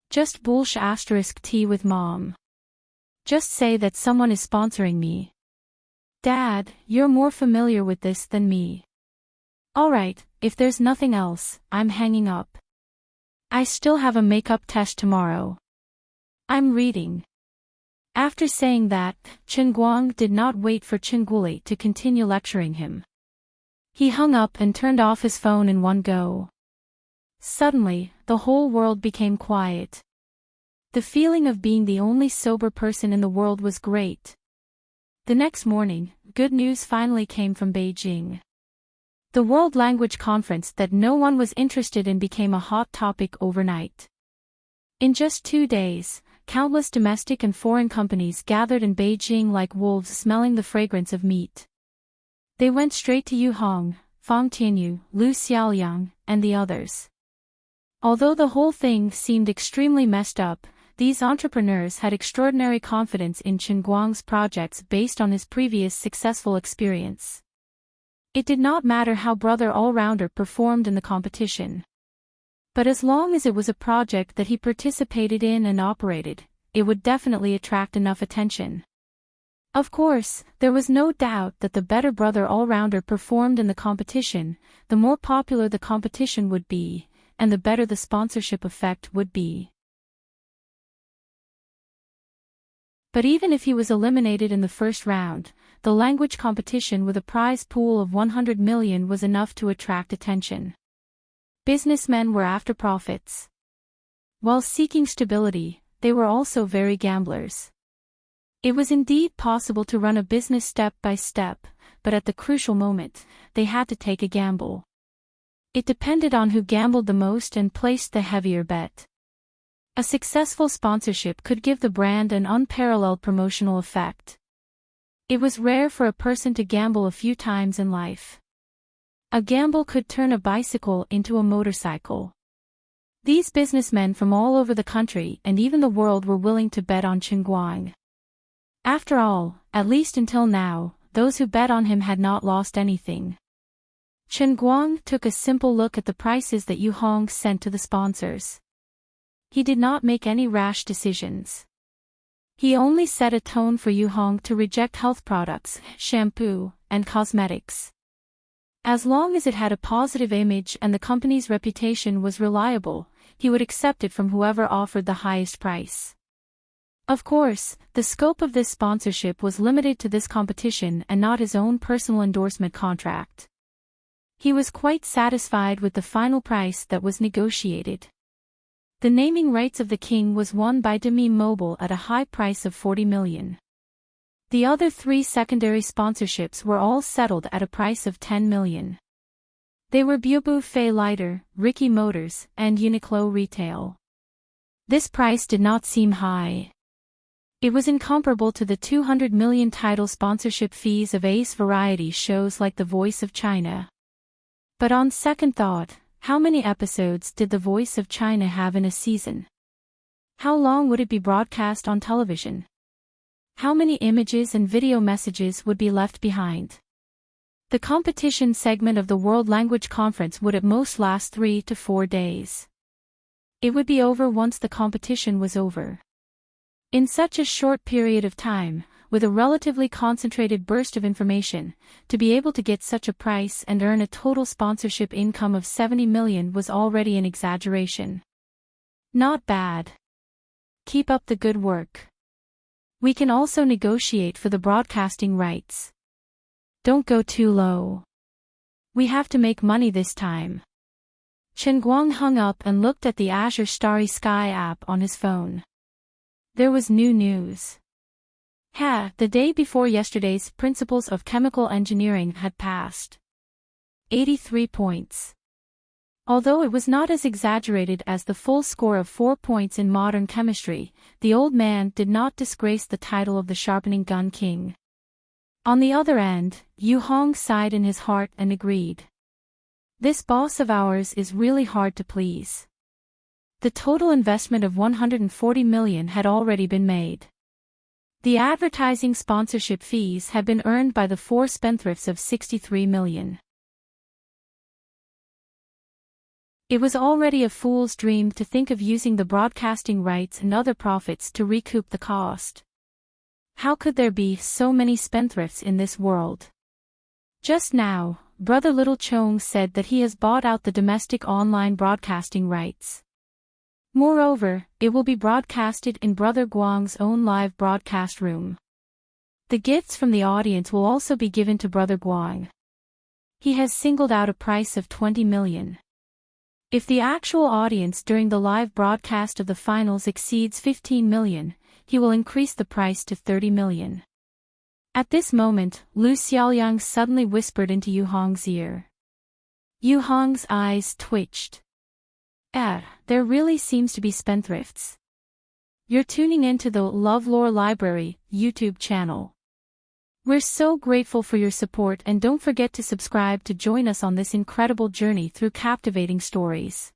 Just bullsh *T with mom. Just say that someone is sponsoring me. Dad, you're more familiar with this than me. Alright, if there's nothing else, I'm hanging up. I still have a makeup test tomorrow. I'm reading. After saying that, Chen Guang did not wait for Chen Guli to continue lecturing him. He hung up and turned off his phone in one go. Suddenly, the whole world became quiet. The feeling of being the only sober person in the world was great. The next morning, good news finally came from Beijing. The World Language Conference that no one was interested in became a hot topic overnight. In just 2 days, countless domestic and foreign companies gathered in Beijing like wolves smelling the fragrance of meat. They went straight to Yu Hong, Fang Tianyu, Lu Xiaoliang, and the others. Although the whole thing seemed extremely messed up, these entrepreneurs had extraordinary confidence in Chen Guang's projects based on his previous successful experience. It did not matter how Brother All-Rounder performed in the competition. But as long as it was a project that he participated in and operated, it would definitely attract enough attention. Of course, there was no doubt that the better Brother All-Rounder performed in the competition, the more popular the competition would be, and the better the sponsorship effect would be. But even if he was eliminated in the first round, the language competition with a prize pool of 100 million was enough to attract attention. Businessmen were after profits. While seeking stability, they were also very gamblers. It was indeed possible to run a business step by step, but at the crucial moment, they had to take a gamble. It depended on who gambled the most and placed the heavier bet. A successful sponsorship could give the brand an unparalleled promotional effect. It was rare for a person to gamble a few times in life. A gamble could turn a bicycle into a motorcycle. These businessmen from all over the country and even the world were willing to bet on Chen Guang. After all, at least until now, those who bet on him had not lost anything. Chen Guang took a simple look at the prices that Yu Hong sent to the sponsors. He did not make any rash decisions. He only set a tone for Yu Hong to reject health products, shampoo, and cosmetics. As long as it had a positive image and the company's reputation was reliable, he would accept it from whoever offered the highest price. Of course, the scope of this sponsorship was limited to this competition and not his own personal endorsement contract. He was quite satisfied with the final price that was negotiated. The naming rights of the king was won by Dreamy Mobile at a high price of 40 million. The other 3 secondary sponsorships were all settled at a price of 10 million. They were Bubu Fei Lighter, Ricky Motors, and Uniqlo Retail. This price did not seem high. It was incomparable to the 200 million title sponsorship fees of ace variety shows like The Voice of China. But on second thought, how many episodes did The Voice of China have in a season? How long would it be broadcast on television? How many images and video messages would be left behind? The competition segment of the World Language Conference would at most last 3 to 4 days. It would be over once the competition was over. In such a short period of time, with a relatively concentrated burst of information, to be able to get such a price and earn a total sponsorship income of 70 million was already an exaggeration. Not bad. Keep up the good work. We can also negotiate for the broadcasting rights. Don't go too low. We have to make money this time. Chen Guang hung up and looked at the Azure Starry Sky app on his phone. There was new news. The day before yesterday's Principles of Chemical Engineering had passed. 83 points. Although it was not as exaggerated as the full score of 4 points in modern chemistry, the old man did not disgrace the title of the sharpening gun king. On the other end, Yu Hong sighed in his heart and agreed. This boss of ours is really hard to please. The total investment of 140 million had already been made. The advertising sponsorship fees had been earned by the four spendthrifts of 63 million. It was already a fool's dream to think of using the broadcasting rights and other profits to recoup the cost. How could there be so many spendthrifts in this world? Just now, Brother Little Chong said that he has bought out the domestic online broadcasting rights. Moreover, it will be broadcasted in Brother Guang's own live broadcast room. The gifts from the audience will also be given to Brother Guang. He has singled out a price of 20 million. If the actual audience during the live broadcast of the finals exceeds 15 million, he will increase the price to 30 million. At this moment, Lu Xiaoliang suddenly whispered into Yu Hong's ear. Yu Hong's eyes twitched. There really seems to be spendthrifts. You're tuning into the LoveLore Library YouTube channel. We're so grateful for your support, and don't forget to subscribe to join us on this incredible journey through captivating stories.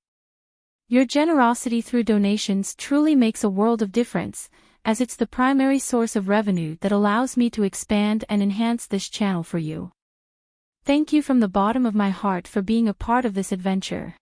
Your generosity through donations truly makes a world of difference, as it's the primary source of revenue that allows me to expand and enhance this channel for you. Thank you from the bottom of my heart for being a part of this adventure.